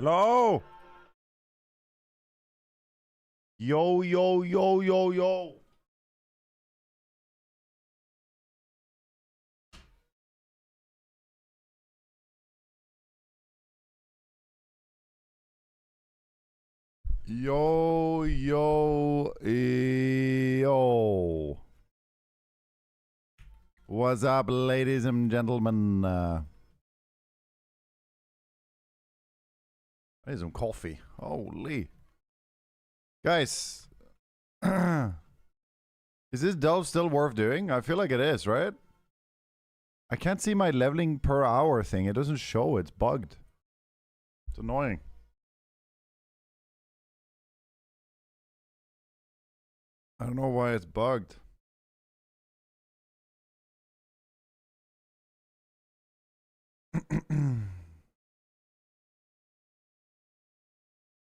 Hello? Yo, yo, yo, yo, yo. Yo, yo, yo. What's up, ladies and gentlemen? I need some coffee. Holy. Guys. Is this delve still worth doing? I feel like it is, right? I can't see my leveling per hour thing. It doesn't show. It's bugged. It's annoying. I don't know why it's bugged.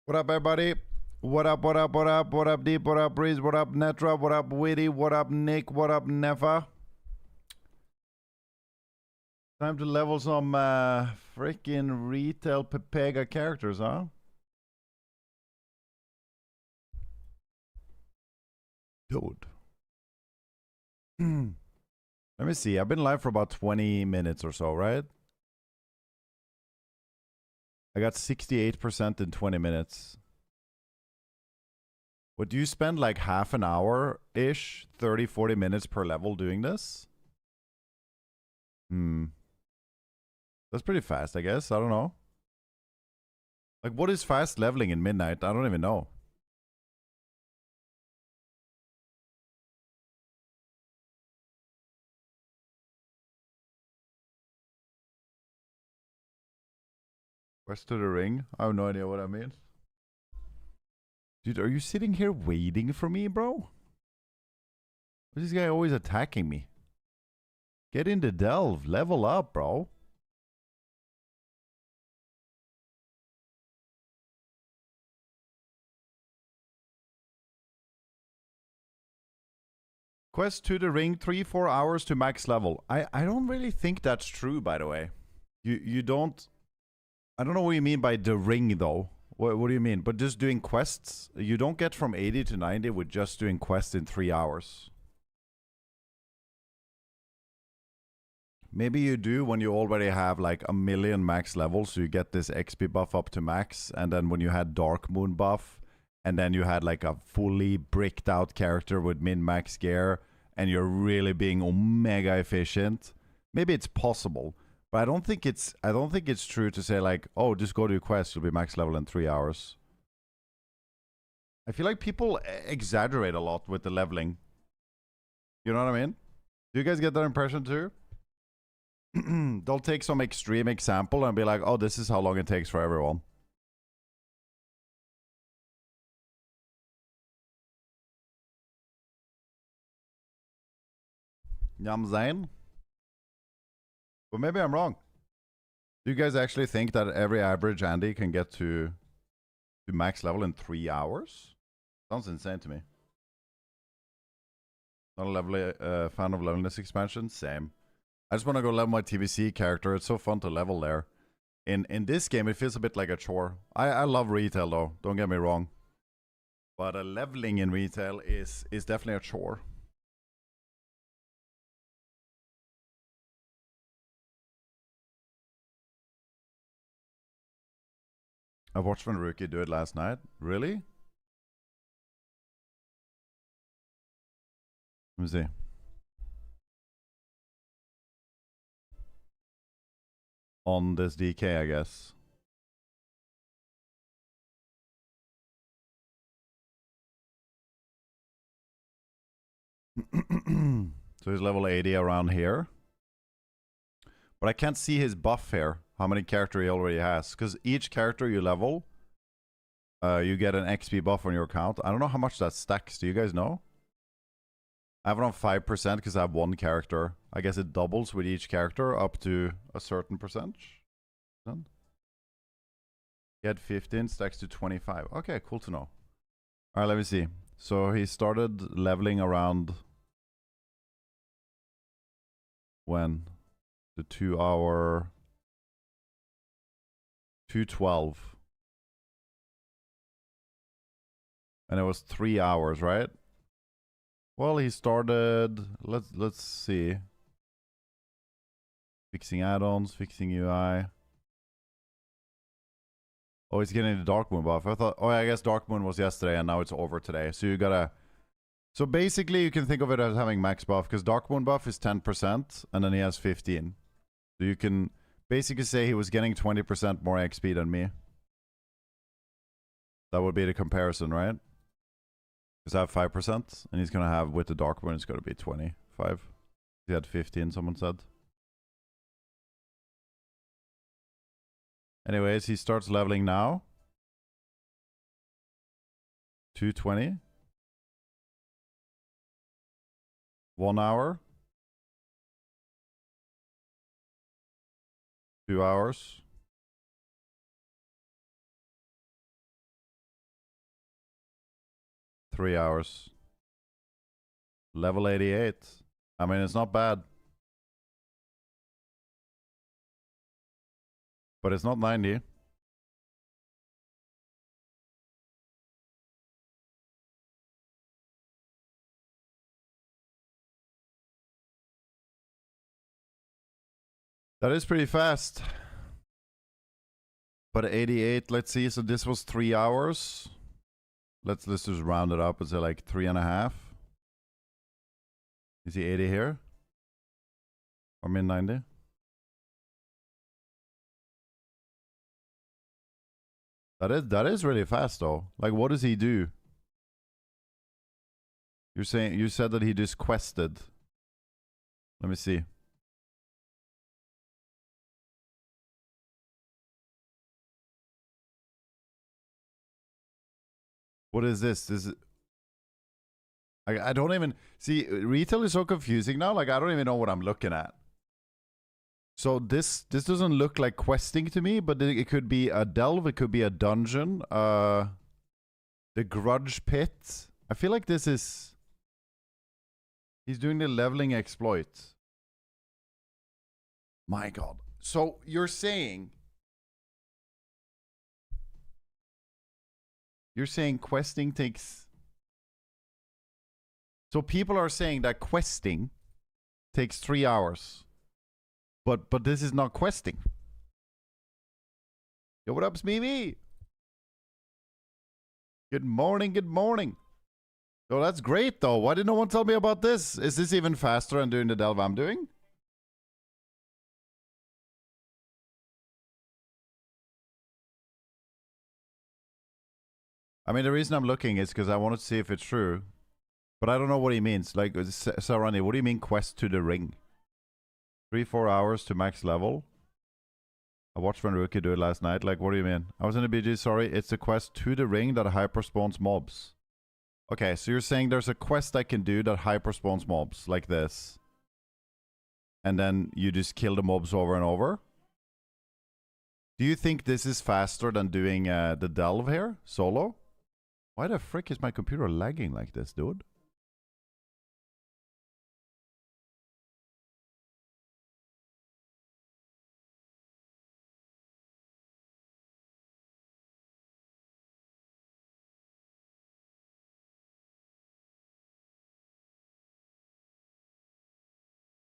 What up, everybody? What up, what up, what up, what up, Deep, what up, Breeze, what up, Netra, what up, Witty, what up, Nick, what up, Nefa? Time to level some freaking retail Pepega characters, huh? Dude. Let me see. I've been live for about 20 minutes or so, right? I got 68% in 20 minutes. What, do you spend like half an hour-ish, 30, 40 minutes per level doing this? That's pretty fast, I guess. I don't know. Like, what is fast leveling in Midnight? I don't even know. Quest to the ring? I have no idea what that means. Dude, are you sitting here waiting for me, bro? Why is this guy always attacking me? Get in the delve. Level up, bro. Quest to the ring, 3-4 hours to max level. I don't really think that's true, by the way. You don't... I don't know what you mean by the ring, though. What do you mean? But just doing quests? You don't get from 80 to 90 with just doing quests in 3 hours. Maybe you do when you already have like a million max levels, so you get this XP buff up to max, and then when you had Dark Moon buff, and then you had like a fully bricked out character with min-max gear, and you're really being omega efficient. Maybe it's possible. But I don't think it's true to say like, oh, just go to a quest, you'll be max level in 3 hours. I feel like people exaggerate a lot with the leveling. You know what I mean? Do you guys get that impression too? They'll take some extreme example and be like, oh, this is how long it takes for everyone. You know what I'm saying? But maybe I'm wrong. Do you guys actually think that every average Andy can get to max level in 3 hours? Sounds insane to me. Not a fan of levelness expansion? Same. I just want to go level my TBC character. It's so fun to level there. In this game, it feels a bit like a chore. I love retail though, don't get me wrong. But leveling in retail is definitely a chore. I watched when Rookie do it last night. Really? Let me see. On this DK, I guess. So he's level 80 around here. But I can't see his buff here. How many character he already has. Because each character you level, you get an XP buff on your account. I don't know how much that stacks. Do you guys know? I have it on 5% because I have one character. I guess it doubles with each character up to a certain percentage. He had 15, stacks to 25. Okay, cool to know. Alright, let me see. So he started leveling around... when? The 2 hour... 212. And it was 3 hours, right? Well, he started... Let's see. Fixing add-ons, fixing UI. Oh, he's getting the Dark Moon buff. I thought... Oh, I guess Dark Moon was yesterday and now it's over today. So you gotta... So basically you can think of it as having max buff, because Dark Moon buff is 10% and then he has 15. So you can basically say he was getting 20% more XP than me. That would be the comparison, right? Because I have 5% and he's gonna have, with the Dark Moon, it's gonna be 25. He had 15, someone said. Anyways, he starts leveling now. 220. 1 hour. 2 hours. 3 hours. Level 88. I mean, it's not bad. But it's not 90. That is pretty fast. But 88, let's see. So this was 3 hours. Let's just round it up and say like 3.5. Is he 80 here? Or mid 90? That is really fast though. Like, what does he do? You said that he just quested. Let me see. What is this? This is... I don't even... See, retail is so confusing now. Like, I don't even know what I'm looking at. So this doesn't look like questing to me, but it could be a delve. It could be a dungeon. The Grudge Pit. I feel like this is... He's doing the leveling exploit. My God. So you're saying... You're saying questing takes... So people are saying that questing takes 3 hours. But this is not questing. Yo, what up, Smee? Good morning, good morning. Oh, that's great, though. Why did no one tell me about this? Is this even faster than doing the delve I'm doing? I mean, the reason I'm looking is because I wanted to see if it's true. But I don't know what he means. Like, Sarani, what do you mean quest to the ring? 3-4 hours to max level? I watched one rookie do it last night. Like, what do you mean? I was in a BG, sorry. It's a quest to the ring that hyper spawns mobs. Okay, so you're saying there's a quest I can do that hyper spawns mobs, like this. And then you just kill the mobs over and over? Do you think this is faster than doing the delve here, solo? Why the frick is my computer lagging like this, dude?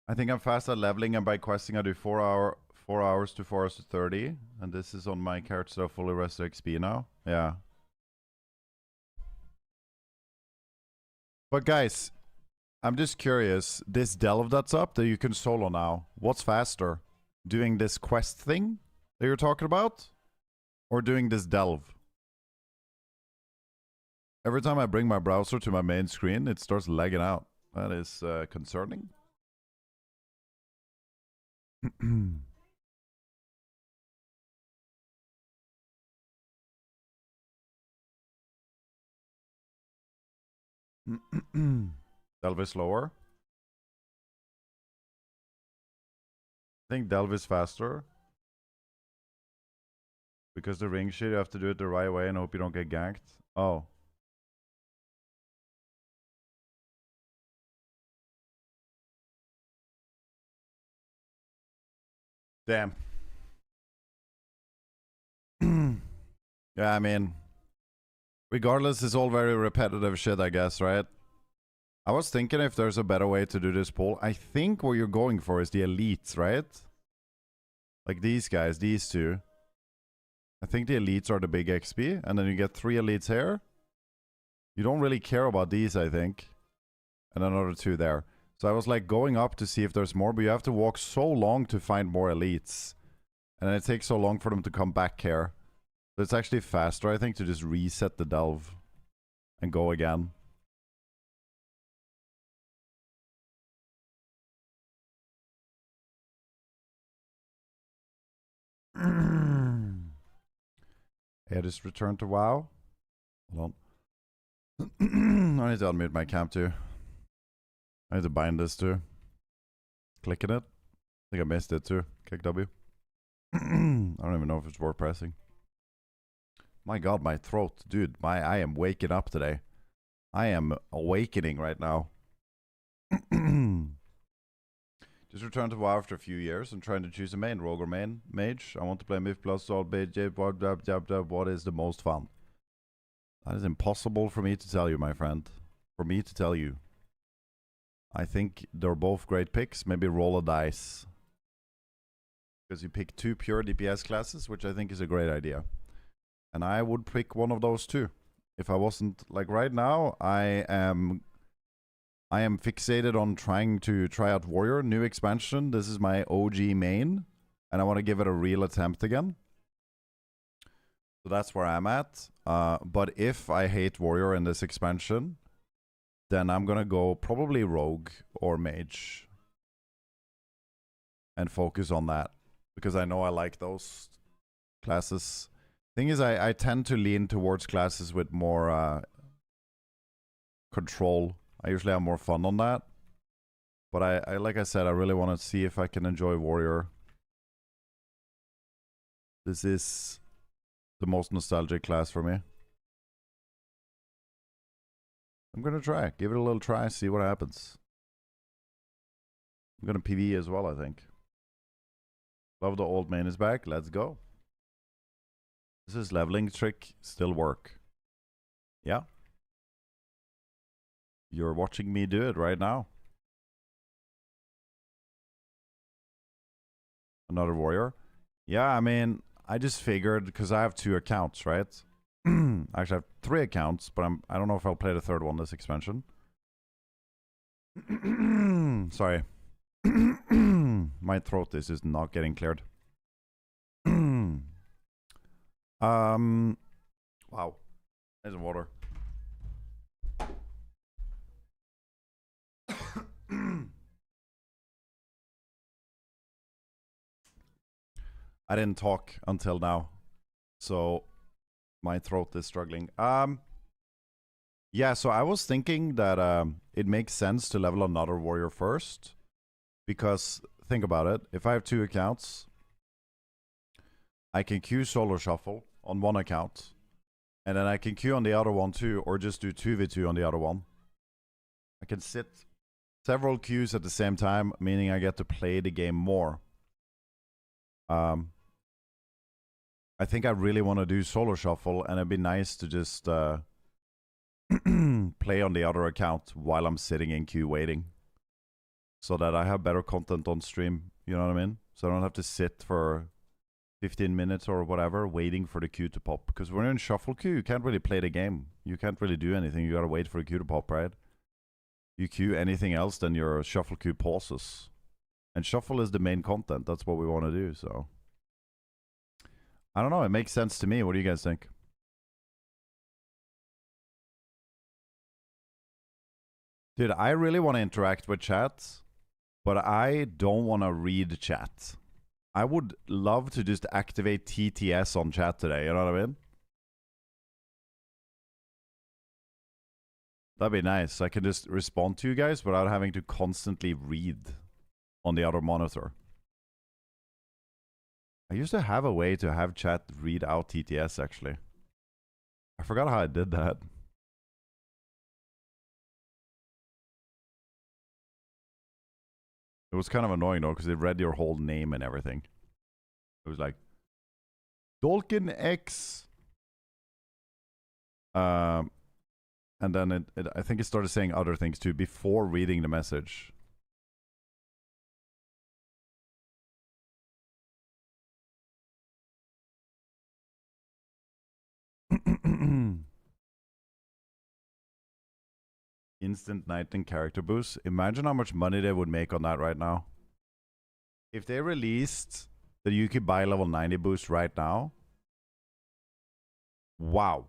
I think I'm fast at leveling, and by questing I do 4 hours to 4 hours to 30. And this is on my character, so fully rested XP now. Yeah. But guys, I'm just curious, this delve that's up that you can solo now, what's faster? Doing this quest thing that you're talking about? Or doing this delve? Every time I bring my browser to my main screen, it starts lagging out. That is concerning. Delve is slower. I think delve is faster. Because the ring shit, you have to do it the right way and hope you don't get ganked. Oh. Damn. Yeah, I mean, Regardless, it's all very repetitive shit, I guess, right? I was thinking if there's a better way to do this poll. I think what you're going for is the elites, right? Like these guys, these two. I think the elites are the big XP, and then you get 3 elites here. You don't really care about these, I think. And another 2 there. So I was like going up to see if there's more, but you have to walk so long to find more elites. And then it takes so long for them to come back here. So it's actually faster, I think, to just reset the delve and go again. Yeah, just return to WoW. Hold on. I need to unmute my cam too. I need to bind this too. Clicking it. I think I missed it too. Click W. I don't even know if it's worth pressing. My god, my throat. Dude, I am waking up today. I am awakening right now. Just returned to WoW after a few years and trying to choose a main. Rogue or main? Mage. I want to play Myth plus Soul, BJ, what is the most fun? That is impossible for me to tell you, my friend. For me to tell you. I think they're both great picks. Maybe roll a dice. Because you pick 2 pure DPS classes, which I think is a great idea. And I would pick one of those too. If I wasn't, like right now, I am fixated on trying to try out Warrior, new expansion. This is my OG main, and I want to give it a real attempt again. So that's where I'm at. But if I hate Warrior in this expansion, then I'm gonna go probably Rogue or Mage and focus on that, because I know I like those classes. Thing is, I tend to lean towards classes with more control. I usually have more fun on that. But I like I said, I really want to see if I can enjoy Warrior. This is the most nostalgic class for me. I'm gonna try. Give it a little try, see what happens. I'm gonna PvE as well, I think. Love the old main is back. Let's go. Does this leveling trick still work? Yeah. You're watching me do it right now. Another warrior? Yeah, I mean, I just figured, because I have 2 accounts, right? Actually, I have 3 accounts, but I don't know if I'll play the 3rd one this expansion. Sorry. My throat is just not getting cleared. Wow. There's some water. I didn't talk until now, so my throat is struggling. Yeah, so I was thinking that it makes sense to level another warrior first, because think about it. If I have 2 accounts, I can queue solo shuffle on one account, and then I can queue on the other one too, or just do 2v2 on the other one. I can sit several queues at the same time, meaning I get to play the game more. I think I really want to do solo shuffle, and it'd be nice to just play on the other account while I'm sitting in queue waiting, so that I have better content on stream. You know what I mean? So I don't have to sit for 15 minutes or whatever waiting for the queue to pop. Because when you're in shuffle queue, you can't really play the game. You can't really do anything. You gotta wait for the queue to pop, right? You queue anything else, then your shuffle queue pauses. And shuffle is the main content. That's what we want to do, so I don't know. It makes sense to me. What do you guys think? Dude, I really want to interact with chat, but I don't want to read chat. I would love to just activate TTS on chat today, you know what I mean? That'd be nice. I can just respond to you guys without having to constantly read on the other monitor. I used to have a way to have chat read out TTS, actually. I forgot how I did that. It was kind of annoying though, because it read your whole name and everything. It was like, Dolkin X Um, and then I think it started saying other things too before reading the message. Instant night and character boost. Imagine how much money they would make on that right now. If they released that you could buy level 90 boost right now, wow.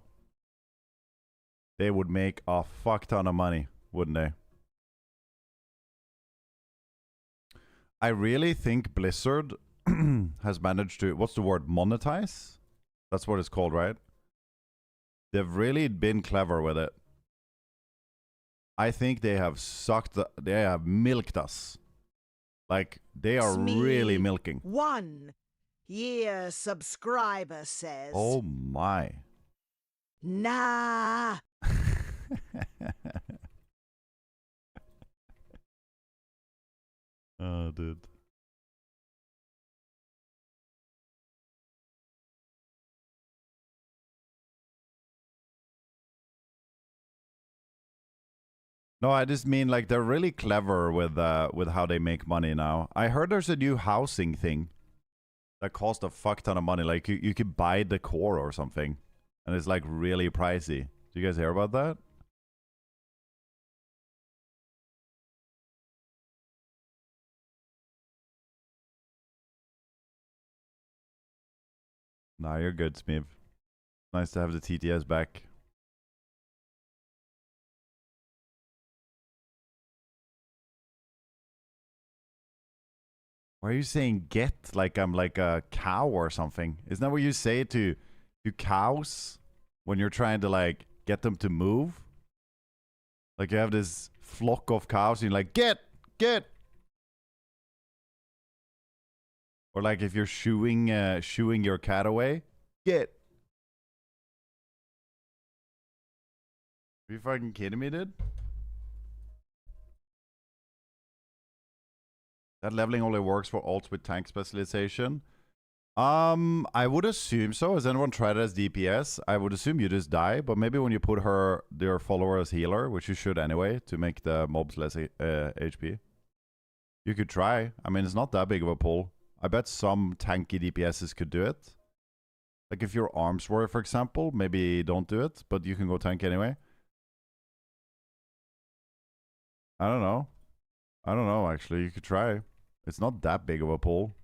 They would make a fuck ton of money, wouldn't they? I really think Blizzard has managed to, what's the word, monetize? That's what it's called, right? They've really been clever with it. I think they have they have milked us. Like, they are really milking. 1 year subscriber says. Oh my. Nah. Oh, dude. No, I just mean like they're really clever with how they make money now. I heard there's a new housing thing that costs a fuck ton of money. Like you could buy the core or something, and it's like really pricey. Do you guys hear about that? Nah, you're good, Smeev. Nice to have the TTS back. Why are you saying get like I'm like a cow or something? Isn't that what you say to cows when you're trying to like get them to move? Like you have this flock of cows and you're like, get! Or like if you're shooing your cat away, get! Are you fucking kidding me, dude? That leveling only works for alts with tank specialization. I would assume so. Has anyone tried it as DPS? I would assume you just die, but maybe when you put their follower as healer, which you should anyway, to make the mobs less HP. You could try. I mean, it's not that big of a pull. I bet some tanky DPSs could do it. Like if you're arms warrior, for example, maybe don't do it, but you can go tank anyway. I don't know. I don't know, actually. You could try. It's not that big of a pull.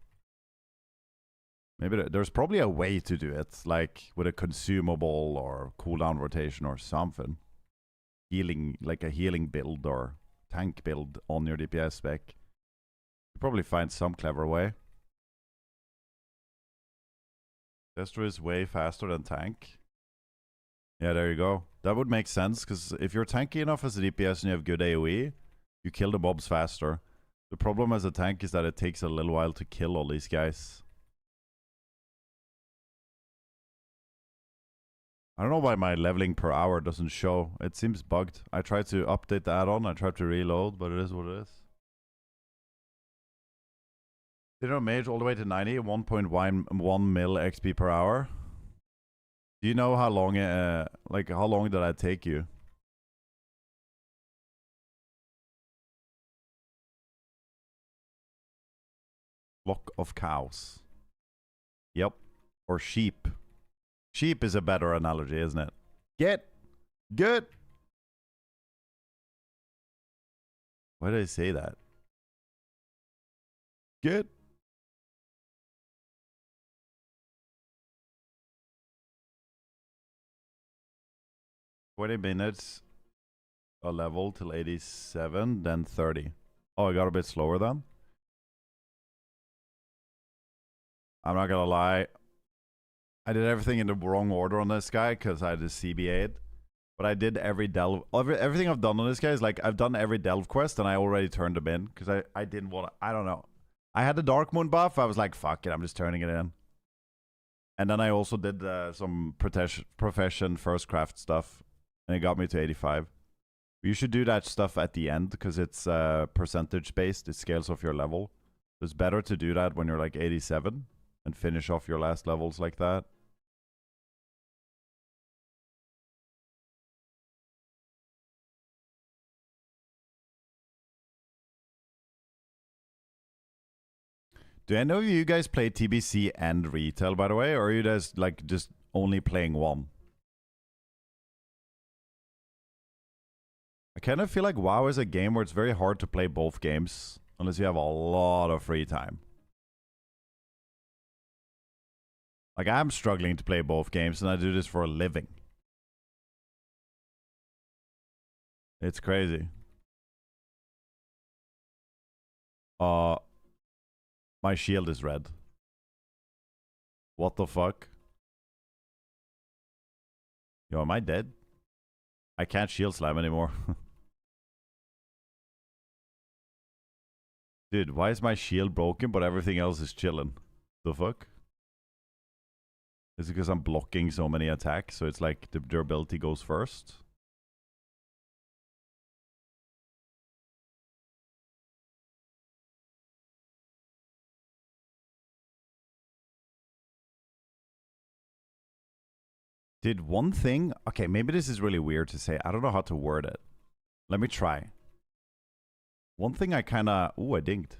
Maybe there's probably a way to do it, like with a consumable or cooldown rotation or something. Healing, like a healing build or tank build on your DPS spec. You probably find some clever way. Destro is way faster than tank. Yeah, there you go. That would make sense, because if you're tanky enough as a DPS and you have good AoE, you kill the mobs faster. The problem as a tank is that it takes a little while to kill all these guys. I don't know why my leveling per hour doesn't show. It seems bugged. I tried to update the add-on. I tried to reload, but it is what it is. Did our mage all the way to 90, 1.1 mil XP per hour. Do you know how long, how long did that take you? Flock of cows. Yep. Or sheep. Sheep is a better analogy, isn't it? Good. Why did I say that? Good. $20 a level till 87, then 30. Oh, I got a bit slower then. I'm not gonna lie. I did everything in the wrong order on this guy because I just CBA'd. But I did every delve. Everything I've done on this guy is like I've done every delve quest and I already turned them in because I didn't want to. I don't know. I had the Dark Moon buff. I was like, fuck it, I'm just turning it in. And then I also did some profession first craft stuff, and it got me to 85. You should do that stuff at the end because it's percentage based. It scales off your level. So it's better to do that when you're like 87 and finish off your last levels like that. Do any of you guys play TBC and retail, by the way, or are you guys like just only playing one? I kind of feel like WoW is a game where it's very hard to play both games unless you have a lot of free time. Like, I'm struggling to play both games, and I do this for a living. It's crazy. My shield is red. What the fuck? Yo, am I dead? I can't shield slam anymore. Dude, why is my shield broken but everything else is chilling? The fuck? Is it because I'm blocking so many attacks, so it's like the durability goes first? Did one thing... Okay, maybe this is really weird to say. I don't know how to word it. Let me try. One thing I kind of... Ooh, I dinged.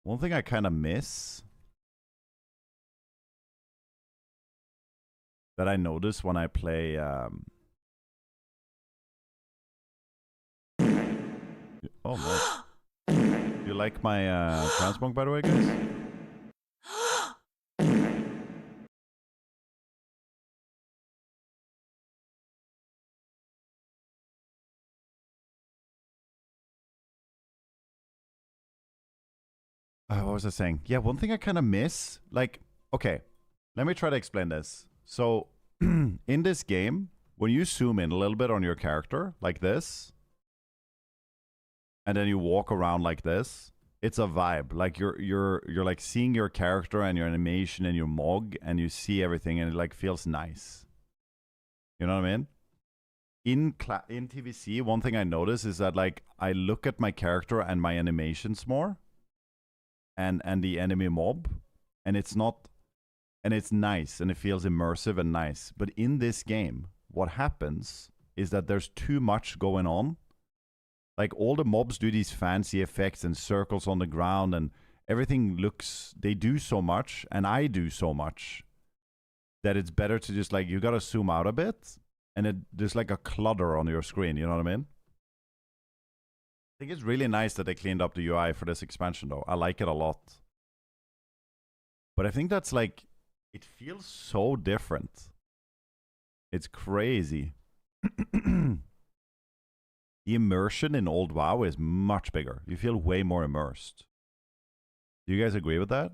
One thing I kind of miss... that I notice when I play... Oh, no. You like my transmog, by the way, guys? What was I saying? Yeah, one thing I kind of miss, like, okay, let me try to explain this. So, in this game, when you zoom in a little bit on your character, like this, and then you walk around like this, it's a vibe. Like, you're like seeing your character and your animation and your mog, and you see everything, and it like feels nice. You know what I mean? In TBC, one thing I notice is that like I look at my character and my animations more. And the enemy mob, and it's not, and it's nice, and it feels immersive and nice. But in this game, what happens is that there's too much going on. Like, all the mobs do these fancy effects and circles on the ground, and everything looks, they do so much, and I do so much, that it's better to just, like, you gotta zoom out a bit, and there's like a clutter on your screen, you know what I mean? I think it's really nice that they cleaned up the UI for this expansion, though. I like it a lot. But I think that's like... It feels so different. It's crazy. The immersion in old WoW is much bigger. You feel way more immersed. Do you guys agree with that?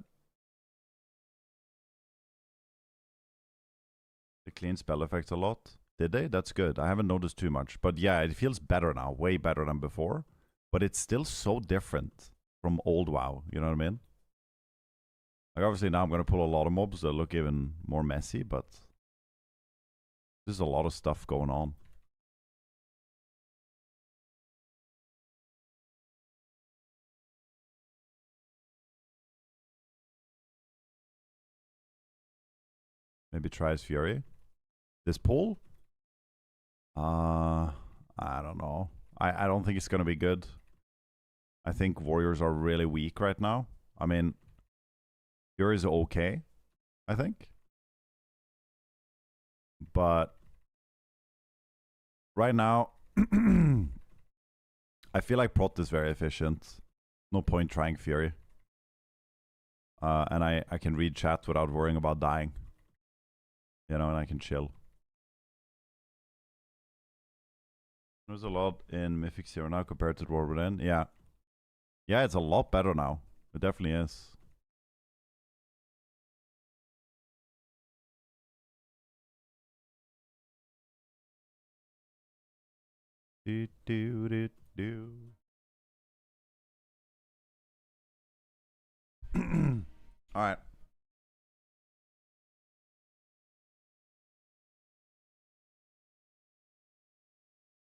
They cleaned spell effects a lot. Did they? That's good. I haven't noticed too much. But yeah, it feels better now. Way better than before. But it's still so different from old WoW, you know what I mean? Like, obviously now I'm going to pull a lot of mobs that look even more messy, but there's a lot of stuff going on. Maybe try his Fury. This pull? I don't know. I don't think it's going to be good. I think warriors are really weak right now. I mean, Fury is okay, I think. But right now, I feel like Prot is very efficient. No point trying Fury. And I can read chat without worrying about dying. You know, and I can chill. There's a lot in Mythic Zero now compared to the War Within. Yeah. Yeah, it's a lot better now. It definitely is. Do, do, do, do. All right.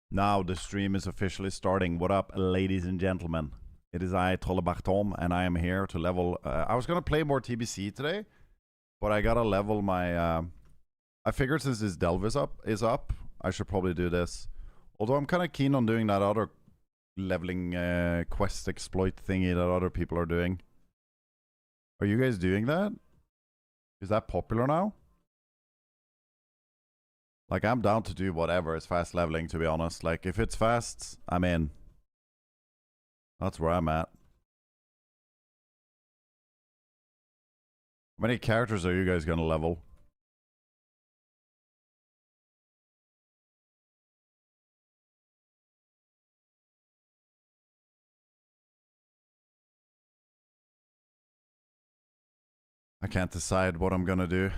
Now the stream is officially starting. What up, ladies and gentlemen? It is I, Trille Tom, and I am here to level... I was going to play more TBC today, but I got to level my... I figured since this Delve is up, I should probably do this. Although I'm kind of keen on doing that other leveling quest exploit thingy that other people are doing. Are you guys doing that? Is that popular now? Like, I'm down to do whatever is fast leveling, to be honest. Like, if it's fast, I'm in. That's where I'm at. How many characters are you guys gonna level? I can't decide what I'm gonna do.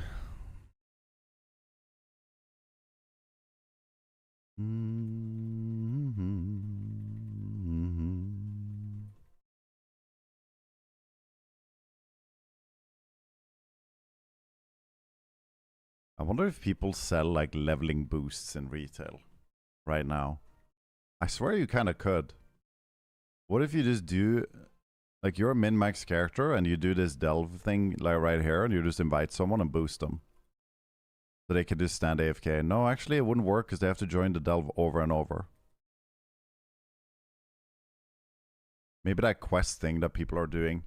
I wonder if people sell like leveling boosts in retail right now. I swear you kind of could. What if you just do, like, you're a min-max character and you do this delve thing like right here and you just invite someone and boost them. So they can just stand AFK. No, actually it wouldn't work because they have to join the delve over and over. Maybe that quest thing that people are doing.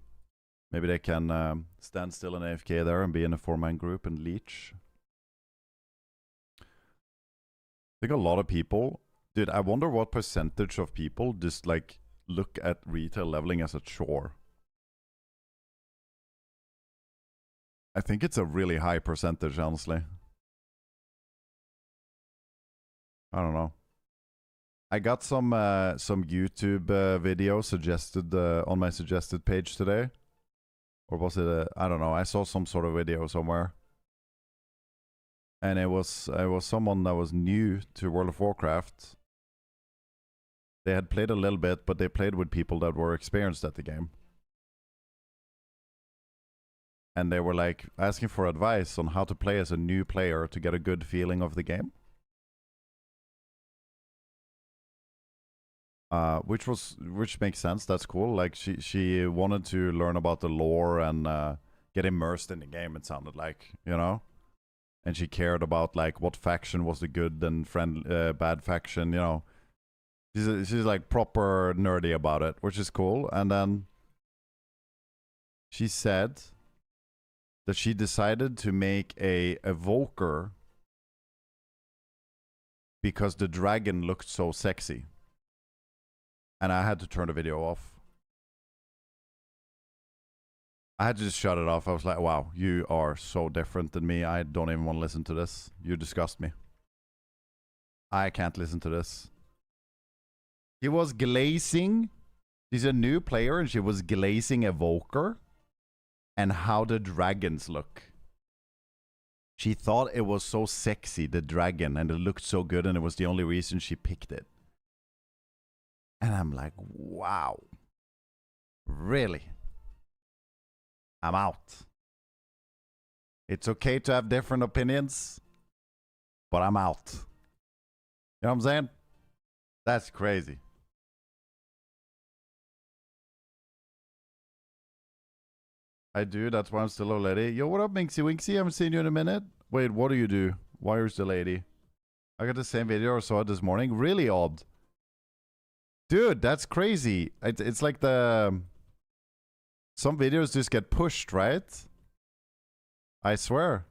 Maybe they can stand still in AFK there and be in a 4-man group and leech. I think a lot of people... Dude, I wonder what percentage of people just like look at retail leveling as a chore. I think it's a really high percentage, honestly. I don't know. I got some YouTube video suggested on my suggested page today. Or was it I don't know. I saw some sort of video somewhere. And it was someone that was new to World of Warcraft. They had played a little bit, but they played with people that were experienced at the game. And they were like asking for advice on how to play as a new player to get a good feeling of the game. Which makes sense. That's cool. Like she wanted to learn about the lore and get immersed in the game. It sounded like, you know, and she cared about like what faction was the good and bad faction. You know, she's like proper nerdy about it, which is cool. And then she said that she decided to make a evoker because the dragon looked so sexy. And I had to turn the video off. I had to just shut it off. I was like, wow, you are so different than me. I don't even want to listen to this. You disgust me. I can't listen to this. He was glazing. She's a new player and she was glazing Evoker. And how the dragons look. She thought it was so sexy, the dragon, and it looked so good, and it was the only reason she picked it. And I'm like, wow. Really? I'm out. It's okay to have different opinions, but I'm out. You know what I'm saying? That's crazy. I do, that's why I'm still a lady. Yo, what up, Minxy Winksy? Haven't seen you in a minute. Wait, what do you do? Why are you still lady? I got the same video or saw it this morning. Really odd. Dude, that's crazy. It's like the... Some videos just get pushed, right? I swear.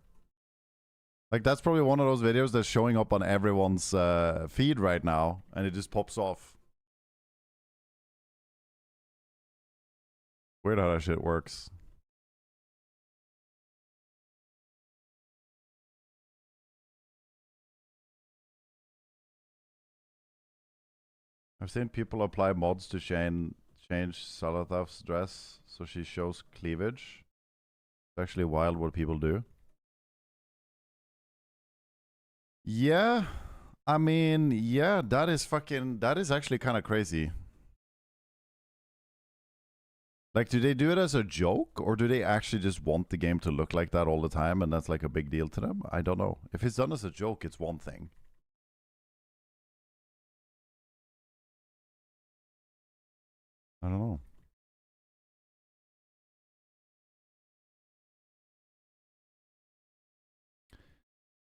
Like, that's probably one of those videos that's showing up on everyone's feed right now, and it just pops off. Weird how that shit works. I've seen people apply mods to change Salathaf's dress so she shows cleavage. It's actually wild what people do. Yeah, I mean, yeah, that is actually kind of crazy. Like, do they do it as a joke, or do they actually just want the game to look like that all the time, and that's like a big deal to them? I don't know. If it's done as a joke, it's one thing. I don't know.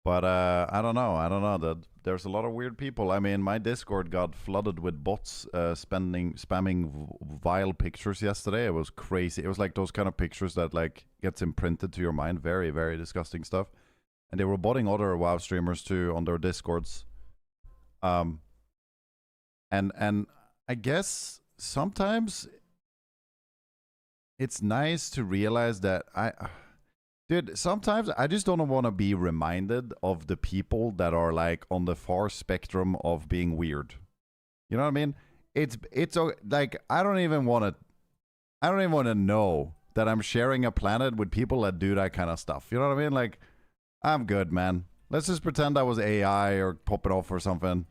But I don't know. I don't know. There's a lot of weird people. I mean, my Discord got flooded with bots spamming vile pictures yesterday. It was crazy. It was like those kind of pictures that like gets imprinted to your mind. Very, very disgusting stuff. And they were botting other WoW streamers too on their Discords. And I guess sometimes it's nice to realize that dude, sometimes I just don't want to be reminded of the people that are like on the far spectrum of being weird. You know what I mean? It's like I don't even want to know that I'm sharing a planet with people that do that kind of stuff. You know what I mean? Like I'm good, man. Let's just pretend I was AI or pop it off or something.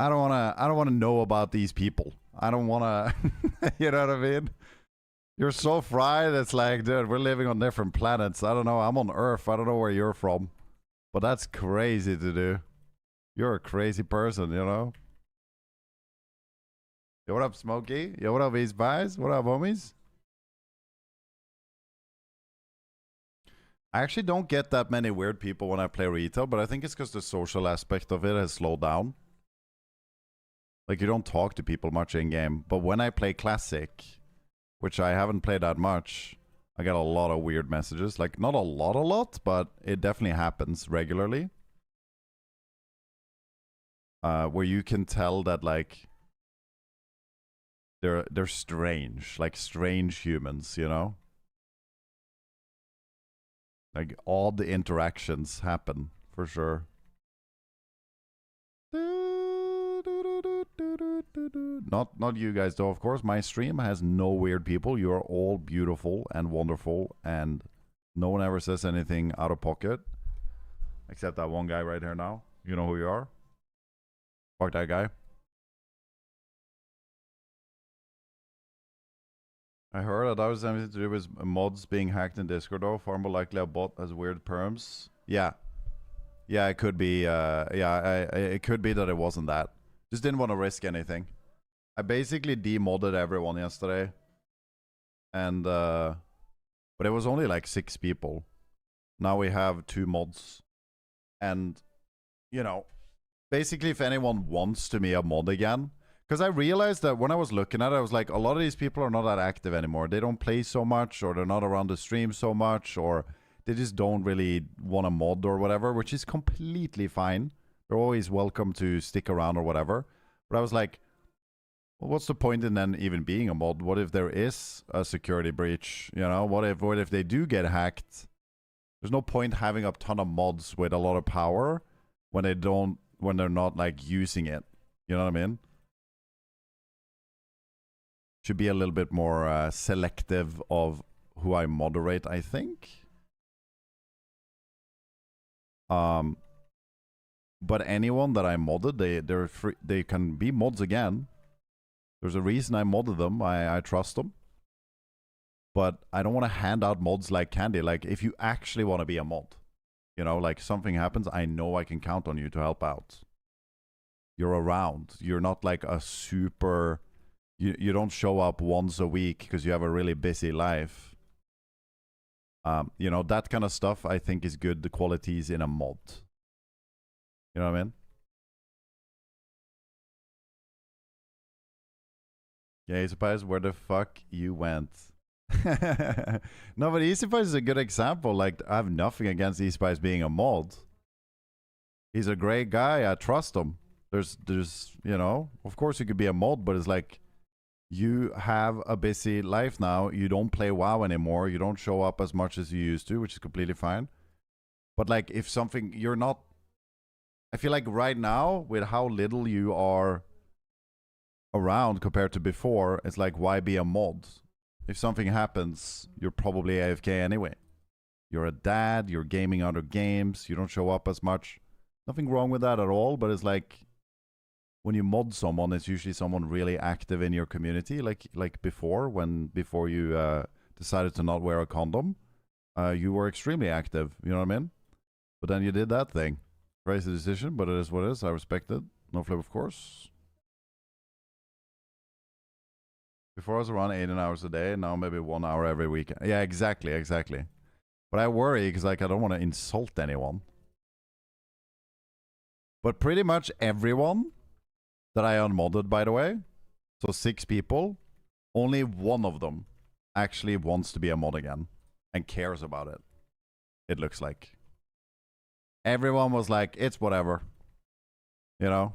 I don't want to know about these people. I don't want to you know what I mean? You're so fried, it's like, dude, we're living on different planets. I don't know, I'm on Earth. I don't know where you're from. But that's crazy to do. You're a crazy person, you know? Yo, what up, Smokey? Yo, what up, East Pies? What up, homies? I actually don't get that many weird people when I play retail, but I think it's because the social aspect of it has slowed down. Like, you don't talk to people much in-game. But when I play Classic, which I haven't played that much, I get a lot of weird messages. Like, not a lot, but it definitely happens regularly. Where you can tell that, like, they're strange. Like, strange humans, you know? Like, odd interactions happen, for sure. Not you guys though, of course. My stream has no weird people. You are all beautiful and wonderful, and no one ever says anything out of pocket. Except that one guy right here now. You know who you are? Fuck that guy. I heard that was something to do with mods being hacked in Discord though. Far more likely a bot has weird perms. Yeah. Yeah, it could be, it could be that it wasn't that. Just didn't want to risk anything. I basically demodded everyone yesterday. And, but it was only like 6 people. Now we have 2 mods. And, you know, basically if anyone wants to be a mod again, because I realized that when I was looking at it, I was like, a lot of these people are not that active anymore. They don't play so much, or they're not around the stream so much, or they just don't really want to mod or whatever, which is completely fine. They're always welcome to stick around or whatever. But I was like, well, what's the point in then even being a mod? What if there is a security breach? You know, what if they do get hacked? There's no point having a ton of mods with a lot of power when they're not like using it. You know what I mean? Should be a little bit more selective of who I moderate, I think. But anyone that I modded, they can be mods again. There's a reason I modded them. I trust them. But I don't want to hand out mods like candy. Like, if you actually want to be a mod, you know, like something happens, I know I can count on you to help out. You're around. You're not like a super... You don't show up once a week because you have a really busy life. You know, that kind of stuff I think is good, the qualities in a mod. You know what I mean? Yeah, Easy Pies, where the fuck you went? No, but Easy Pies is a good example. Like, I have nothing against Easy Pies being a mod. He's a great guy. I trust him. There's, you know, of course you could be a mod, but it's like, you have a busy life now. You don't play WoW anymore. You don't show up as much as you used to, which is completely fine. But like, if something, you're not... I feel like right now, with how little you are around compared to before, it's like, why be a mod? If something happens, you're probably AFK anyway. You're a dad, you're gaming other games, you don't show up as much. Nothing wrong with that at all, but it's like, when you mod someone, it's usually someone really active in your community, like before you decided to not wear a condom. You were extremely active, you know what I mean? But then you did that thing. Crazy decision, but it is what it is. I respect it. No flip, of course. Before I was around 18 hours a day, now maybe 1 hour every weekend. Yeah, exactly. But I worry because like I don't want to insult anyone. But pretty much everyone that I unmodded, by the way, so 6 people, only one of them actually wants to be a mod again and cares about it. It looks like. Everyone was like, it's whatever. You know?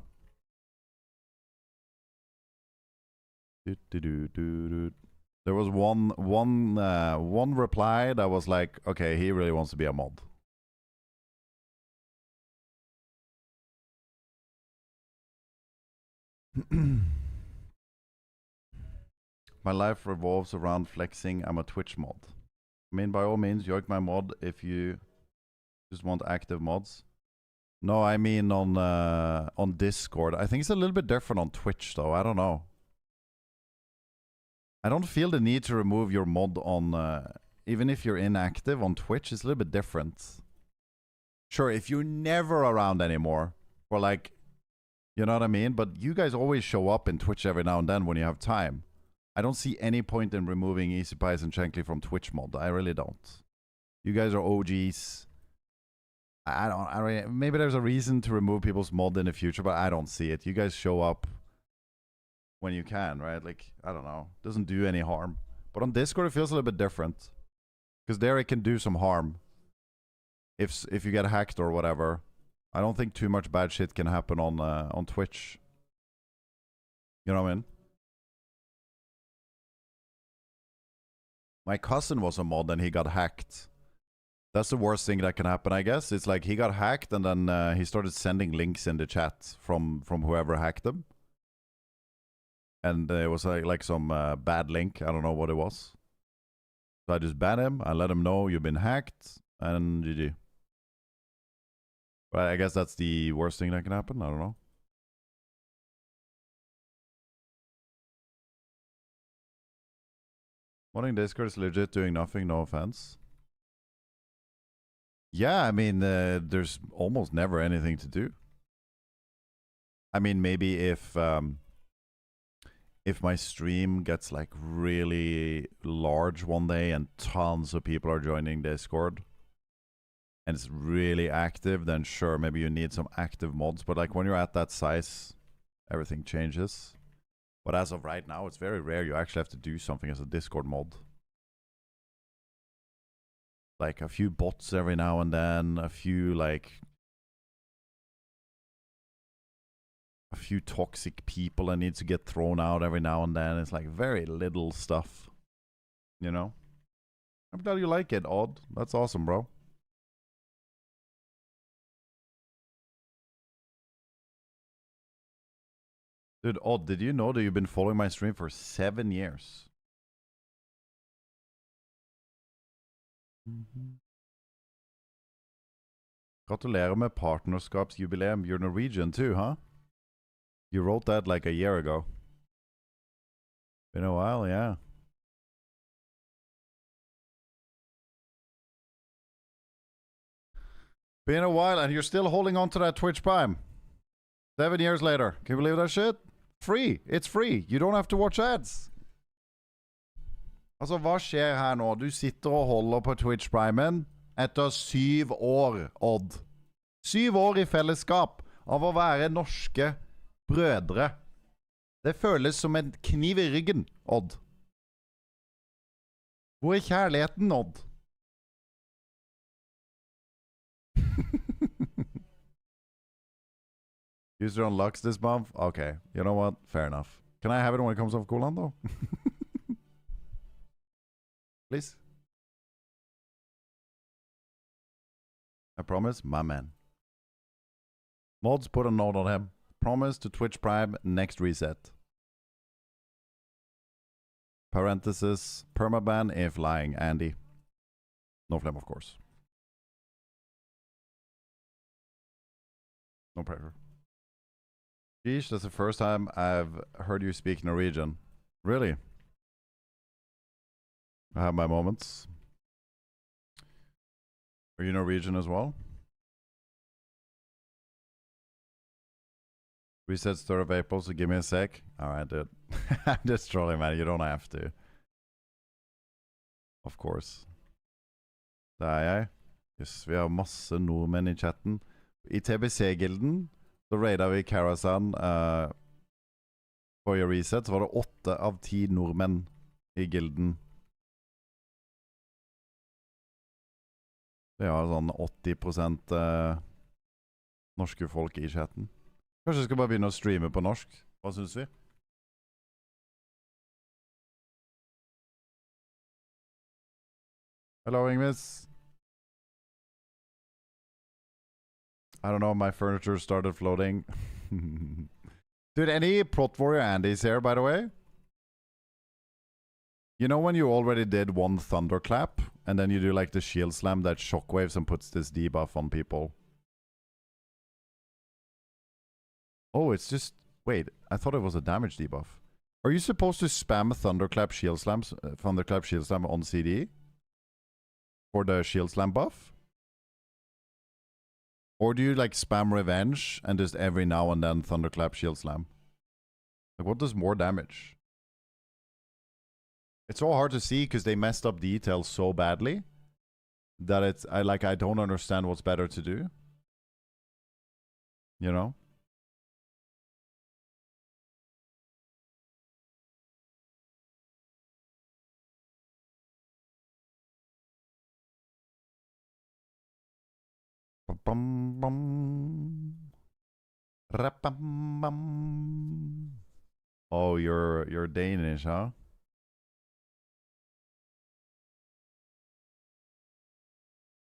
There was one reply that was like, okay, he really wants to be a mod. My life revolves around flexing. I'm a Twitch mod. I mean, by all means, yoik my mod if you just want active mods. No, I mean on Discord. I think it's a little bit different on Twitch, though. I don't know. I don't feel the need to remove your mod on... even if you're inactive on Twitch, it's a little bit different. Sure, if you're never around anymore, or like... You know what I mean? But you guys always show up in Twitch every now and then when you have time. I don't see any point in removing Easy Pies and Shankly from Twitch mod. I really don't. You guys are OGs. I really, maybe there's a reason to remove people's mod in the future, but I don't see it. You guys show up when you can, right? Like, I don't know. Doesn't do any harm. But on Discord, it feels a little bit different. Because there it can do some harm. If you get hacked or whatever. I don't think too much bad shit can happen on Twitch. You know what I mean? My cousin was a mod and he got hacked. That's the worst thing that can happen, I guess. It's like he got hacked and then he started sending links in the chat from whoever hacked him. And it was like some bad link. I don't know what it was. So I just banned him. I let him know you've been hacked. And GG. But I guess that's the worst thing that can happen. I don't know. Modding Discord is legit doing nothing, no offense. Yeah, I mean, there's almost never anything to do. I mean, maybe if my stream gets like really large one day and tons of people are joining Discord, and it's really active, then sure, maybe you need some active mods. But like when you're at that size, everything changes. But as of right now, it's very rare you actually have to do something as a Discord mod. Like a few bots every now and then, a few toxic people that need to get thrown out every now and then. It's like very little stuff, you know? I'm glad you like it, Odd. That's awesome, bro. Dude, Odd, did you know that you've been following my stream for 7 years? Gratulerer med partnerskapsjubileum. You're Norwegian too, huh? You wrote that like a year ago. Been a while, yeah. Been a while, and you're still holding on to that Twitch Prime. 7 years later. Can you believe that shit? Free. It's free. You don't have to watch ads. Altså, hva skjer her nå? Du sitter og holder på Twitch Primen etter 7 år, Odd. 7 år i fellesskap av å være norske brødre. Det føles som en kniv i ryggen, Odd. Hvor er kjærligheten, Odd? User unlocks this month? Okay, you know what? Fair enough. Can I have it when it comes off cooldown, though? Please? I promise, my man. Mods, put a note on him. Promise to Twitch Prime next reset. Parenthesis, permaban if lying, Andy. No flame, of course. No pressure. Geesh, that's the first time I've heard you speak Norwegian. Really? I have my moments. Are you Norwegian as well? Reset start of April, so give me a sec. Alright, dude. I'm just trolling, man. You don't have to. Of course. Det er jeg. Yes, vi har masse nordmenn i chatten. I TBC-gilden Så raida vi Karasan forrige reset, så var det 8 av 10 nordmenn i gilden. Det er sånn 80% norske folk i chatten. Kanskje jeg skal bare begynne å streame på norsk? Hva synes vi? Hello, Ingvis. I don't know, my furniture started floating. Dude, any Prot Warrior Andes here, by the way? You know when you already did one Thunderclap, and then you do like the Shield Slam that shockwaves and puts this debuff on people? Oh, it's just... Wait, I thought it was a damage debuff. Are you supposed to spam Thunderclap Shield Slams, Thunderclap Shield Slam on CD? For the Shield Slam buff? Or do you like spam Revenge and just every now and then Thunderclap Shield Slam? Like what does more damage? It's so hard to see because they messed up details so badly that it's I don't understand what's better to do. You know? Bum bum. Rapam bum. Oh, you're Danish, huh?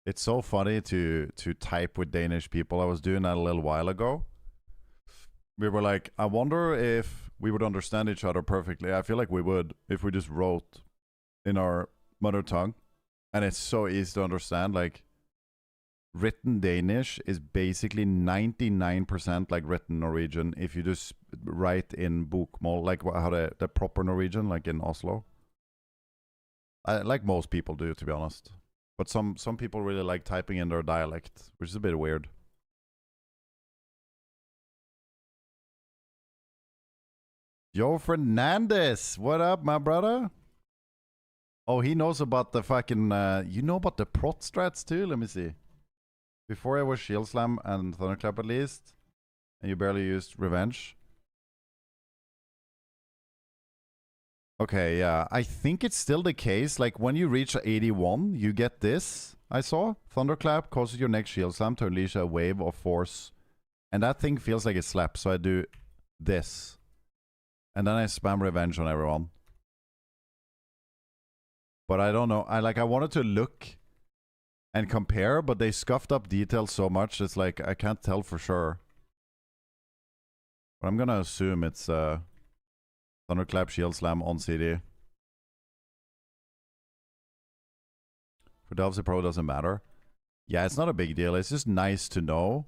It's so funny to type with Danish people. I was doing that a little while ago. We were like, I wonder if we would understand each other perfectly. I feel like we would if we just wrote in our mother tongue. And it's so easy to understand. Like, written Danish is basically 99% like written Norwegian if you just write in bokmål, like how the proper Norwegian, like in Oslo. Like most people do, to be honest. But some people really like typing in their dialect, which is a bit weird. Yo, Fernandez, what up, my brother? Oh, he knows about the fucking, you know about the prot strats too? Let me see. Before I was Shield Slam and Thunderclap at least, and you barely used Revenge. Okay, yeah. I think it's still the case. Like, when you reach 81, you get this, I saw. Thunderclap causes your next Shield Slam to unleash a wave of force. And that thing feels like a slap, so I do this. And then I spam Revenge on everyone. But I don't know. I wanted to look and compare, but they scuffed up details so much, it's like, I can't tell for sure. But I'm gonna assume it's, Thunderclap Shield Slam on CD. For Delphi Pro, doesn't matter. Yeah, it's not a big deal. It's just nice to know.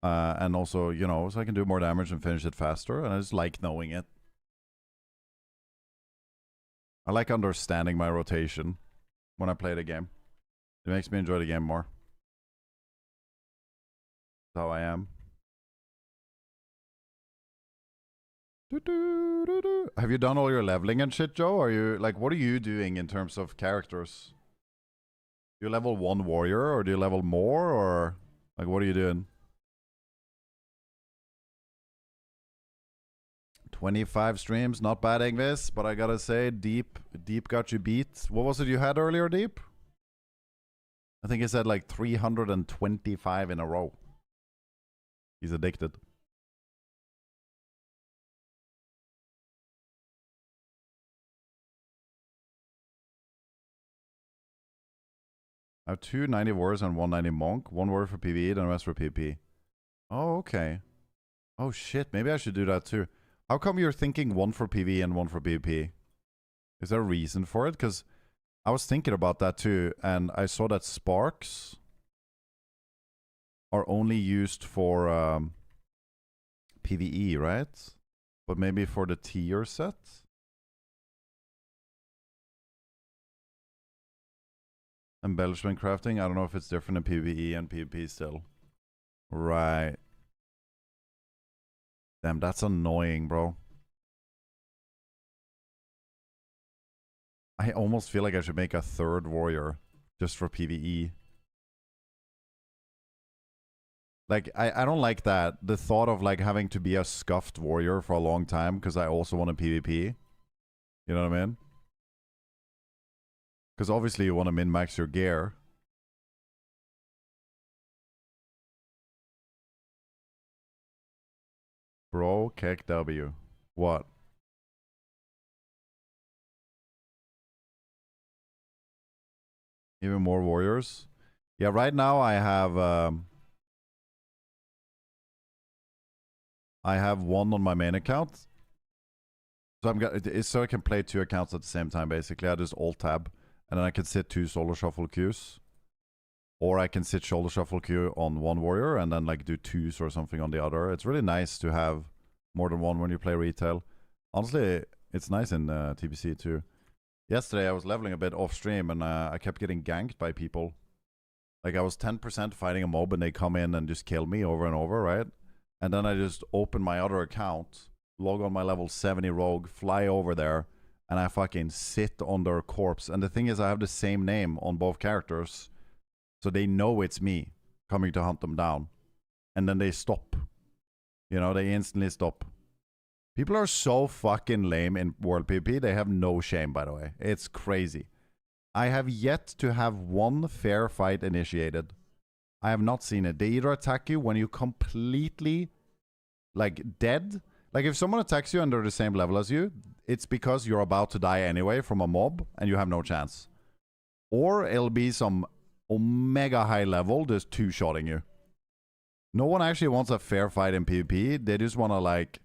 And also, you know, so I can do more damage and finish it faster. And I just like knowing it. I like understanding my rotation when I play the game. It makes me enjoy the game more. That's how I am. Have you done all your leveling and shit, Joe? Are you like, what are you doing in terms of characters? Do you level 1 warrior or do you level more, or like what are you doing? 25 streams, not bad, Ingvis, but I gotta say, Deep got you beat. What was it you had earlier, Deep? I think he said like 325 in a row. He's addicted. I have 2 90 warriors and 1 90 monk. 1 warrior for PvE and the rest for PvP. Oh, okay. Oh shit, maybe I should do that too. How come you're thinking 1 for PvE and 1 for PvP? Is there a reason for it? Because I was thinking about that too, and I saw that sparks are only used for PvE, right? But maybe for the tier set? Embellishment crafting, I don't know if it's different in PvE and PvP still. Right. Damn, that's annoying, bro. I almost feel like I should make a 3rd warrior just for PvE. Like, I don't like that. The thought of like having to be a scuffed warrior for a long time because I also want to PvP. You know what I mean? Because obviously you want to min-max your gear. Bro, Keck W. What? Even more warriors? Yeah, right now I have one on my main account. So so I can play 2 accounts at the same time basically. I just alt tab and then I can sit 2 solo shuffle queues. Or I can sit shoulder shuffle queue on one warrior and then like do 2s or something on the other. It's really nice to have more than one when you play retail. Honestly, it's nice in TBC too. Yesterday I was leveling a bit off stream and I kept getting ganked by people. Like I was 10% fighting a mob and they come in and just kill me over and over, right? And then I just open my other account, log on my level 70 rogue, fly over there, and I fucking sit on their corpse. And the thing is I have the same name on both characters. So they know it's me coming to hunt them down. And then they stop. You know, they instantly stop. People are so fucking lame in World PvP. They have no shame, by the way. It's crazy. I have yet to have one fair fight initiated. I have not seen it. They either attack you when you completely, like, dead. Like, if someone attacks you and they're the same level as you, it's because you're about to die anyway from a mob and you have no chance. Or it'll be some omega high level just two-shotting you. No one actually wants a fair fight in PvP. They just want to, like,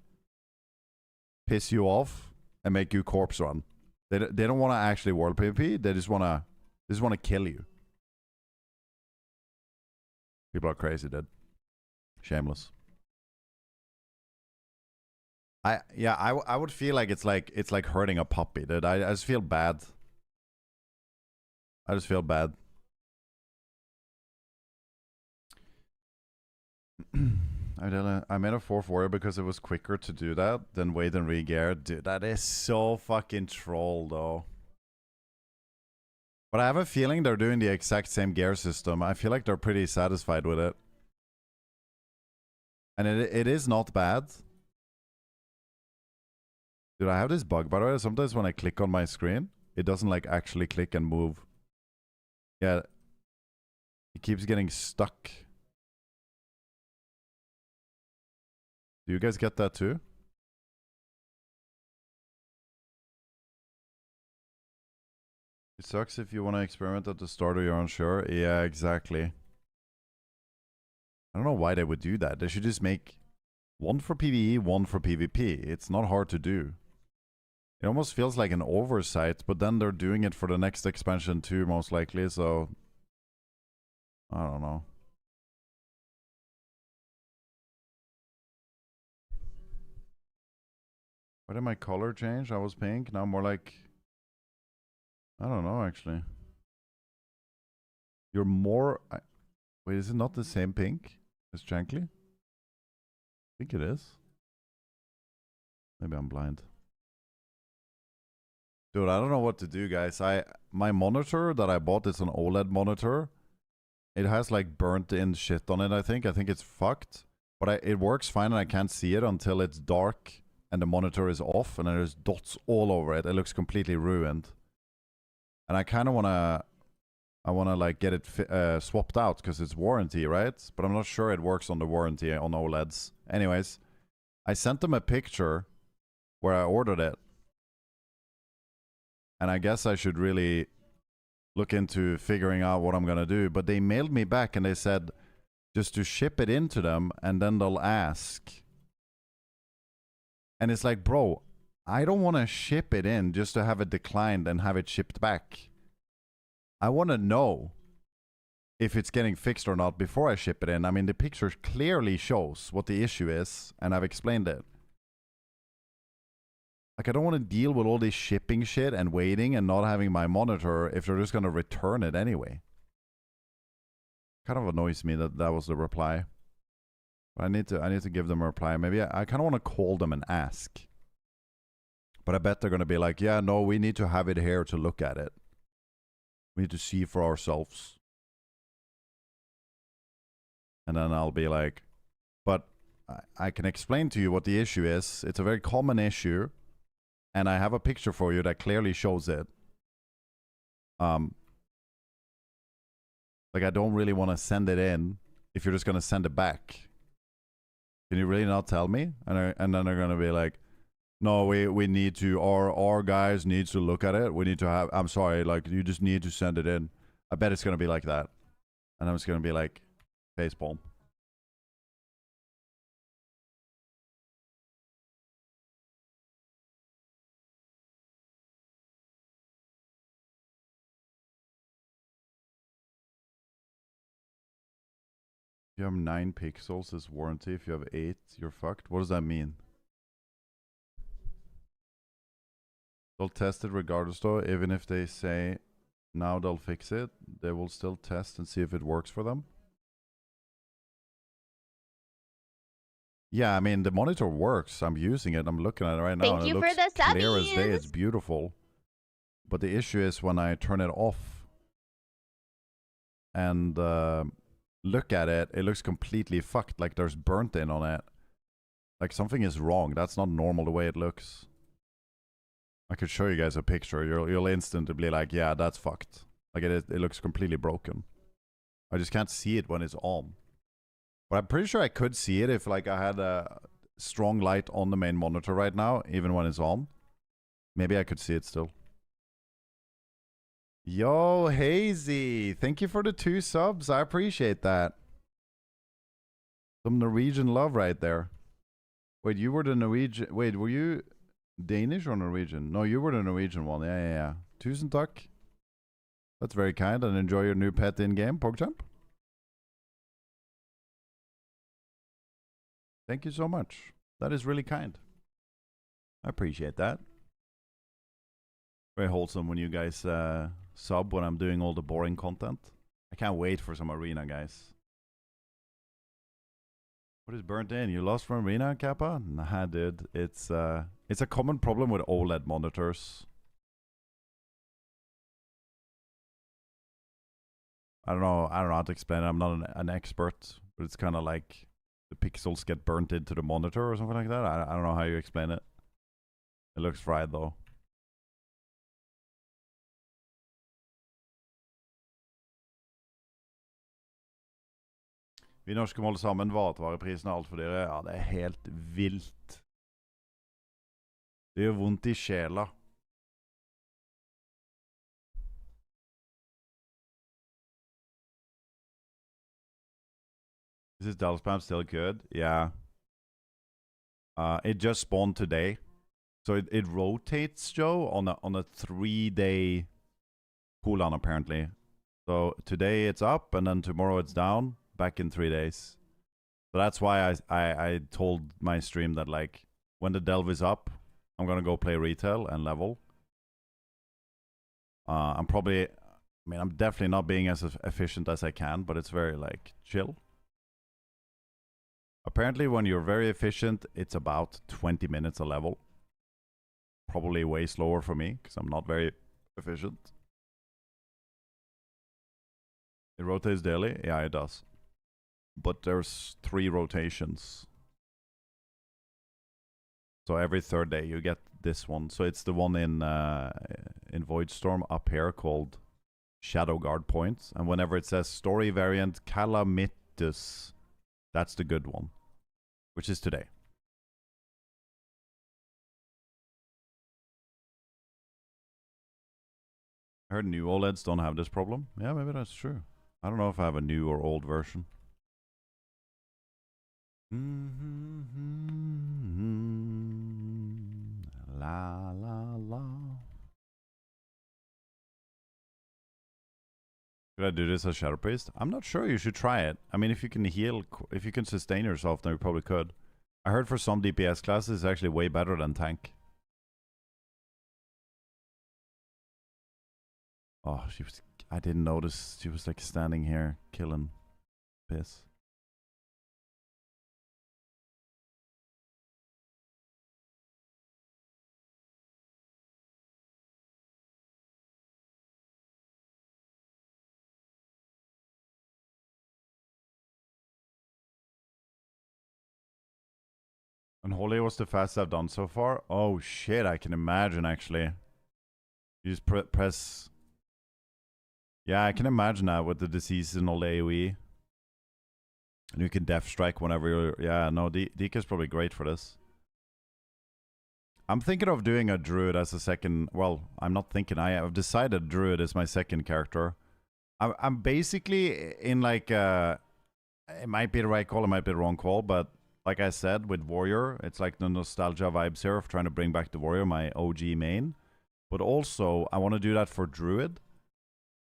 piss you off and make you corpse run. They don't want to actually world PvP. They just want to kill you. People are crazy, dude. Shameless. I would feel like it's like hurting a puppy, dude. I just feel bad. I just feel bad. I made a 4th warrior because it was quicker to do that than wait and re-gear. Dude, that is so fucking troll, though. But I have a feeling they're doing the exact same gear system. I feel like they're pretty satisfied with it. And it is not bad. Dude, I have this bug, by the way. Sometimes when I click on my screen, it doesn't like actually click and move. Yeah. It keeps getting stuck. Do you guys get that too? It sucks if you want to experiment at the start or you're unsure. Yeah, exactly. I don't know why they would do that. They should just make one for PvE, one for PvP. It's not hard to do. It almost feels like an oversight, but then they're doing it for the next expansion too, most likely, so... I don't know. Why did my color change? I was pink, now more like... I don't know, actually. You're more... Wait, is it not the same pink as Jankly? I think it is. Maybe I'm blind. Dude, I don't know what to do, guys. My monitor that I bought is an OLED monitor. It has like burnt in shit on it, I think. I think it's fucked. But it works fine and I can't see it until it's dark and the monitor is off and there's dots all over it. It looks completely ruined. And I kind of want to... I want to like get it swapped out because it's warranty, right? But I'm not sure it works on the warranty on OLEDs. Anyways, I sent them a picture where I ordered it. And I guess I should really look into figuring out what I'm going to do. But they mailed me back and they said just to ship it into them and then they'll ask. And it's like, bro, I don't want to ship it in just to have it declined and have it shipped back. I want to know if it's getting fixed or not before I ship it in. I mean, the picture clearly shows what the issue is, and I've explained it. Like, I don't want to deal with all this shipping shit and waiting and not having my monitor if they're just going to return it anyway. Kind of annoys me that that was the reply. But I need to give them a reply. Maybe I kind of want to call them and ask. But I bet they're going to be like, yeah, no, we need to have it here to look at it. We need to see for ourselves. And then I'll be like, but I can explain to you what the issue is. It's a very common issue. And I have a picture for you that clearly shows it. Like, I don't really want to send it in if you're just going to send it back. Can you really not tell me? And then they're going to be like, no, we need to, our guys need to look at it. We need to have, I'm sorry, like, you just need to send it in. I bet it's going to be like that. And I'm just going to be like, facepalm. If you have 9 pixels, it's warranty. If you have 8, you're fucked. What does that mean? They'll test it regardless though, even if they say now they'll fix it, they will still test and see if it works for them. Yeah, I mean, the monitor works. I'm using it. I'm looking at it right now. Thank and you it for looks the clear as day. subbies. It's beautiful. But the issue is when I turn it off and look at it, it looks completely fucked. Like there's burnt in on it. Like something is wrong. That's not normal the way it looks. I could show you guys a picture. You'll instantly be like, yeah, that's fucked. Like it looks completely broken. I just can't see it when it's on. But I'm pretty sure I could see it if like I had a strong light on the main monitor right now, even when it's on. Maybe I could see it still. Yo, Hazy. Thank you for the 2 subs. I appreciate that. Some Norwegian love right there. Wait, you were the Norwegian... Wait, were you Danish or Norwegian? No, you were the Norwegian one. Yeah. Tusen takk. That's very kind, and enjoy your new pet in-game, PogChamp. Thank you so much. That is really kind. I appreciate that. Very wholesome when you guys sub when I'm doing all the boring content. I can't wait for some arena, guys. What is burnt in? You lost from arena, Kappa? Nah, dude. It's a common problem with OLED monitors. I don't know how to explain it. I'm not an expert, but it's kind of like the pixels get burnt into the monitor or something like that. I don't know how you explain it. It looks fried though. Vi norske må holde sammen. Matvareprisen er altfor dyre. Ja, det er helt vilt. Det gjør vondt i sjela. Is this Dallas spam still good? Yeah. It just spawned today. So it rotates, Joe, on a 3-day cooldown apparently. So today it's up and then tomorrow it's down. Back in 3 days. So that's why I told my stream that like when the delve is up, I'm gonna go play retail and level. I'm definitely not being as efficient as I can, but it's very like chill. Apparently when you're very efficient, it's about 20 minutes a level. Probably way slower for me, because I'm not very efficient. It rotates daily? Yeah, it does. But there's 3 rotations. So every 3rd day you get this one. So it's the one in Voidstorm up here called Shadow Guard Point. And whenever it says story variant Calamitus, that's the good one. Which is today. I heard new OLEDs don't have this problem. Yeah, maybe that's true. I don't know if I have a new or old version. La la la. Should I do this as Shadow Priest? I'm not sure. You should try it. I mean, if you can heal, if you can sustain yourself, then you probably could. I heard for some DPS classes, it's actually way better than tank. Oh, she was... I didn't notice. She was like standing here, killing piss. Unholy was the fastest I've done so far. Oh shit, I can imagine actually. You just press. Yeah, I can imagine that with the seasonal AoE. And you can Death Strike whenever you're. Yeah, no, DK's probably great for this. I'm thinking of doing a Druid as a second. Well, I'm not thinking. I have decided Druid is my second character. I'm basically in like. It might be the right call, it might be the wrong call, but like I said, with Warrior, it's like the nostalgia vibes here of trying to bring back the Warrior, my OG main. But also, I want to do that for Druid.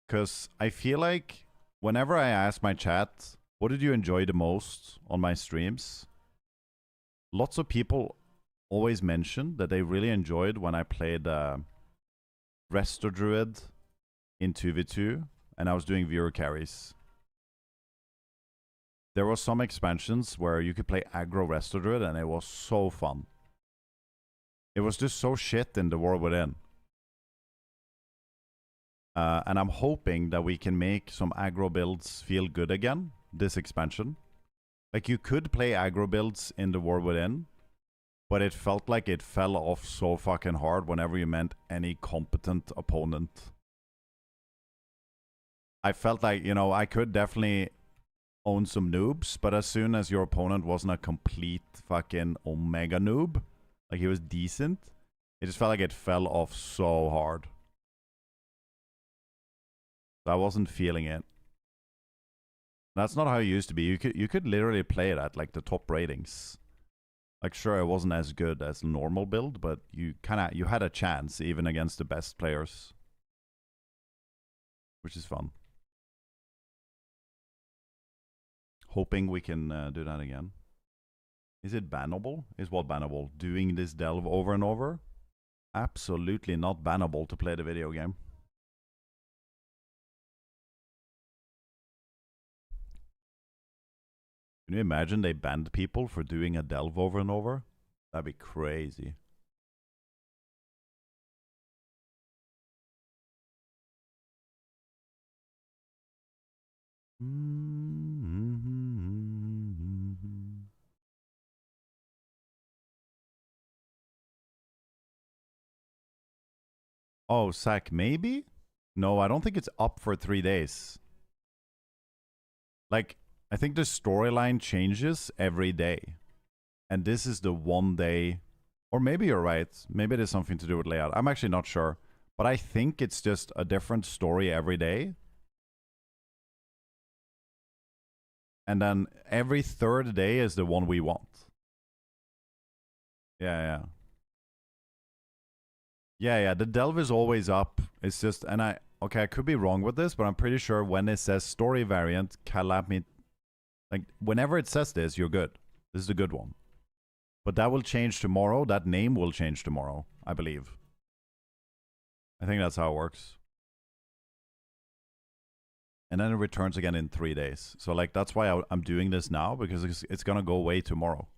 Because I feel like whenever I ask my chat, what did you enjoy the most on my streams? Lots of people always mention that they really enjoyed when I played Resto Druid in 2v2, and I was doing viewer carries. There were some expansions where you could play aggro Resto Druid, and it was so fun. It was just so shit in the World Within. And I'm hoping that we can make some aggro builds feel good again, this expansion. Like, you could play aggro builds in the War Within, but it felt like it fell off so fucking hard whenever you met any competent opponent. I felt like, you know, I could definitely own some noobs, but as soon as your opponent wasn't a complete fucking omega noob, like he was decent, it just felt like it fell off so hard. So I wasn't feeling it. That's not how it used to be. You could literally play it at like the top ratings. Like, sure, it wasn't as good as normal build, but you had a chance even against the best players, which is fun. Hoping we can do that again. Is it bannable? Is what bannable? Doing this delve over and over? Absolutely not bannable to play the video game. Can you imagine they banned people for doing a delve over and over? That'd be crazy. Oh, Sack, maybe? No, I don't think it's up for 3 days. Like, I think the storyline changes every day. And this is the 1 day. Or maybe you're right. Maybe it has something to do with layout. I'm actually not sure. But I think it's just a different story every day. And then every 3rd day is the one we want. Yeah. Yeah, the delve is always up. It's just, and I could be wrong with this, but I'm pretty sure when it says story variant, calamity, like whenever it says this, you're good. This is a good one. But that will change tomorrow. That name will change tomorrow, I believe. I think that's how it works. And then it returns again in 3 days. So like that's why I'm doing this now, because it's gonna go away tomorrow.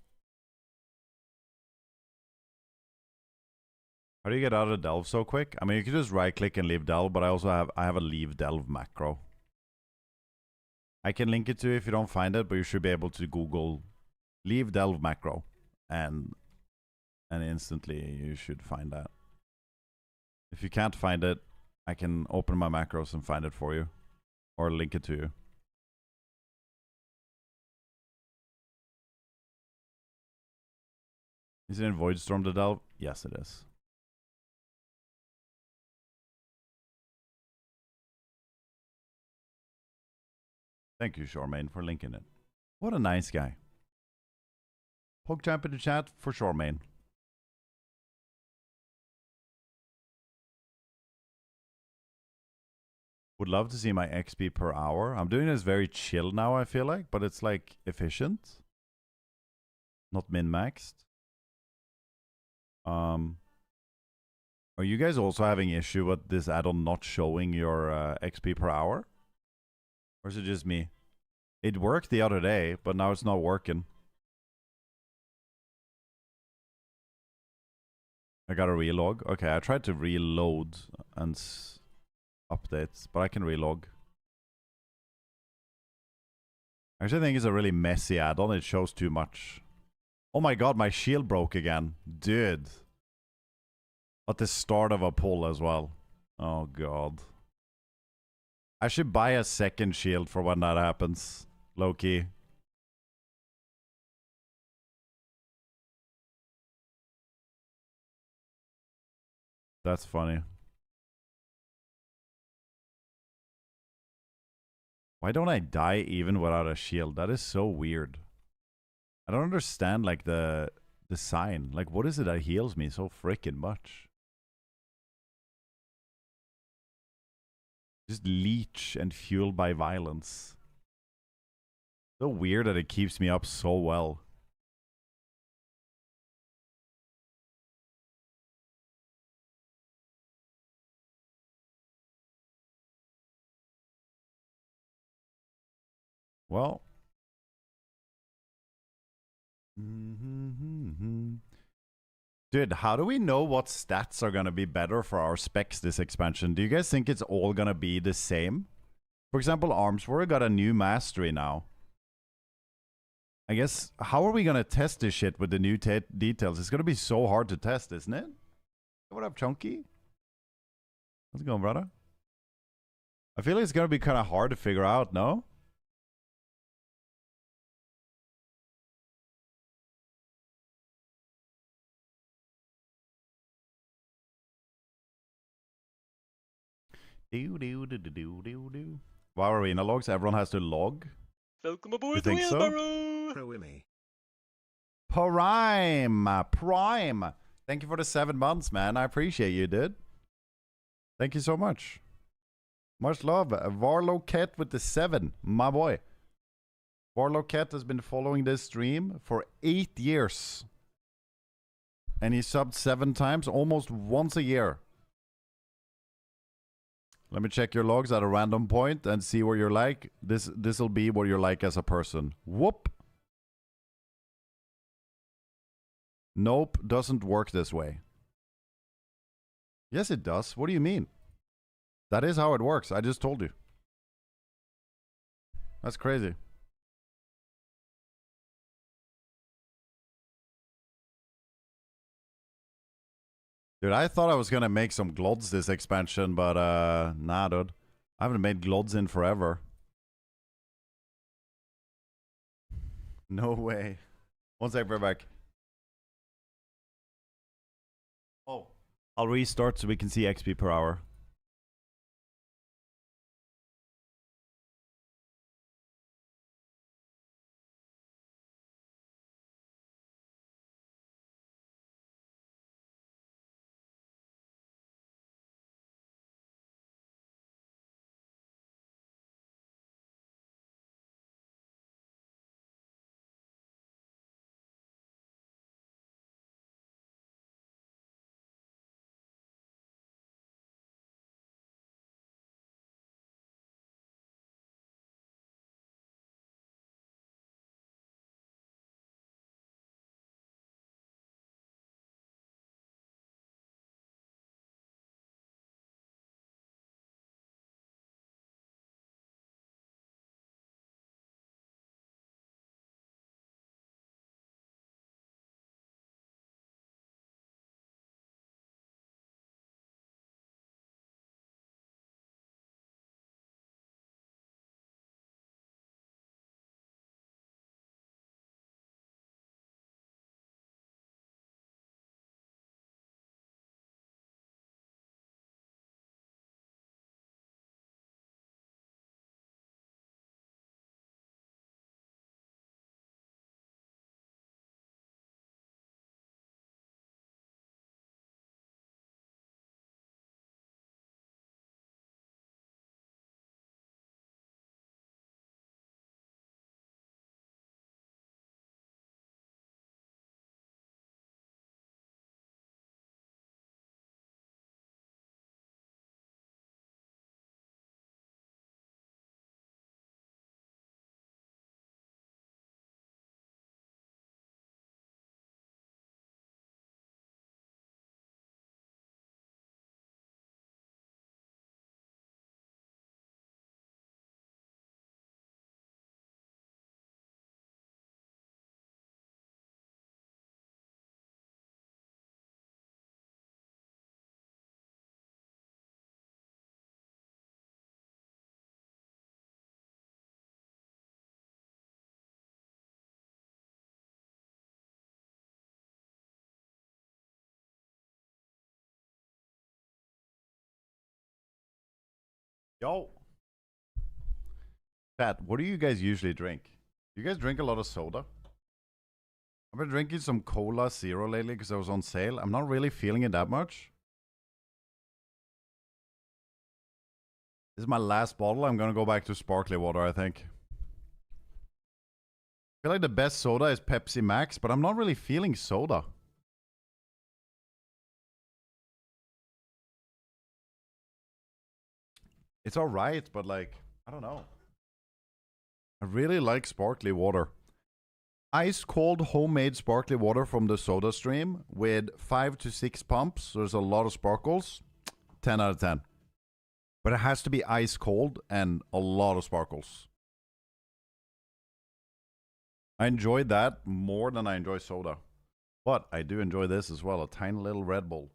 How do you get out of delve so quick? I mean, you can just right click and leave delve, but I have a leave delve macro. I can link it to you if you don't find it, but you should be able to Google leave delve macro, and instantly you should find that. If you can't find it, I can open my macros and find it for you, or link it to you. Is it in Voidstorm the delve? Yes, it is. Thank you, Shoremain, for linking it. What a nice guy. PogChamp in the chat for Shoremain. Would love to see my XP per hour. I'm doing this very chill now, I feel like, but it's like efficient. Not min-maxed. Are you guys also having issue with this add-on not showing your XP per hour? Or is it just me? It worked the other day, but now it's not working. I gotta relog. Okay, I tried to reload and update, but I can relog. I actually think it's a really messy add-on. It shows too much. Oh my god, my shield broke again. Dude. At the start of a pull as well. Oh god. I should buy a second shield for when that happens. Low key. That's funny. Why don't I die even without a shield? That is so weird. I don't understand like the sign. Like what is it that heals me so freaking much? Just leech and fueled by violence. So weird that it keeps me up so well. Well. Dude, how do we know what stats are going to be better for our specs this expansion? Do you guys think it's all going to be the same? For example, Arms Warrior got a new mastery now. I guess, how are we going to test this shit with the new details? It's going to be so hard to test, isn't it? What up, Chunky? How's it going, brother? I feel like it's going to be kind of hard to figure out, no? Wow, arena logs. Everyone has to log. Welcome aboard You the think so? wheelbarrow. Prime. Thank you for the 7 months, man. I appreciate you, dude. Thank you so much. Much love. Varlo Cat with the 7, my boy. Varlo Cat has been following this stream for 8 years. And he subbed 7 times, almost once a year. Let me check your logs at a random point and see what you're like. This'll be what you're like as a person. Whoop. Nope, doesn't work this way. Yes, it does. What do you mean? That is how it works. I just told you. That's crazy. Dude, I thought I was gonna make some Glods this expansion, but nah, dude. I haven't made Glods in forever. No way. One sec, we're back. Oh. I'll restart so we can see XP per hour. Yo. Pat, what do you guys usually drink? You guys drink a lot of soda? I've been drinking some Cola Zero lately because it was on sale. I'm not really feeling it that much. This is my last bottle. I'm gonna go back to sparkly water, I think. I feel like the best soda is Pepsi Max, but I'm not really feeling soda. It's alright, but like, I don't know. I really like sparkly water. Ice cold homemade sparkly water from the soda stream with 5 to 6 pumps. So there's a lot of sparkles. 10 out of 10. But it has to be ice cold and a lot of sparkles. I enjoyed that more than I enjoy soda. But I do enjoy this as well. A tiny little Red Bull.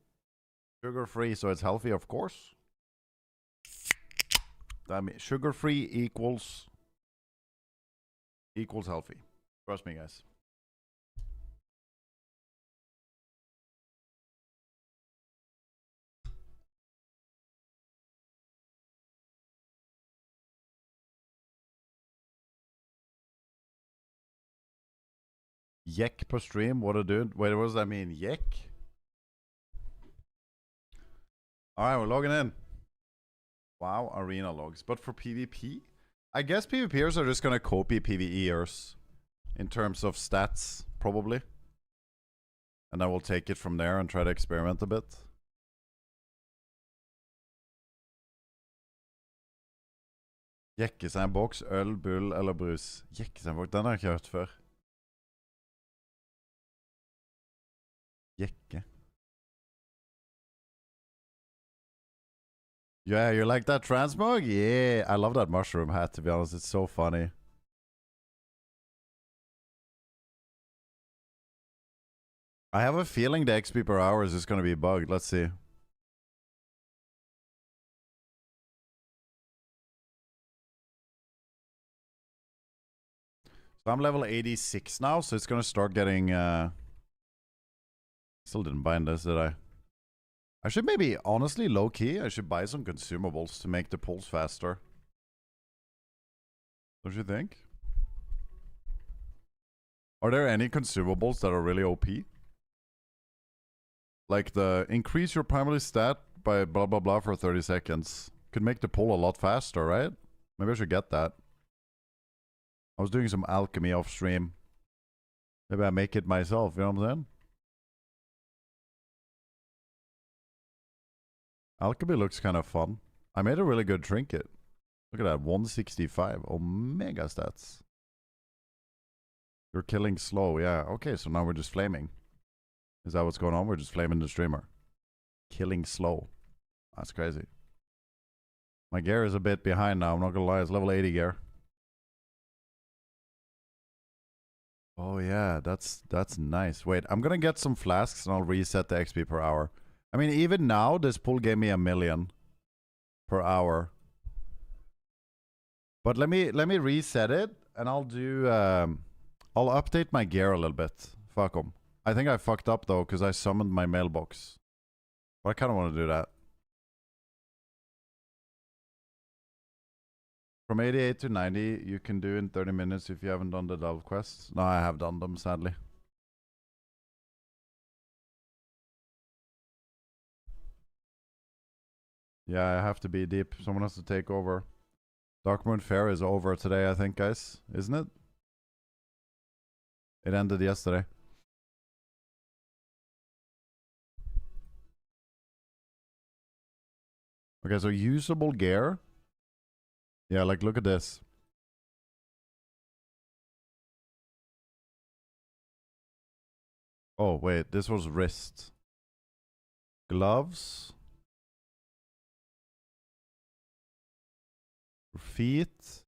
Sugar free, so it's healthy, of course. That means sugar free equals healthy. Trust me, guys. Yek per stream, what a dude. Wait, what does that mean? Yek? Alright, we're logging in. Wow, arena logs. But for PvP? I guess PvPers are just gonna copy PvEers in terms of stats, probably. And I will take it from there and try to experiment a bit. Jekke seg en boks, øl, bull eller brus. Jekke seg en boks, den har jeg ikke hørt før. Jekke. Yeah, you like that transmog? Yeah, I love that mushroom hat, to be honest. It's so funny. I have a feeling the XP per hour is just going to be bugged. Let's see. So I'm level 86 now, so it's going to start getting... Still didn't bind this, did I? I should maybe, honestly, low-key, I should buy some consumables to make the pulls faster. Don't you think? Are there any consumables that are really OP? Like the increase your primary stat by blah blah blah for 30 seconds. Could make the pull a lot faster, right? Maybe I should get that. I was doing some alchemy off stream. Maybe I make it myself, you know what I'm saying? Alchemy looks kind of fun. I made a really good trinket. Look at that, 165. Omega stats. You're killing slow, yeah. Okay, so now we're just flaming. Is that what's going on? We're just flaming the streamer. Killing slow. That's crazy. My gear is a bit behind now, I'm not gonna lie. It's level 80 gear. Oh yeah, that's nice. Wait, I'm gonna get some flasks and I'll reset the XP per hour. I mean, even now, this pull gave me 1,000,000 per hour. But let me reset it, and I'll do... I'll update my gear a little bit. Fuck 'em. I think I fucked up, though, because I summoned my mailbox. But I kind of want to do that. From 88 to 90, you can do in 30 minutes if you haven't done the delve quests. No, I have done them, sadly. Yeah, I have to be deep. Someone has to take over. Darkmoon Fair is over today, I think, guys. Isn't it? It ended yesterday. Okay, so usable gear. Yeah, like, look at this. Oh, wait, this was wrist. Gloves. Feet.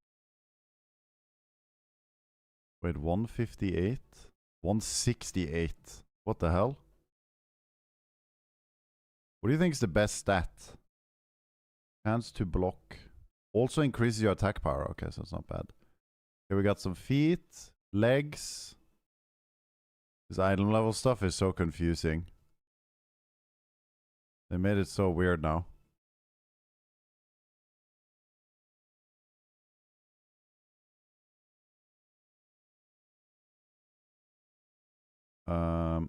Wait, 158? 168. What the hell? What do you think is the best stat? Hands to block. Also increases your attack power. Okay, so it's not bad. Okay, we got some feet, legs. This item level stuff is so confusing. They made it so weird now. Okay,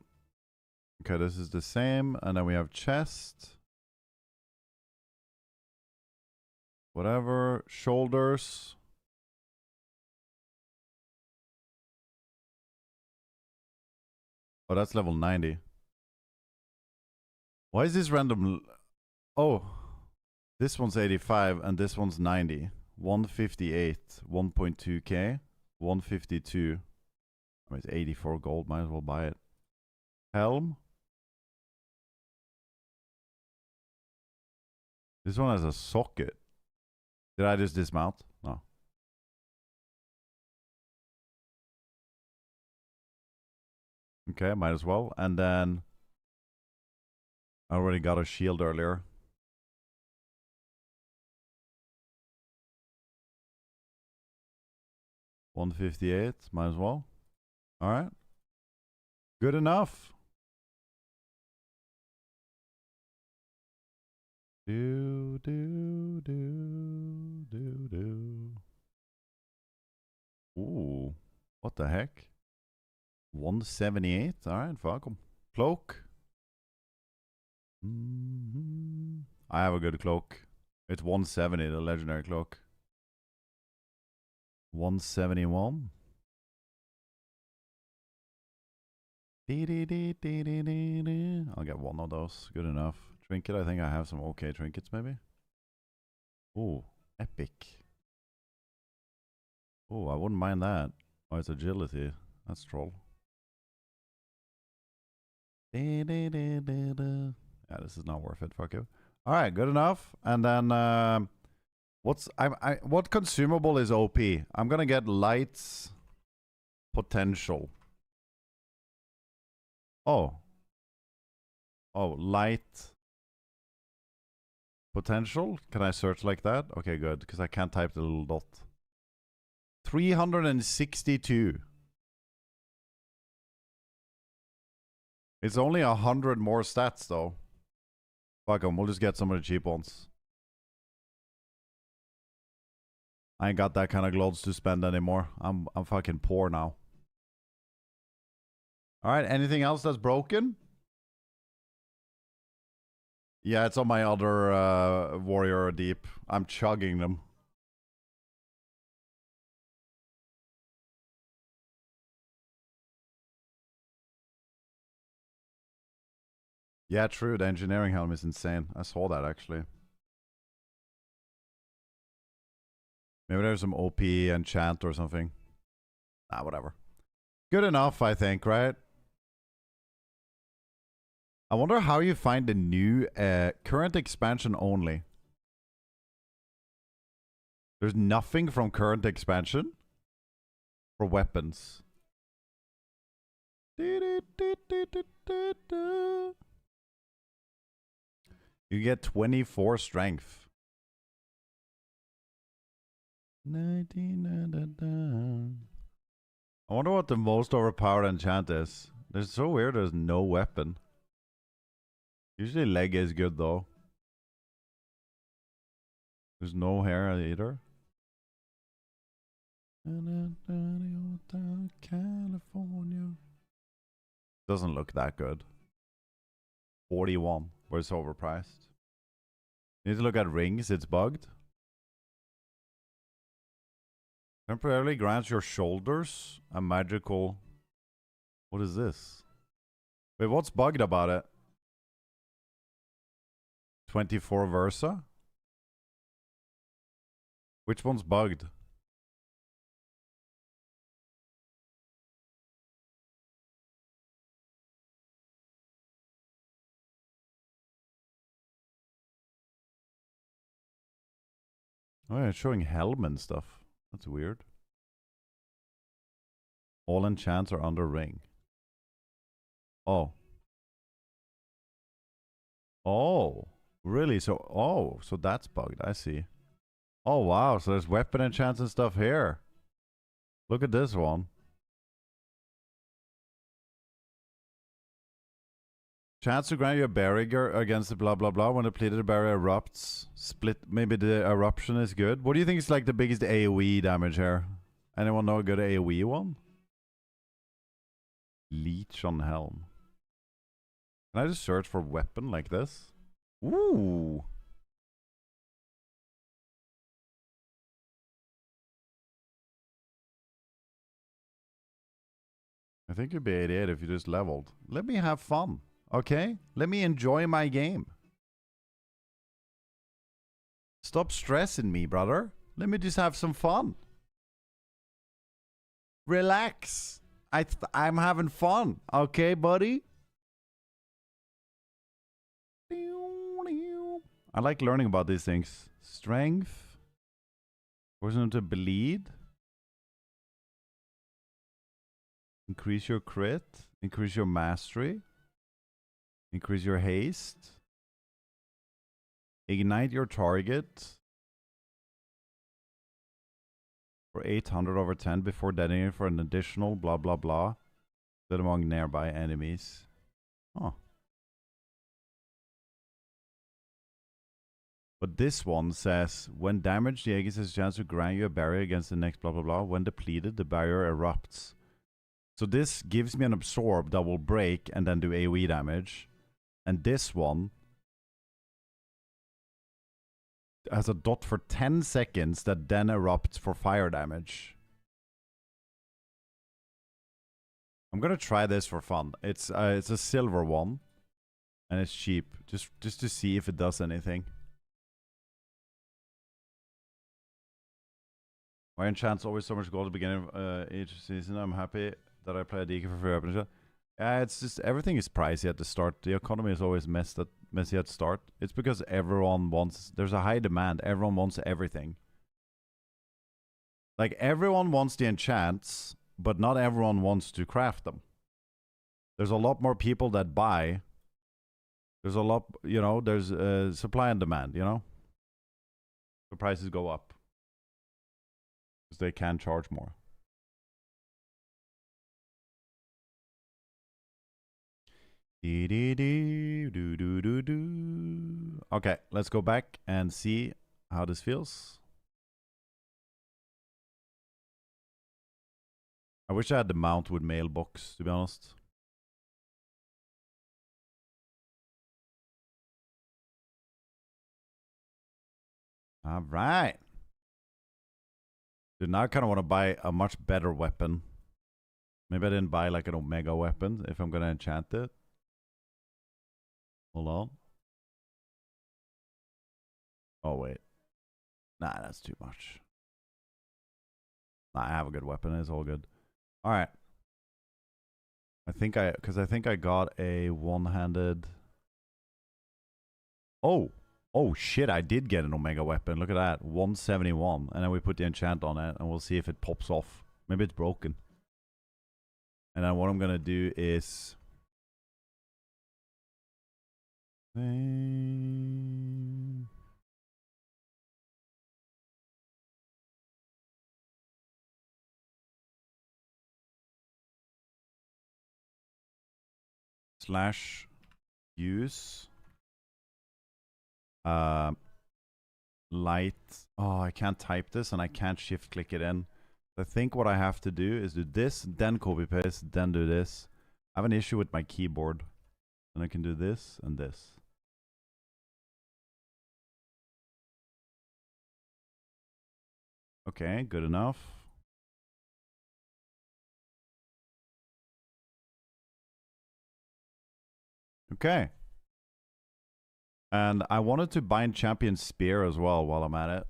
this is the same. And then we have chest. Whatever. Shoulders. Oh, that's level 90. Why is this random? Oh, this one's 85 and this one's 90. 158, 1.2k, 152. I mean, it's 84 gold. Might as well buy it. Helm. This one has a socket. Did I just dismount? No. Okay, might as well. And then I already got a shield earlier. $158, might as well. All right. Good enough. Do. Ooh, what the heck? 178. All right, fuck 'em. Cloak. I have a good cloak. It's 170, the legendary cloak. 171. I'll get one of those. Good enough. Trinket, I think I have some okay trinkets maybe. Ooh, epic. Ooh, I wouldn't mind that. Oh, it's agility. That's troll. Yeah, this is not worth it. Fuck you. All right, good enough. And then what consumable is OP? I'm gonna get lights potential. Oh, light potential. Can I search like that? Okay, good, because I can't type the little dot. 362. It's only 100 more stats though. Fuck them, we'll just get some of the cheap ones. I ain't got that kind of gloves to spend anymore. I'm fucking poor now. Alright, anything else that's broken? Yeah, it's on my other warrior deep. I'm chugging them. Yeah, true. The engineering helm is insane. I saw that actually. Maybe there's some OP enchant or something. Ah, whatever. Good enough, I think, right? I wonder how you find the new current expansion only. There's nothing from current expansion for weapons. You get 24 strength. 19. I wonder what the most overpowered enchant is. It's so weird there's no weapon. Usually leg is good though. There's no hair either. California. Doesn't look that good. 41. Where it's overpriced. You need to look at rings. It's bugged. Temporarily grants your shoulders a magical... What is this? Wait, what's bugged about it? 24 Versa? Which one's bugged? Oh yeah, it's showing helm and stuff. That's weird. All enchants are under ring. Oh. Oh. Really? So that's bugged. I see. Oh wow, so there's weapon enchants and stuff here. Look at this one. Chance to grant you a barrier against the blah blah blah when the depleted barrier erupts. Split. Maybe the eruption is good. What do you think is like the biggest AoE damage here? Anyone know a good AoE one? Leech on helm. Can I just search for weapon like this? Ooh. I think you'd be 88 if you just leveled. Let me have fun, okay? Let me enjoy my game. Stop stressing me, brother. Let me just have some fun. Relax. I'm having fun, okay, buddy? I like learning about these things. Strength. Forcing to bleed. Increase your crit. Increase your mastery. Increase your haste. Ignite your target for 800 over 10 before detonating for an additional blah blah blah. Set among nearby enemies. Oh. But this one says, when damaged, the Aegis has a chance to grant you a barrier against the next blah blah blah. When depleted, the barrier erupts. So this gives me an absorb that will break and then do AoE damage. And this one has a dot for 10 seconds that then erupts for fire damage. I'm gonna try this for fun. It's a silver one. And it's cheap. Just to see if it does anything. Why enchant's always so much gold at the beginning of each season. I'm happy that I play a DK for free weapon. Yeah, it's just everything is pricey at the start. The economy is always messy at the start. It's because everyone wants. There's a high demand. Everyone wants everything. Like everyone wants the enchants, but not everyone wants to craft them. There's a lot more people that buy. There's a lot, you know. There's supply and demand. You know, the prices go up because they can charge more. Okay, let's go back and see how this feels. I wish I had the mount with mailbox, to be honest. All right. Dude, now I kind of want to buy a much better weapon. Maybe I didn't buy like an Omega weapon if I'm going to enchant it. Hold on. Oh, wait. Nah, that's too much. Nah, I have a good weapon. It's all good. All right. I think I got a one-handed. Oh. Oh, shit. I did get an Omega weapon. Look at that. 171. And then we put the enchant on it and we'll see if it pops off. Maybe it's broken. And then what I'm going to do is... slash use light. Oh, I can't type this and I can't shift click it in. I think what I have to do is do this, then copy paste, then do this. I have an issue with my keyboard. And I can do this and this. Okay, good enough. Okay. And I wanted to bind Champion Spear as well while I'm at it.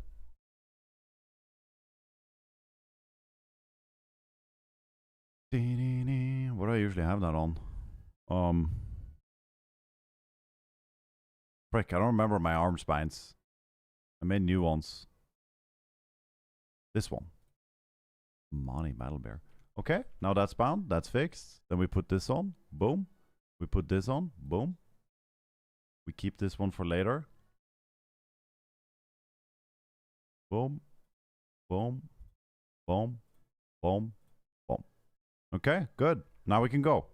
What do I usually have that on? Frick, I don't remember my arm spines. I made new ones. This one. Money Battle Bear. Okay, now that's bound. That's fixed. Then we put this on. Boom. We put this on. Boom. We keep this one for later. Boom. Boom. Boom. Boom. Boom. Okay, good. Now we can go.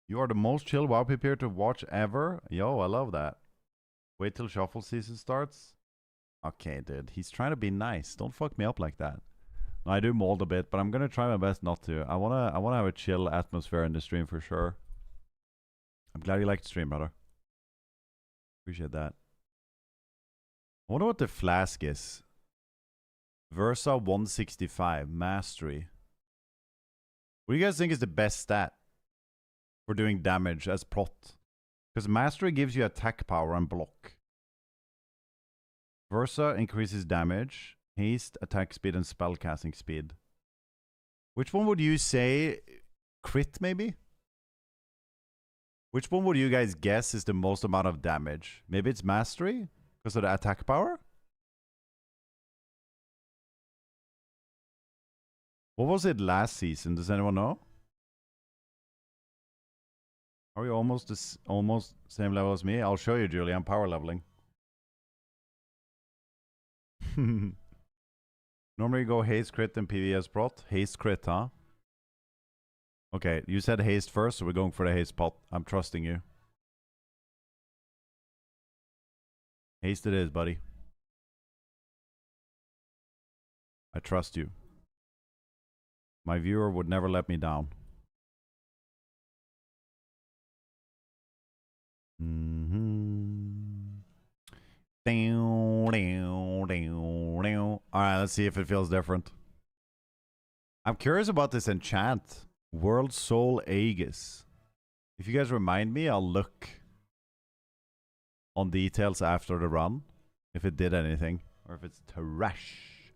You are the most chill WoW PPR to watch ever. Yo, I love that. Wait till shuffle season starts. Okay, dude. He's trying to be nice. Don't fuck me up like that. I do mold a bit, but I'm gonna try my best not to. I wanna have a chill atmosphere in the stream for sure. I'm glad you liked the stream, brother. Appreciate that. I wonder what the flask is. Versa 165 mastery. What do you guys think is the best stat for doing damage as prot? Because mastery gives you attack power and block. Versa increases damage, haste, attack speed, and spellcasting speed. Which one would you say? Crit, maybe? Which one would you guys guess is the most amount of damage? Maybe it's mastery because of the attack power? What was it last season? Does anyone know? Are we almost same level as me? I'll show you, Julie. I'm power leveling. Normally you go haste crit and PV as prot. Haste crit, huh? Okay, you said haste first, so we're going for the haste pot. I'm trusting you. Haste it is, buddy. I trust you. My viewer would never let me down. Alright, let's see if it feels different. I'm curious about this enchant. World Soul Aegis. If you guys remind me, I'll look on details after the run. If it did anything. Or if it's trash.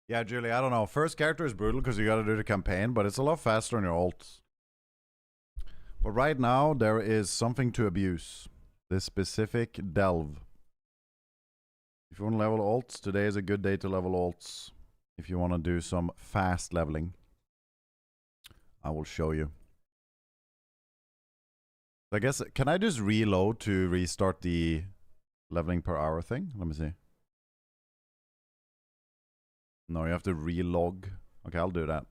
Yeah, Julie, I don't know. First character is brutal because you gotta do the campaign, but it's a lot faster on your ults. But right now, there is something to abuse. This specific delve. If you want to level ults, today is a good day to level ults. If you want to do some fast leveling. I will show you. I guess, can I just reload to restart the leveling per hour thing? Let me see. No, you have to relog. Okay, I'll do that.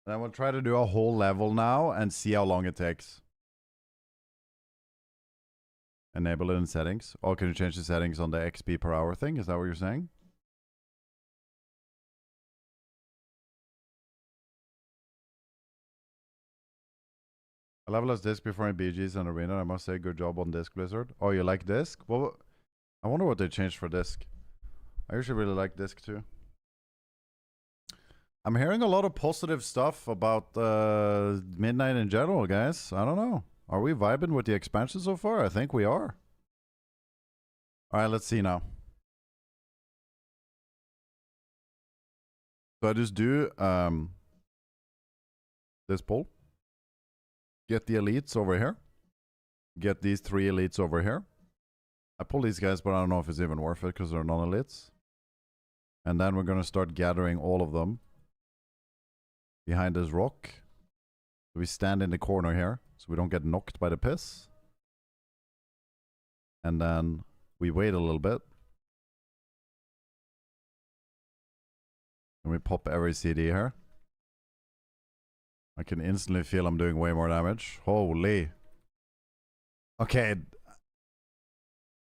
Then we'll try to do a whole level now and see how long it takes. Enable it in settings. Or can you change the settings on the XP per hour thing? Is that what you're saying? I level as disc before in BGs and Arena. I must say, good job on disc, Blizzard. Oh, you like disc? Well, I wonder what they changed for disc. I usually really like disc too. I'm hearing a lot of positive stuff about Midnight in general, guys. I don't know. Are we vibing with the expansion so far? I think we are. Alright, let's see now. So I just do this pull. Get the elites over here. Get these 3 elites over here. I pull these guys, but I don't know if it's even worth it because they're non-elites. And then we're going to start gathering all of them behind this rock. So we stand in the corner here, so we don't get knocked by the piss. And then we wait a little bit. And we pop every CD here. I can instantly feel I'm doing way more damage. Holy. Okay.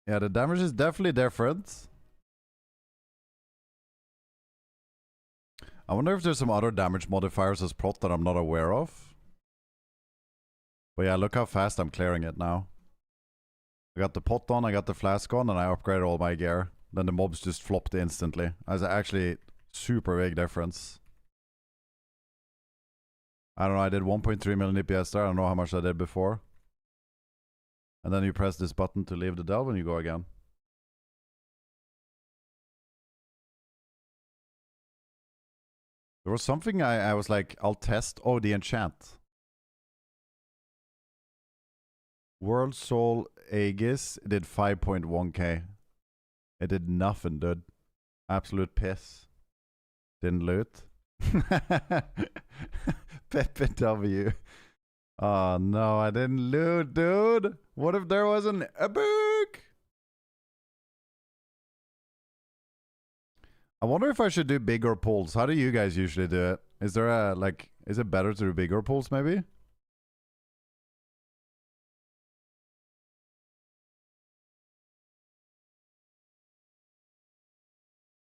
Yeah, the damage is definitely different. I wonder if there's some other damage modifiers as prot that I'm not aware of. But yeah, look how fast I'm clearing it now. I got the pot on, I got the flask on, and I upgraded all my gear. Then the mobs just flopped instantly. That's actually super big difference. I don't know, I did 1.3 million DPS there. I don't know how much I did before. And then you press this button to leave the delve and you go again. There was something I was like, I'll test. Oh, the enchant. World Soul Aegis did 5.1k. It did nothing, dude. Absolute piss. Didn't loot. Pepe W. Oh no, I didn't loot, dude. What if there was an epic? I wonder if I should do bigger pulls. How do you guys usually do it? Is there a, like, is it better to do bigger pulls maybe?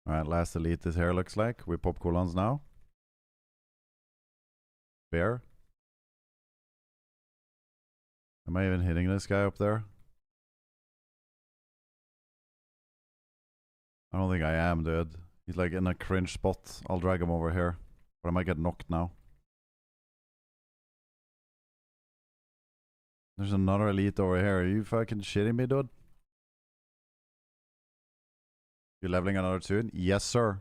Alright, last elite this here looks like. We pop coolons now. Bear. Am I even hitting this guy up there? I don't think I am, dude. He's like in a cringe spot. I'll drag him over here. But I might get knocked now. There's another elite over here. Are you fucking shitting me, dude? You leveling another tune? Yes, sir.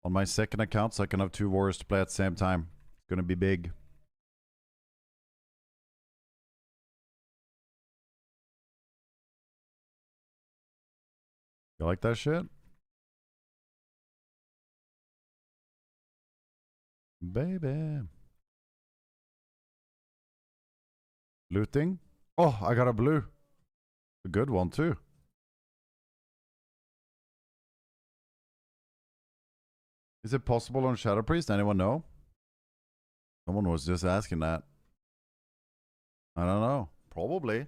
On my second account, so I can have 2 warriors to play at the same time. It's gonna be big. You like that shit? Baby. Looting? Oh, I got a blue. A good one, too. Is it possible on Shadow Priest? Anyone know? Someone was just asking that. I don't know. Probably.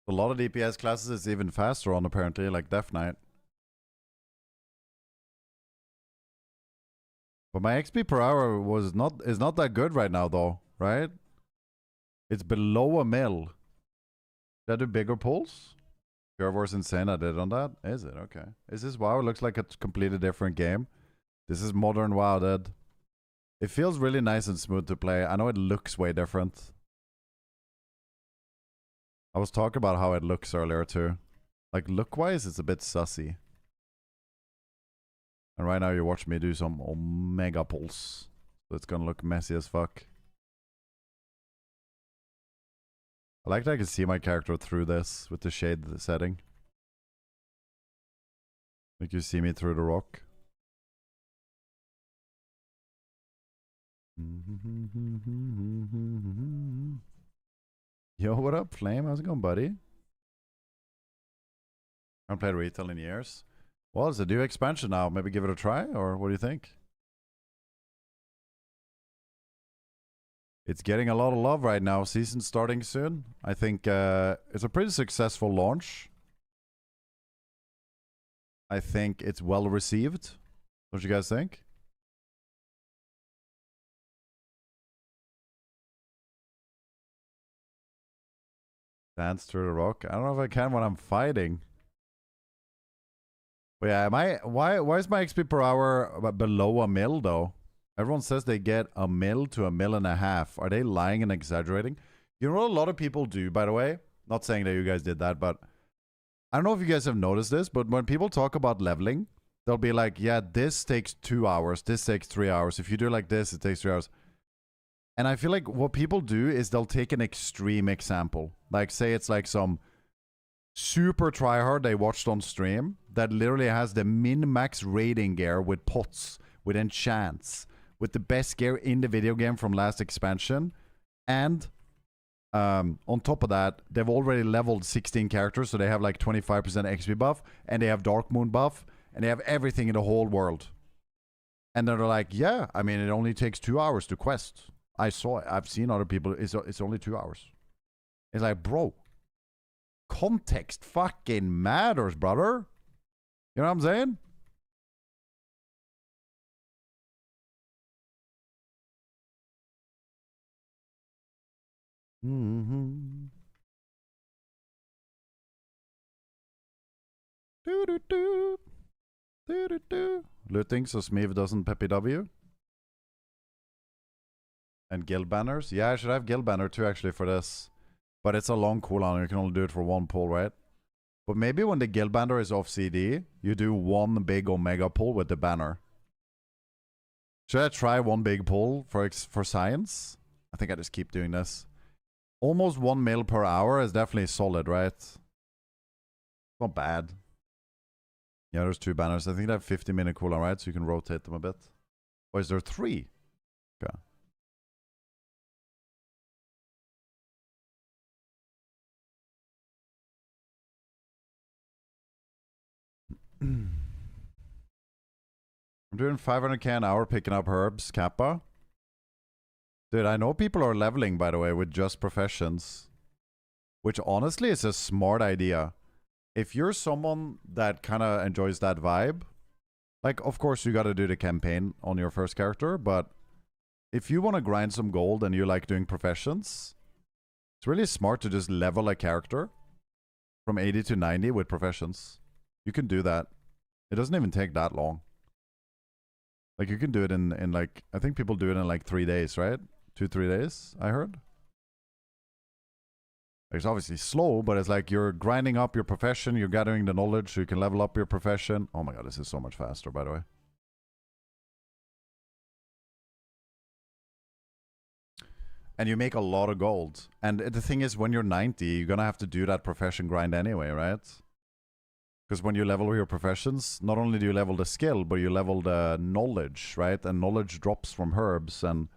A lot of DPS classes is even faster on, apparently, like Death Knight. But my XP per hour is not that good right now, though, right? It's below a mil. Did I do bigger pulls? Pure War's insane. I did on that. Is it? Okay. Is this WoW? It looks like a completely different game. This is modern WoW, dude. It feels really nice and smooth to play. I know it looks way different. I was talking about how it looks earlier too. Like look-wise, it's a bit sussy. And right now you watch me do some Omega pulls. So it's gonna look messy as fuck. I like that I can see my character through this with the shade setting. Like you see me through the rock. Yo, what up, Flame? How's it going, buddy? I haven't played retail in years. Well, it's a new expansion now. Maybe give it a try, or what do you think? It's getting a lot of love right now. Season starting soon. I think it's a pretty successful launch. I think it's well received. What do you guys think? Dance through the rock. I don't know if I can when I'm fighting. But yeah, why is my XP per hour below a mil though? Everyone says they get a mil to a mil and a half. Are they lying and exaggerating? You know what a lot of people do, by the way? Not saying that you guys did that, but I don't know if you guys have noticed this, but when people talk about leveling, they'll be like, yeah, this takes 2 hours, this takes 3 hours. If you do like this, it takes 3 hours. And I feel like what people do is they'll take an extreme example. Like, say it's like some super tryhard they watched on stream that literally has the min-max raiding gear with pots, with enchants, with the best gear in the video game from last expansion. And on top of that, they've already leveled 16 characters, so they have like 25% XP buff, and they have Dark Moon buff, and they have everything in the whole world. And then they're like, yeah, I mean, it only takes 2 hours to quest. I saw it. I've seen other people. It's only 2 hours. It's like, bro, context fucking matters, brother. You know what I'm saying? Mm-hmm. Do-do-do. Do-do-do. Looting so Smeev doesn't Peppy W. And guild banners? Yeah, I should have guild banner too actually for this. But it's a long cooldown. You can only do it for one pull, right? But maybe when the guild banner is off CD, you do one big Omega pull with the banner. Should I try one big pull for science? I think I just keep doing this. Almost 1 mil per hour is definitely solid, right? Not bad. Yeah, there's 2 banners. I think they have 50-minute cooldown, right? So you can rotate them a bit. Or is there 3? Okay. I'm doing 500k an hour picking up herbs, Kappa. Dude, I know people are leveling, by the way, with just professions. Which honestly is a smart idea. If you're someone that kind of enjoys that vibe, Like, of course, you gotta do the campaign on your first character, but if you want to grind some gold and you like doing professions, it's really smart to just level a character from 80 to 90 with professions. You can do that. It doesn't even take that long. Like, you can do it in like, I think people do it in like 3 days, right? 2-3 days, I heard. It's obviously slow, but it's like you're grinding up your profession, you're gathering the knowledge so you can level up your profession. Oh my god, this is so much faster, by the way. And you make a lot of gold. And the thing is, when you're 90, you're gonna have to do that profession grind anyway, right? Because when you level your professions, not only do you level the skill, but you level the knowledge, right? And knowledge drops from herbs, and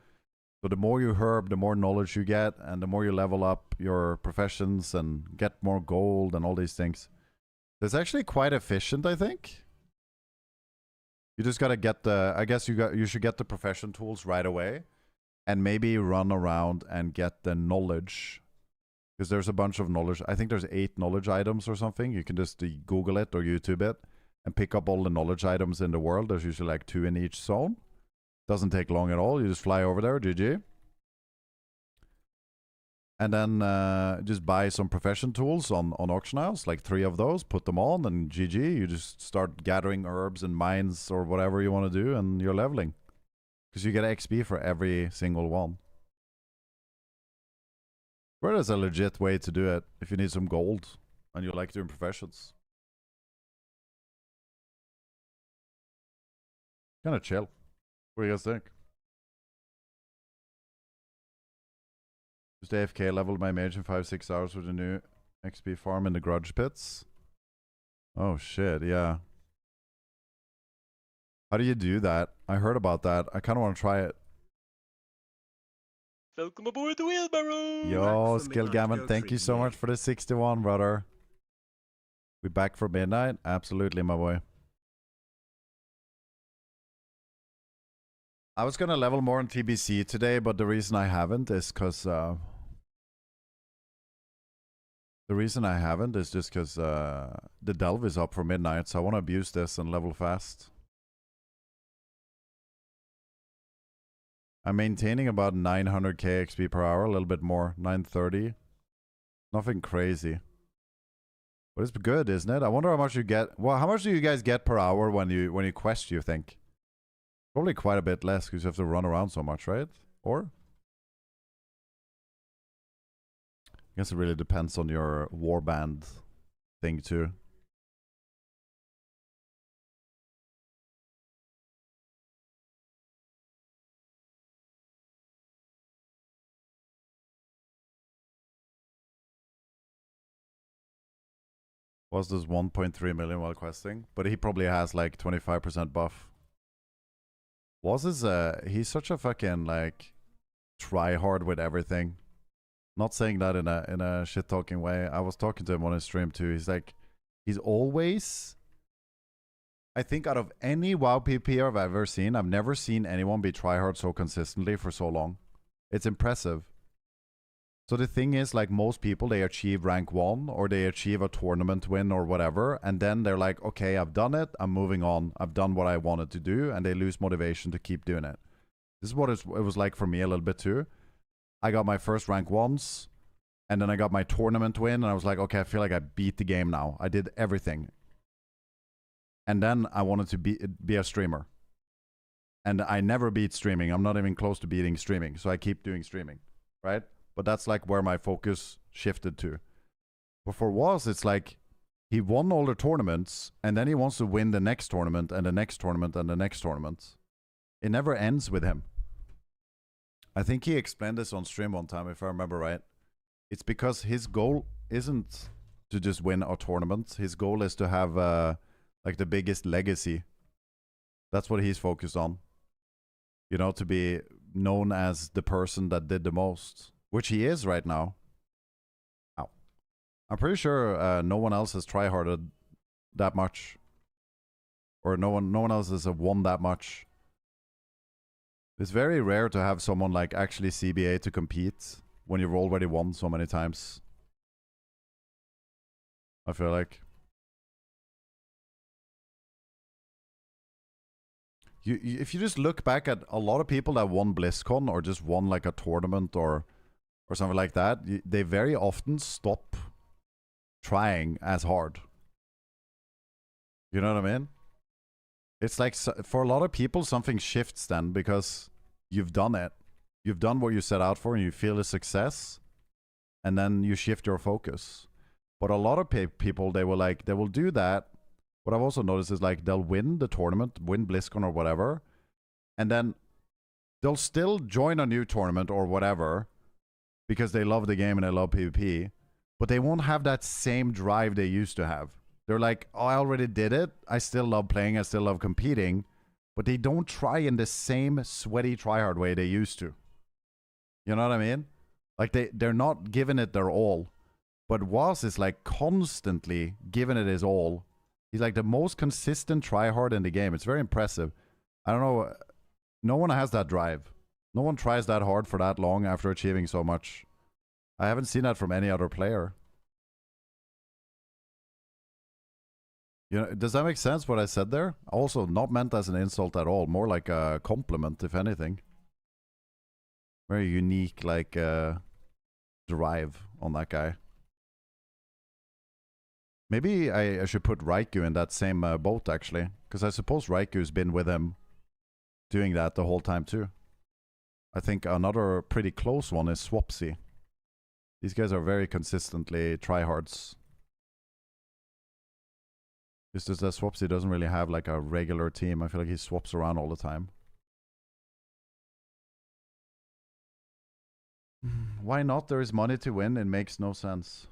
so the more you herb, the more knowledge you get, and the more you level up your professions and get more gold and all these things. It's actually quite efficient, I think. You just gotta get the, I guess you should get the profession tools right away, and maybe run around and get the knowledge. Because there's a bunch of knowledge. I think there's 8 knowledge items or something. You can just Google it or YouTube it and pick up all the knowledge items in the world. There's usually like 2 in each zone. Doesn't take long at all. You just fly over there, GG. And then just buy some profession tools on auction house, like 3 of those, put them on, and GG. You just start gathering herbs and mines or whatever you want to do, and you're leveling. Because you get XP for every single one. Where is a legit way to do it if you need some gold and you like doing professions? Kind of chill. What do you guys think? Just AFK leveled my mage in 5-6 hours with a new XP farm in the grudge pits. Oh shit, yeah. How do you do that? I heard about that. I kind of want to try it. Welcome aboard the wheelbarrow! Yo, Skillgammon, thank you so much for the 61, brother. We back for midnight? Absolutely, my boy. I was gonna level more on TBC today, but the reason I haven't is because the reason I haven't is just because the delve is up for midnight, so I want to abuse this and level fast. I'm maintaining about 900k XP per hour, a little bit more, 930. Nothing crazy. But it's good, isn't it? I wonder how much you get. Well, how much do you guys get per hour when you quest, you think? Probably quite a bit less because you have to run around so much, right? Or? I guess it really depends on your warband thing too. Was this 1.3 million while questing? But he probably has like 25% buff. Was his he's such a fucking like try hard with everything. Not saying that in a shit talking way. I was talking to him on his stream too. He's like, he's always, I think out of any WoW PvP I've ever seen, I've never seen anyone be try hard so consistently for so long. It's impressive. So the thing is, like most people, they achieve rank 1 or they achieve a tournament win or whatever, and then they're like, okay, I've done it, I'm moving on, I've done what I wanted to do, and they lose motivation to keep doing it. This is what it was like for me a little bit too. I got my first rank 1s, and then I got my tournament win, and I was like, okay, I feel like I beat the game now. I did everything. And then I wanted to be a streamer. And I never beat streaming. I'm not even close to beating streaming, so I keep doing streaming, right? But that's like where my focus shifted to. But for Woz, it's like he won all the tournaments, and then he wants to win the next tournament, and the next tournament, and the next tournament. It never ends with him. I think he explained this on stream one time, if I remember right. It's because his goal isn't to just win a tournament. His goal is to have like the biggest legacy. That's what he's focused on. You know, to be known as the person that did the most. Which he is right now. Ow. I'm pretty sure no one else has tryharded that much. Or no one else has won that much. It's very rare to have someone like actually CBA to compete when you've already won so many times. I feel like. if you just look back at a lot of people that won BlizzCon or just won like a tournament or something like that, they very often stop trying as hard. You know what I mean? It's like for a lot of people, something shifts then because you've done it. You've done what you set out for and you feel a success, and then you shift your focus. But a lot of people, they will do that. What I've also noticed is like they'll win the tournament, win BlizzCon or whatever, and then they'll still join a new tournament or whatever because they love the game and they love PvP, but they won't have that same drive they used to have. They're like, oh, I already did it. I still love playing. I still love competing, but they don't try in the same sweaty tryhard way they used to. You know what I mean? Like they're not giving it their all, but Was is like constantly giving it his all. He's like the most consistent tryhard in the game. It's very impressive. I don't know. No one has that drive. No one tries that hard for that long after achieving so much. I haven't seen that from any other player. You know, does that make sense what I said there? Also, not meant as an insult at all. More like a compliment, if anything. Very unique, like, drive on that guy. Maybe I should put Raikou in that same boat, actually. Because I suppose Raikou's been with him doing that the whole time, too. I think another pretty close one is Swapsy. These guys are very consistently tryhards. It's just that Swapsy doesn't really have like a regular team. I feel like he swaps around all the time. Why not? There is money to win. It makes no sense.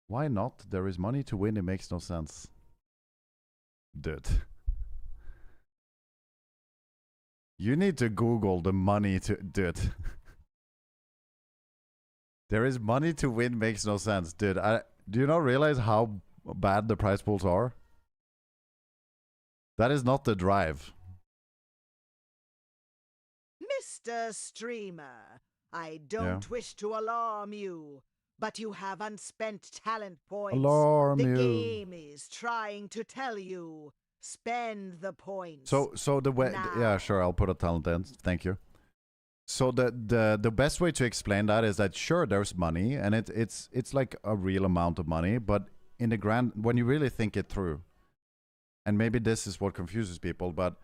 Why not? There is money to win. It makes no sense. Dude. You need to Google the money to... Dude. There is money to win makes no sense. Dude, do you not realize how bad the prize pools are? That is not the drive. Mr. Streamer, I don't wish to alarm you, but you have unspent talent points. Alarm the you. game is trying to tell you. Spend the points. So the way, yeah, sure, I'll put a talent in. Thank you. So the best way to explain that is that sure, there's money, and it's like a real amount of money, but in the grand, when you really think it through, and maybe this is what confuses people, but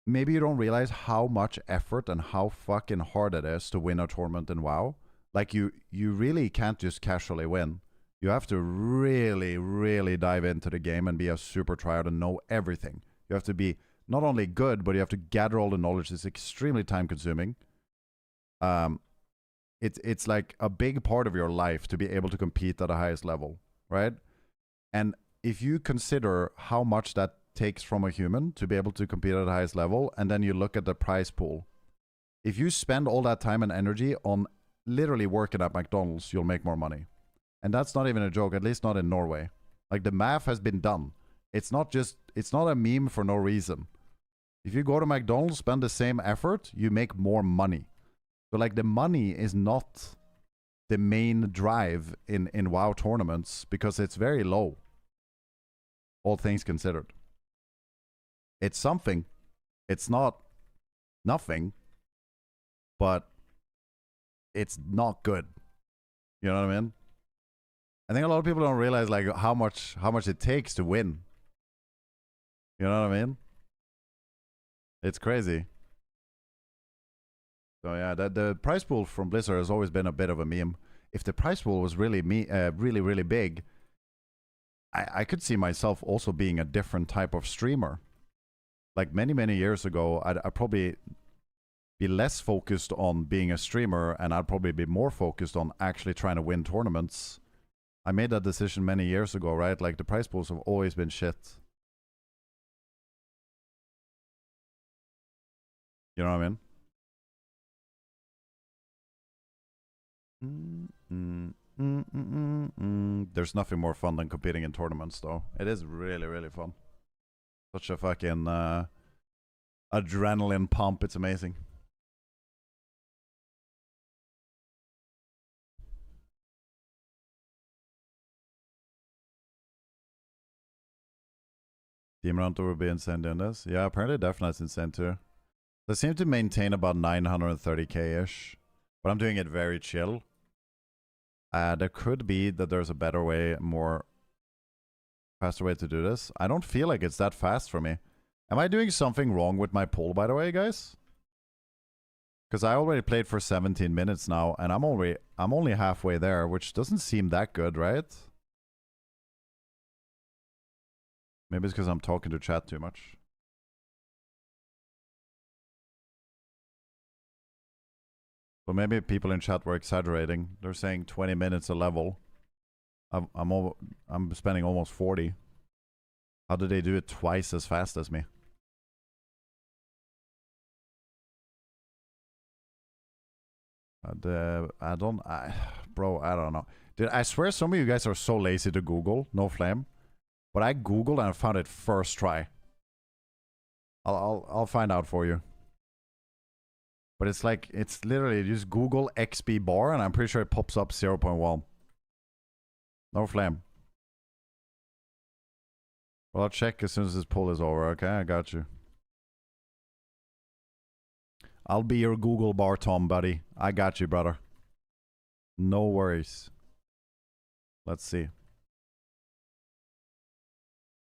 maybe you don't realize how much effort and how fucking hard it is to win a tournament in WoW. Like you really can't just casually win. You have to really, really dive into the game and be a super tryhard and know everything. You have to be not only good, but you have to gather all the knowledge. It's extremely time consuming. It's like a big part of your life to be able to compete at the highest level, right? And if you consider how much that takes from a human to be able to compete at the highest level, and then you look at the prize pool, if you spend all that time and energy on literally working at McDonald's, you'll make more money. And that's not even a joke, at least not in Norway. Like the math has been done. It's not a meme for no reason. If you go to McDonald's, spend the same effort, you make more money. So like the money is not the main drive in WoW tournaments because it's very low. All things considered. It's something. It's not nothing. But it's not good. You know what I mean? I think a lot of people don't realize like how much it takes to win. You know what I mean? It's crazy. So yeah, the prize pool from Blizzard has always been a bit of a meme. If the prize pool was really really big, I could see myself also being a different type of streamer. Like many years ago, I'd probably be less focused on being a streamer, and I'd probably be more focused on actually trying to win tournaments. I made that decision many years ago, right? Like the prize pools have always been shit. You know what I mean? There's nothing more fun than competing in tournaments, though. It is really fun. Such a fucking adrenaline pump. It's amazing. Demon Hunter will be insane doing this. Yeah, apparently Death Knight's insane too. They seem to maintain about 930k-ish. But I'm doing it very chill. There could be that there's a better way, faster way to do this. I don't feel like it's that fast for me. Am I doing something wrong with my poll, by the way, guys? Because I already played for 17 minutes now, and I'm only halfway there, which doesn't seem that good, right? Maybe it's because I'm talking to chat too much. But maybe people in chat were exaggerating. They're saying 20 minutes a level. I'm spending almost 40. How did they do it twice as fast as me? Bro, I don't know. Dude, I swear some of you guys are so lazy to Google. No flame. But I Googled and I found it first try. I'll find out for you. But it's like, it's literally just Google XP bar and I'm pretty sure it pops up 0.1. No flame. Well, I'll check as soon as this poll is over, okay? I got you. I'll be your Google bar, Tom, buddy. I got you, brother. No worries. Let's see.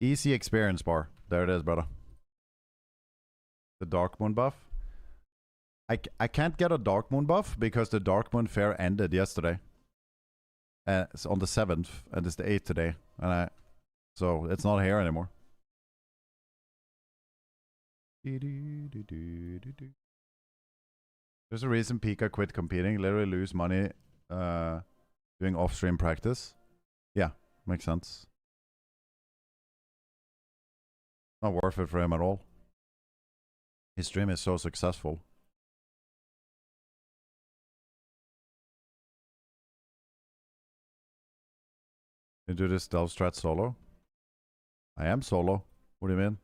Easy experience bar. There it is, brother. The Dark Moon buff. I can't get a Dark Moon buff because the Dark Moon fair ended yesterday. It's on the 7th, and it's the 8th today. So it's not here anymore. There's a reason Pika quit competing. Literally lose money doing off-stream practice. Yeah, makes sense. Not worth it for him at all. His stream is so successful. You do this stealth strat solo? I am solo. What do you mean?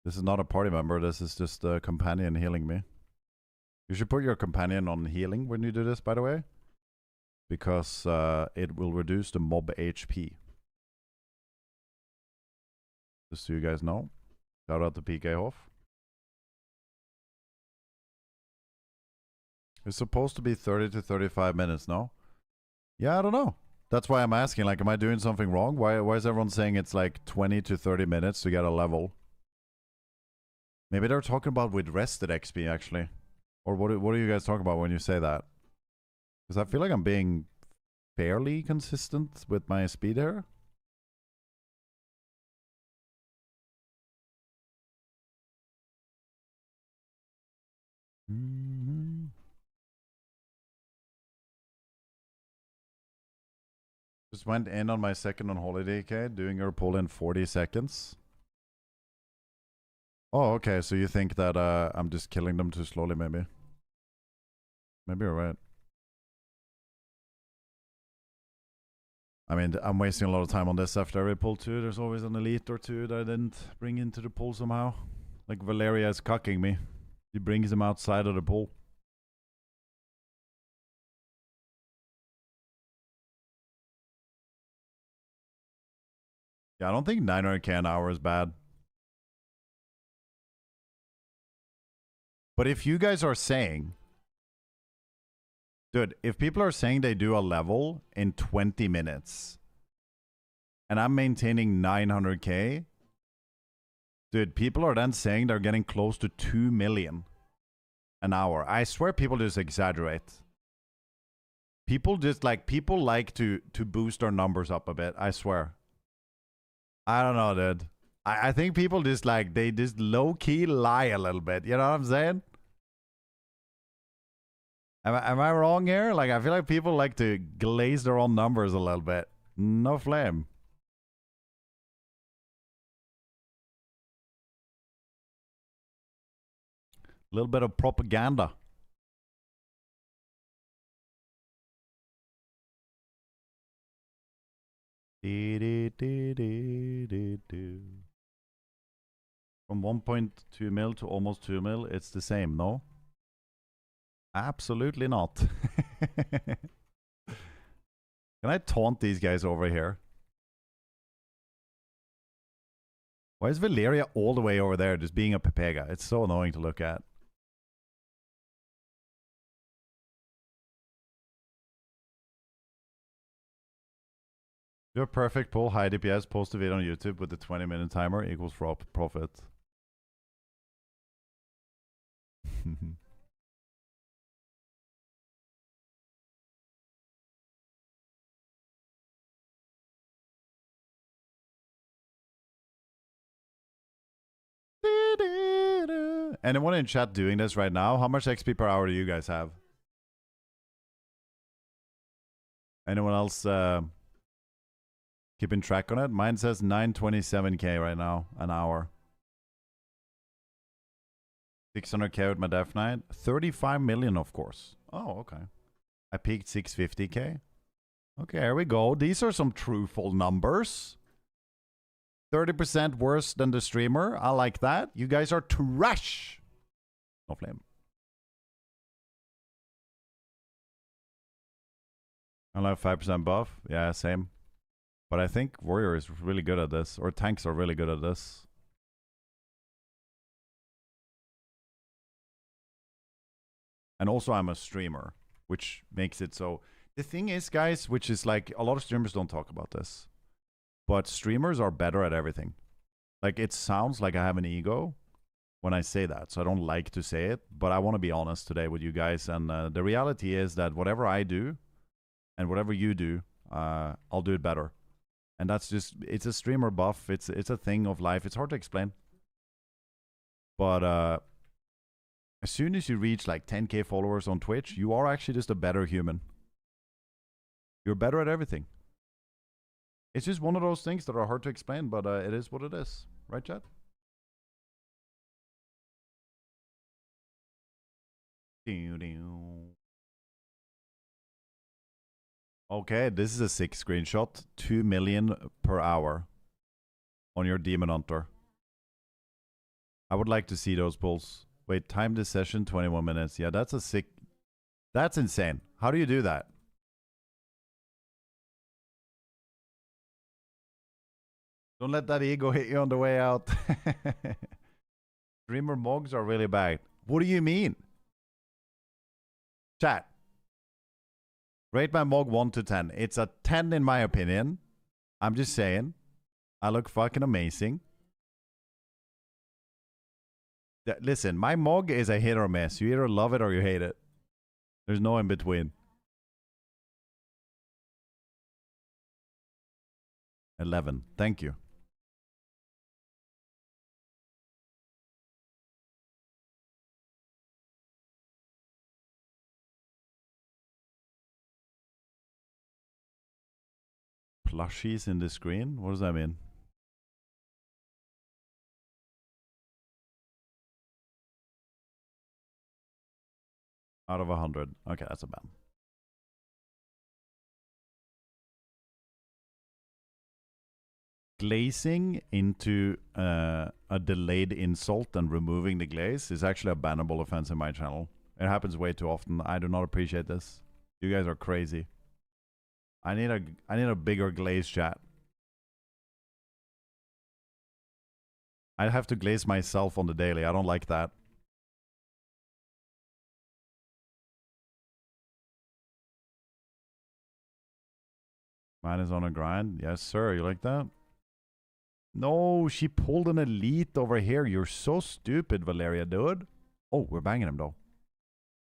This is not a party member. This is just a companion healing me. You should put your companion on healing when you do this, by the way. Because it will reduce the mob HP. Just so you guys know. Shout out to Peepoheart. It's supposed to be 30 to 35 minutes, no? Yeah, I don't know. That's why I'm asking, like, am I doing something wrong? Why is everyone saying it's like 20 to 30 minutes to get a level? Maybe they're talking about with rested XP, actually. Or what are you guys talking about when you say that? Because I feel like I'm being fairly consistent with my speed here. Just went in on my second on holiday, okay? Doing your pull in 40 seconds. Oh, okay. So you think that I'm just killing them too slowly, maybe? Maybe you're right. I mean, I'm wasting a lot of time on this after every pull too. There's always an elite or two that I didn't bring into the pool somehow. Like Valeria is cucking me. He brings him outside of the pool. Yeah, I don't think 900k an hour is bad. But if you guys are saying... Dude, if people are saying they do a level in 20 minutes... and I'm maintaining 900k... Dude, people are then saying they're getting close to 2 million an hour. I swear people just exaggerate. People like to boost their numbers up a bit, I swear. I don't know, dude. I think people just like, they just low-key lie a little bit. You know what I'm saying? Am I wrong here? Like, I feel like people like to glaze their own numbers a little bit. No flame. A little bit of propaganda. From 1.2 mil to almost 2 mil, it's the same, no? Absolutely not. Can I taunt these guys over here? Why is Valeria all the way over there just being a Pepega? It's so annoying to look at. Do a perfect pull, high DPS, post a video on YouTube with the 20-minute timer equals profit. Anyone in chat doing this right now? How much XP per hour do you guys have? Anyone else keeping track on it? Mine says 927k right now, an hour. 600k with my Death Knight. 35 million, of course. Oh, okay. I peaked 650k. Okay, here we go. These are some truthful numbers. 30% worse than the streamer. I like that. You guys are trash. No flame. I like 5% buff. Yeah, same. But I think Warrior is really good at this. Or tanks are really good at this. And also I'm a streamer, which makes it so. The thing is, guys, which is like, a lot of streamers don't talk about this. But streamers are better at everything. Like, it sounds like I have an ego when I say that, so I don't like to say it, but I want to be honest today with you guys, and the reality is that whatever I do, and whatever you do, I'll do it better. And that's just, it's a streamer buff, it's a thing of life, it's hard to explain. But as soon as you reach like 10k followers on Twitch, you are actually just a better human. You're better at everything. It's just one of those things that are hard to explain, but it is what it is. Right, chat? Okay, this is a sick screenshot. 2 million per hour on your Demon Hunter. I would like to see those pulls. Wait, time this session, 21 minutes. Yeah, that's a sick... That's insane. How do you do that? Don't let that ego hit you on the way out. Streamer mogs are really bad. What do you mean? Chat. Rate my mog 1 to 10. It's a 10 in my opinion. I'm just saying. I look fucking amazing. Listen, my mog is a hit or miss. You either love it or you hate it. There's no in between. 11. Thank you. Plushies in the screen? What does that mean? Out of 100. Okay, that's a ban. Glazing into a delayed insult and removing the glaze is actually a bannable offense in my channel. It happens way too often. I do not appreciate this. You guys are crazy. I need a bigger glaze, chat. I have to glaze myself on the daily. I don't like that. Mine is on a grind. Yes, sir. You like that? No, she pulled an elite over here. You're so stupid, Valeria, dude. Oh, we're banging him, though.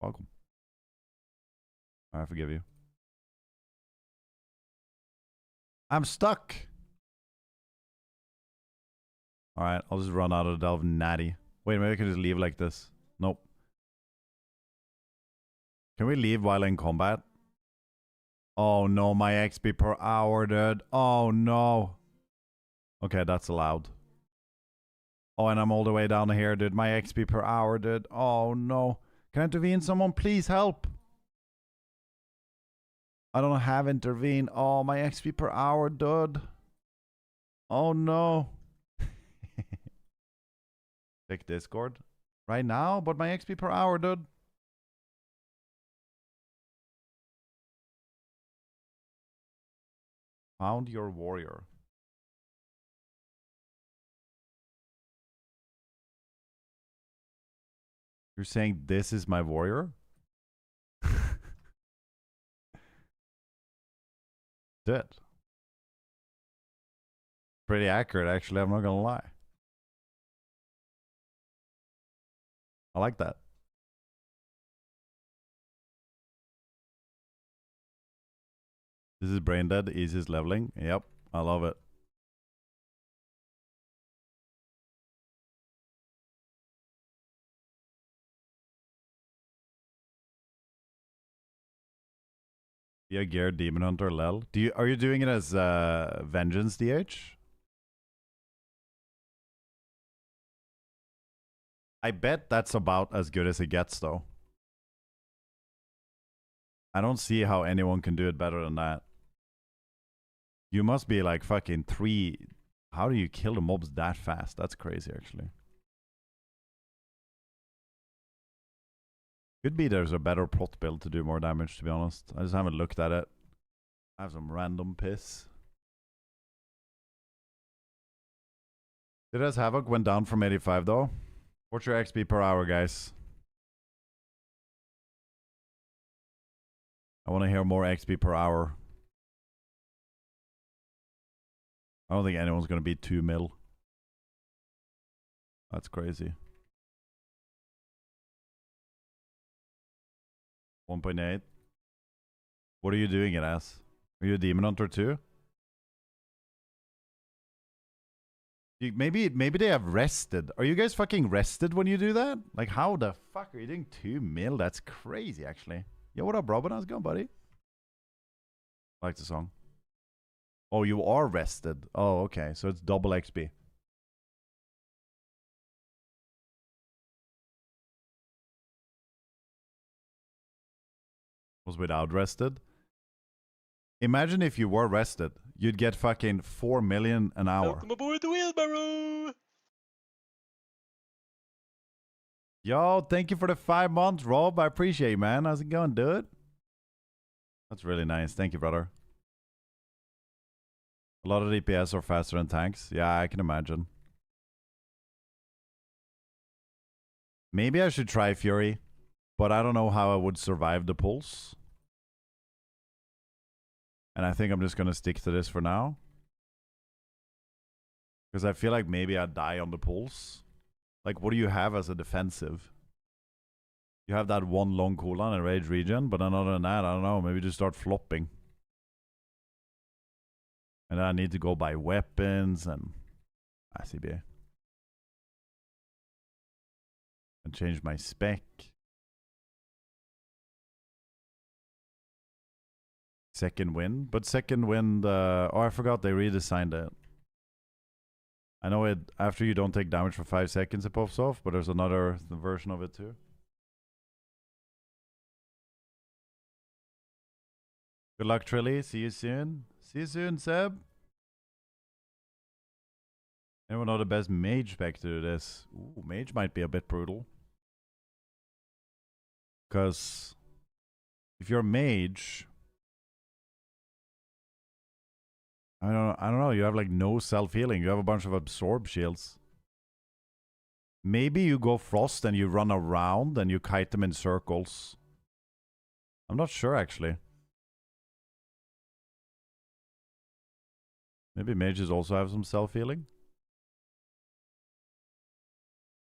Welcome. I forgive you. I'm stuck. Alright, I'll just run out of the delve natty. Wait, maybe I can just leave like this. Nope. Can we leave while in combat? Oh no, my XP per hour, dude. Oh no. Okay, that's allowed. Oh, and I'm all the way down here, dude. My XP per hour, dude. Oh no. Can I intervene? Someone please help. I don't have intervene. Oh, my XP per hour, dude. Oh no. Check Discord. Right now? But my XP per hour, dude. Found your warrior. You're saying this is my warrior? Dead. Pretty accurate, actually. I'm not gonna lie. I like that. This is brain dead, easiest leveling. Yep, I love it. Be a gear demon hunter lel. Are you doing it as vengeance DH? I bet that's about as good as it gets though. I don't see how anyone can do it better than that. You must be like fucking 3. How do you kill the mobs that fast? That's crazy actually. Could be there's a better prot build to do more damage, to be honest. I just haven't looked at it. I have some random piss. Did as Havoc went down from 85 though? What's your XP per hour, guys? I want to hear more XP per hour. I don't think anyone's going to beat 2 mil. That's crazy. 1.8. What are you doing it as? Are you a demon hunter too? Maybe they have rested. Are you guys fucking rested when you do that? Like, how the fuck are you doing 2 mil? That's crazy, actually. Yo, what up, Robin? How's it going, buddy? I like the song. Oh, you are rested. Oh, okay. So it's double XP. Was without rested. Imagine if you were rested. You'd get fucking 4 million an hour. Welcome aboard the wheelbarrow! Yo, thank you for the 5 months, Rob. I appreciate you, man. How's it going, dude? That's really nice. Thank you, brother. A lot of DPS are faster than tanks. Yeah, I can imagine. Maybe I should try Fury, but I don't know how I would survive the pulse. And I think I'm just going to stick to this for now. Because I feel like maybe I'd die on the pulse. Like, what do you have as a defensive? You have that one long cooldown and rage regen, but then other than that, I don't know. Maybe just start flopping. And then I need to go buy weapons and ICB. And change my spec. Second wind. But second wind, oh, I forgot they redesigned it. I know it, after you don't take damage for 5 seconds, it pops off, but there's another version of it too. Good luck, Trille. See you soon. See you soon, Seb. Anyone know the best mage spec to do this? Ooh, mage might be a bit brutal. Because if you're a mage, I don't know. You have like no self-healing. You have a bunch of absorb shields. Maybe you go frost and you run around and you kite them in circles. I'm not sure actually. Maybe mages also have some self-healing.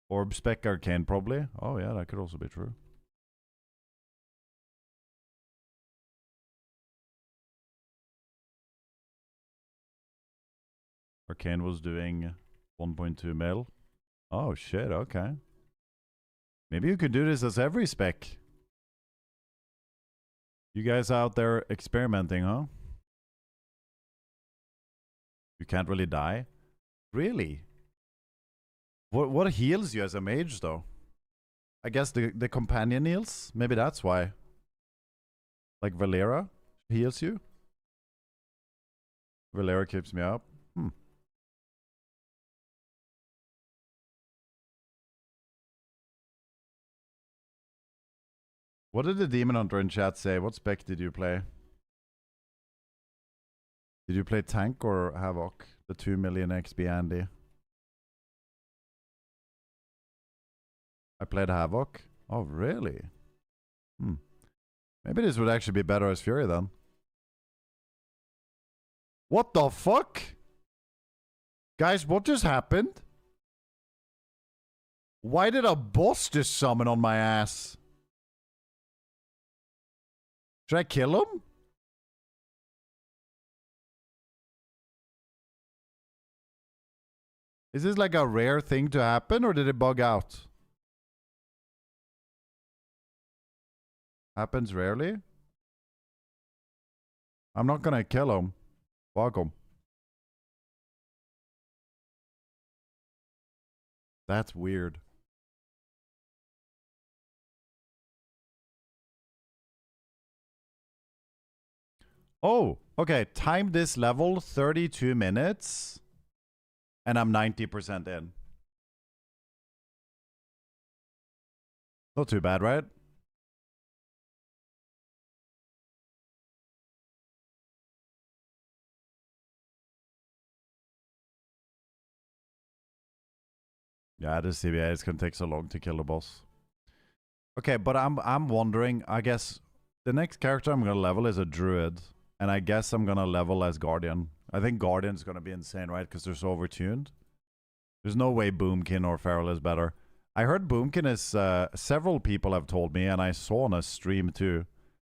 Orb spec arcane probably. Oh yeah, that could also be true. Arcane was doing 1.2 mil. Oh shit, okay. Maybe you could do this as every spec. You guys out there experimenting, huh? You can't really die? Really? What heals you as a mage though? I guess the companion heals? Maybe that's why. Like Valera heals you? Valera keeps me up. What did the Demon Hunter in chat say? What spec did you play? Did you play Tank or Havoc? The 2 million XP Andy. I played Havoc. Oh, really? Maybe this would actually be better as Fury then. What the fuck? Guys, what just happened? Why did a boss just summon on my ass? Should I kill him? Is this like a rare thing to happen, or did it bug out? Happens rarely? I'm not gonna kill him. Fuck him. That's weird. Oh, okay. Time this level 32 minutes. And I'm 90% in. Not too bad, right? Yeah, the CBA is gonna take so long to kill the boss. Okay, but I'm wondering, I guess the next character I'm gonna level is a druid. And I guess I'm gonna level as Guardian. I think Guardian's gonna be insane, right? Because they're so overtuned. There's no way Boomkin or Feral is better. I heard Boomkin is, several people have told me, and I saw on a stream too,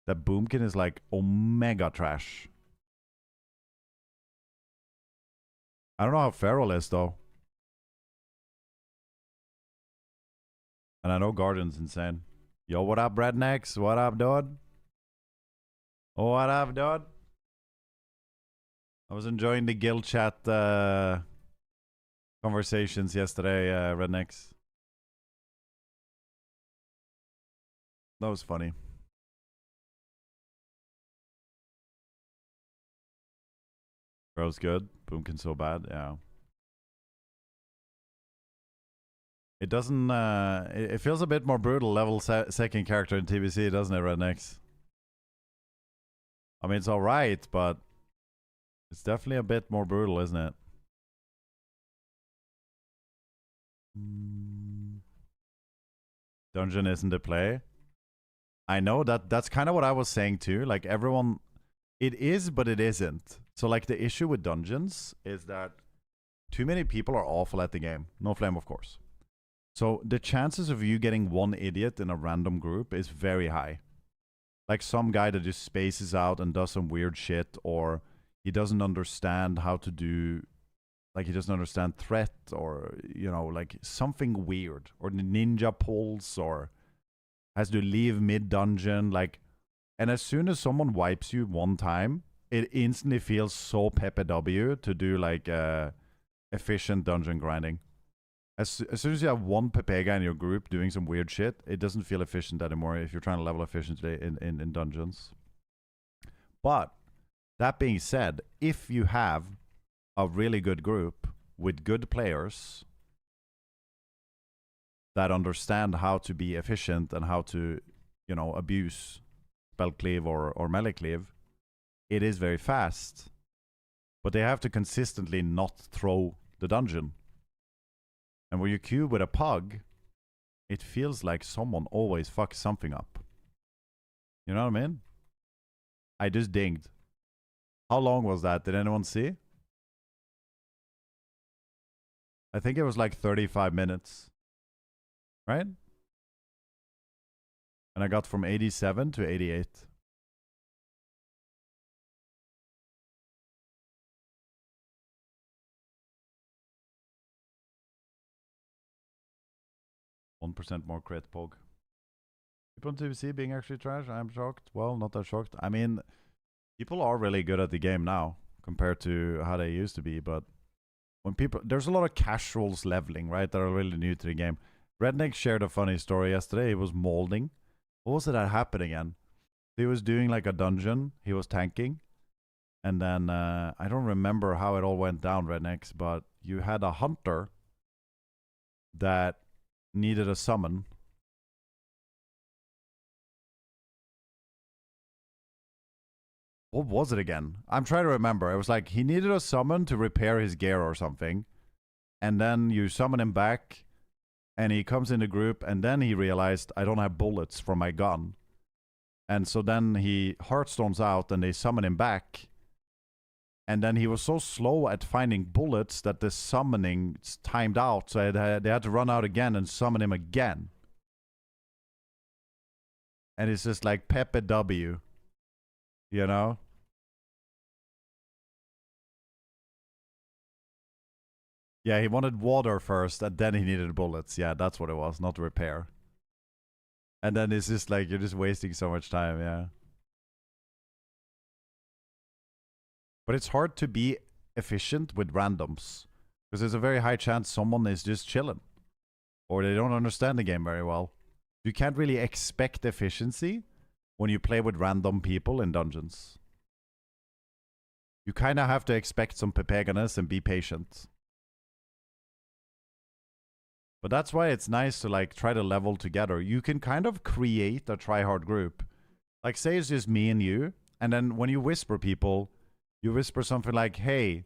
that Boomkin is like omega trash. I don't know how Feral is though. And I know Guardian's insane. Yo, what up, Rednecks? What up, dude? What up, dude? I was enjoying the guild chat conversations yesterday, Rednecks. That was funny. Bro's good. Boomkin so bad, yeah. It doesn't, it feels a bit more brutal level second character in TBC, doesn't it, Rednecks? I mean, it's alright, but it's definitely a bit more brutal, isn't it? Dungeon isn't the play. I know that's kind of what I was saying too. Like everyone, it is, but it isn't. So like the issue with dungeons is that too many people are awful at the game. No flame, of course. So the chances of you getting one idiot in a random group is very high. Like some guy that just spaces out and does some weird shit, or he doesn't understand how to do, like he doesn't understand threat, or, you know, like something weird, or the ninja pulls, or has to leave mid-dungeon, like, and as soon as someone wipes you one time, it instantly feels so Pepe W to do like efficient dungeon grinding. As soon as you have one Pepega in your group doing some weird shit, it doesn't feel efficient anymore if you're trying to level efficiently in dungeons. But, that being said, if you have a really good group with good players that understand how to be efficient and how to, you know, abuse spell cleave or melee cleave, it is very fast. But they have to consistently not throw the dungeon. And when you queue with a pug, it feels like someone always fucks something up. You know what I mean? I just dinged. How long was that? Did anyone see? I think it was like 35 minutes. Right? And I got from 87 to 88. %1 more crit pog. People on TBC being actually trash? I'm shocked. Well, not that shocked. I mean, people are really good at the game now compared to how they used to be, but when people, there's a lot of casuals leveling, right, that are really new to the game. Redneck shared a funny story yesterday. He was molding. What was it that happened again? He was doing like a dungeon. He was tanking. And then, I don't remember how it all went down, Rednecks, but you had a hunter that needed a summon. What was it again? I'm trying to remember. It was like he needed a summon to repair his gear or something. And then you summon him back. And he comes in the group, and then he realized, I don't have bullets from my gun. And so then he Heartstones out, and they summon him back. And then he was so slow at finding bullets that the summoning timed out. So they had to run out again and summon him again. And it's just like Pepe W. You know? Yeah, he wanted water first, and then he needed bullets. Yeah, that's what it was, not repair. And then it's just like, you're just wasting so much time, yeah. But it's hard to be efficient with randoms. Because there's a very high chance someone is just chilling. Or they don't understand the game very well. You can't really expect efficiency when you play with random people in dungeons. You kind of have to expect some pepeganess and be patient. But that's why it's nice to like try to level together. You can kind of create a try-hard group. Like say it's just me and you, and then when you whisper people, you whisper something like, hey,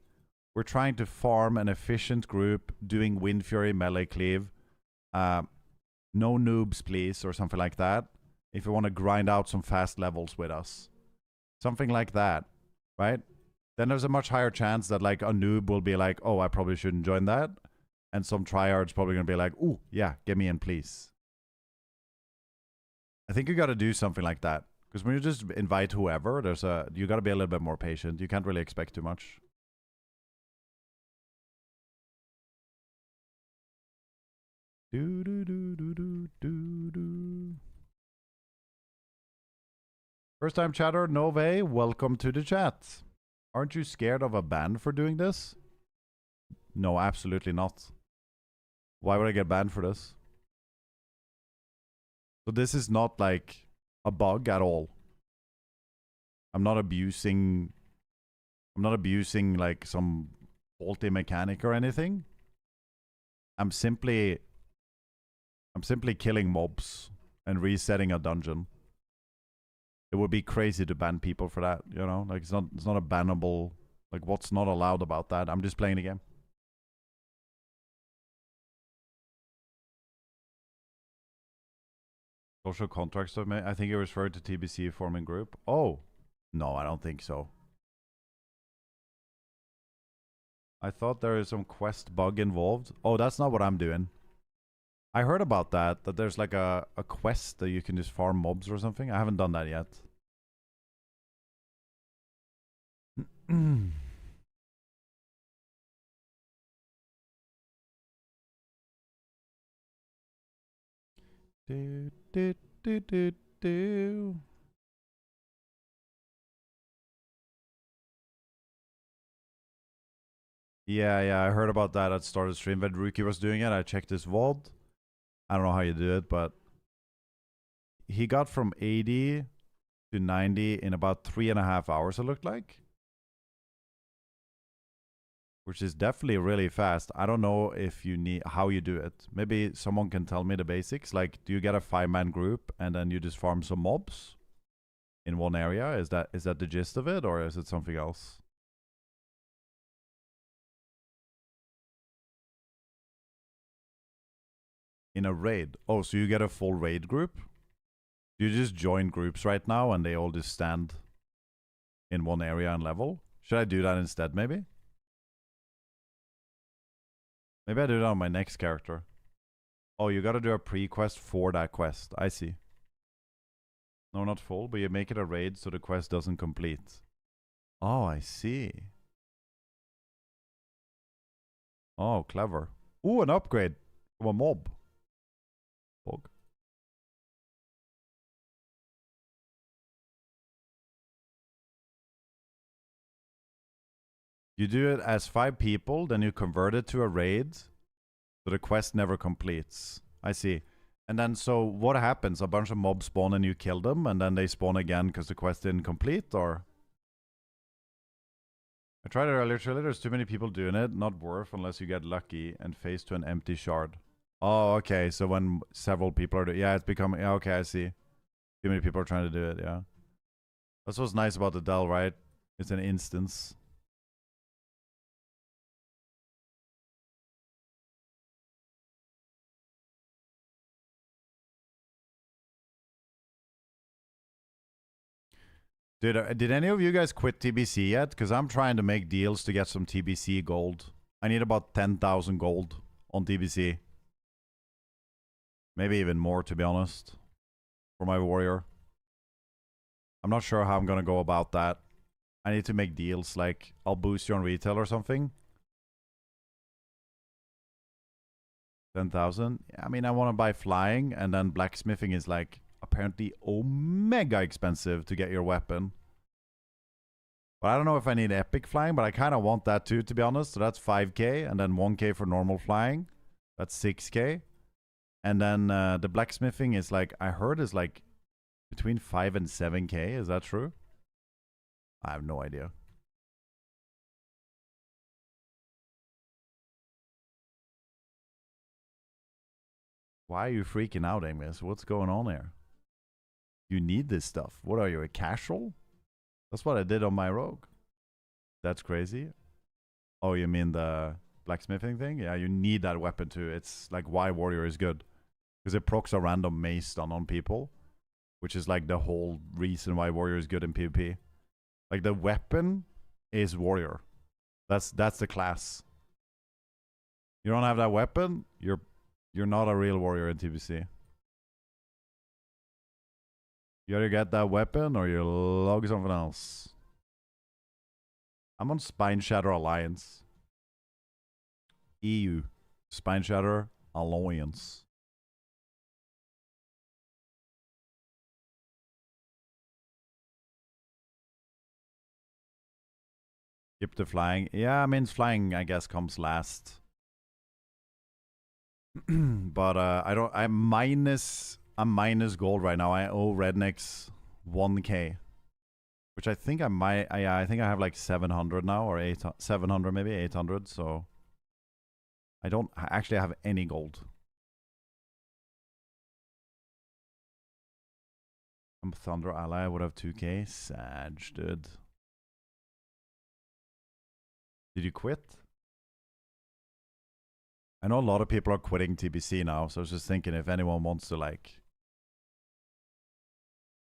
we're trying to farm an efficient group doing Wind Fury melee cleave. No noobs, please, or something like that. If you want to grind out some fast levels with us. Something like that, right? Then there's a much higher chance that like a noob will be like, oh, I probably shouldn't join that. And some tryhard's probably going to be like, ooh, yeah, get me in, please. I think you got to do something like that. Because when you just invite whoever, you got to be a little bit more patient. You can't really expect too much. Do do do do do do do. First time chatter, Nove, welcome to the chat. Aren't you scared of a ban for doing this? No, absolutely not. Why would I get banned for this? So this is not like a bug at all. I'm not abusing like some faulty mechanic or anything. I'm simply killing mobs and resetting a dungeon. It would be crazy to ban people for that, you know? Like it's not a bannable, like what's not allowed about that? I'm just playing the game. Social contract stuff, I think you referred to TBC forming group. Oh, no, I don't think so. I thought there is some quest bug involved. Oh, that's not what I'm doing. I heard about that there's like a quest that you can just farm mobs or something. I haven't done that yet. do, do, do, do, do. Yeah, I heard about that at start of stream. When Rookie was doing it, I checked his VOD. I don't know how you do it, but he got from 80 to 90 in about 3.5 hours, it looked like. Which is definitely really fast. I don't know if you need how you do it. Maybe someone can tell me the basics. Like, do you get a 5-man group and then you just farm some mobs in one area? Is that the gist of it, or is it something else? In a raid. Oh, so you get a full raid group? Do you just join groups right now and they all just stand in one area and level? Should I do that instead, maybe? Maybe I do that on my next character. Oh, you gotta do a pre-quest for that quest. I see. No, not full, but you make it a raid so the quest doesn't complete. Oh, I see. Oh, clever. Ooh, an upgrade from a mob. Bug. You do it as 5 people, then you convert it to a raid, so the quest never completes. I see. And then, so what happens? A bunch of mobs spawn and you kill them, and then they spawn again because the quest didn't complete, or? I tried it earlier, Trille. There's too many people doing it. Not worth unless you get lucky and face to an empty shard. Oh, okay. So when several people are doing, yeah, it's becoming, yeah, okay, I see. Too many people are trying to do it, yeah. That's what's nice about the Dell, right? It's an instance. Did any of you guys quit TBC yet? Because I'm trying to make deals to get some TBC gold. I need about 10,000 gold on TBC. Maybe even more, to be honest, for my warrior. I'm not sure how I'm going to go about that. I need to make deals, like I'll boost you on retail or something. 10,000. I mean, I want to buy flying, and then blacksmithing is like apparently omega expensive to get your weapon. But I don't know if I need epic flying, but I kind of want that too, to be honest. So that's 5k, and then 1k for normal flying. That's 6k. And then the blacksmithing is like, I heard is like between 5 and 7k. Is that true? I have no idea. Why are you freaking out, Amos? What's going on here? You need this stuff. What are you, a casual? That's what I did on my rogue. That's crazy. Oh, you mean the blacksmithing thing? Yeah, you need that weapon too. It's like why warrior is good. Because it procs a random mace stun on people. Which is like the whole reason why warrior is good in PvP. Like the weapon is warrior. That's the class. You don't have that weapon, you're not a real warrior in TBC. You either get that weapon or you log something else. I'm on Spine Shatter Alliance. EU. Spine Shatter Alliance. Skip the flying. Yeah, I mean flying I guess comes last. But I'm minus gold right now. I owe Rednecks 1k. Which I think I might I think I have like 700 now, or 700 maybe 800, so I don't actually have any gold. I'm Thunder Ally, I would have 2k. Sag, dude. Did you quit? I know a lot of people are quitting TBC now, so I was just thinking if anyone wants to like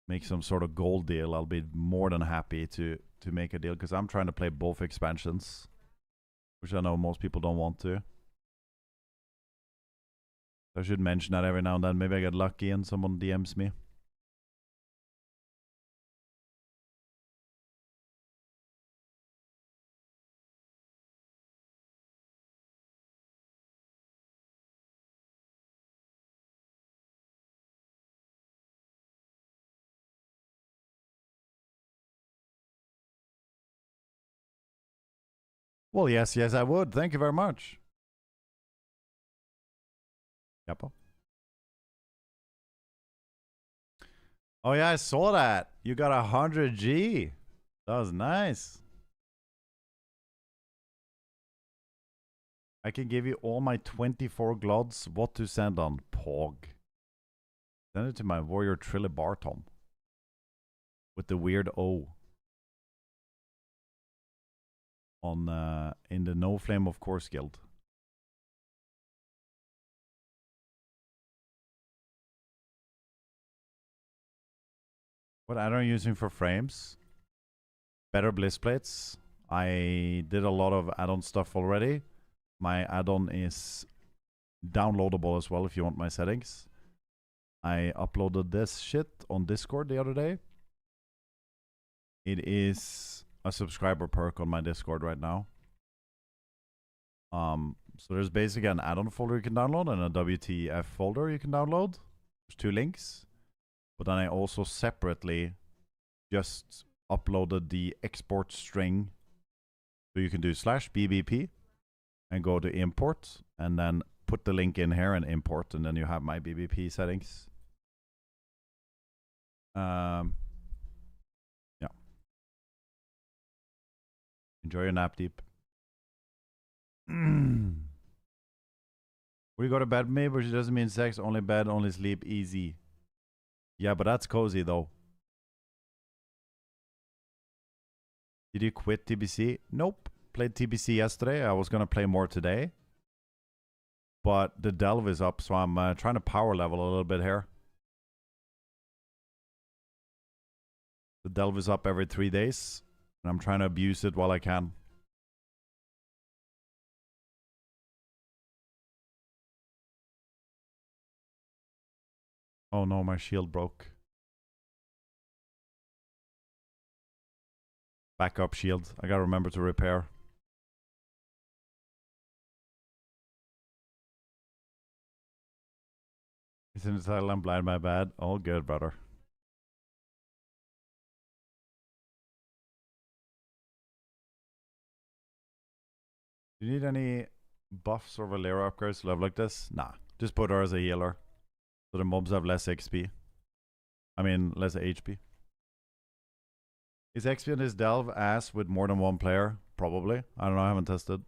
make some sort of gold deal, I'll be more than happy to make a deal, because I'm trying to play both expansions, which I know most people don't want to. I should mention that every now and then. Maybe I get lucky and someone DMs me. Well, yes, I would. Thank you very much. Yep. Oh yeah, I saw that. You got 100G. That was nice. I can give you all my 24 glods. What to send on? Pog. Send it to my warrior Trille Bartom. With the weird O. On in the No Flame of Course guild. What add-on are you using for frames? Better bliss plates. I did a lot of add-on stuff already. My add-on is downloadable as well if you want my settings. I uploaded this shit on Discord the other day. It is a subscriber perk on my Discord right now. So there's basically an add-on folder you can download and a WTF folder you can download. There's 2 links. But then I also separately just uploaded the export string. So you can do /BBP and go to import and then put the link in here and import, and then you have my BBP settings. Yeah. Enjoy your nap, Deep. We go to bed, maybe, but she doesn't mean sex. Only bed, only sleep, easy. Yeah, but that's cozy, though. Did you quit TBC? Nope. Played TBC yesterday. I was going to play more today. But the delve is up, so I'm trying to power level a little bit here. The delve is up every 3 days, and I'm trying to abuse it while I can. Oh no, my shield broke. Backup shield. I gotta remember to repair. It's in the title, I'm blind, my bad. All good, brother. Do you need any buffs or Valera upgrades to level like this? Nah. Just put her as a healer. So the mobs have less XP. I mean, less HP. Is XP on this delve ass with more than one player? Probably. I don't know, I haven't tested.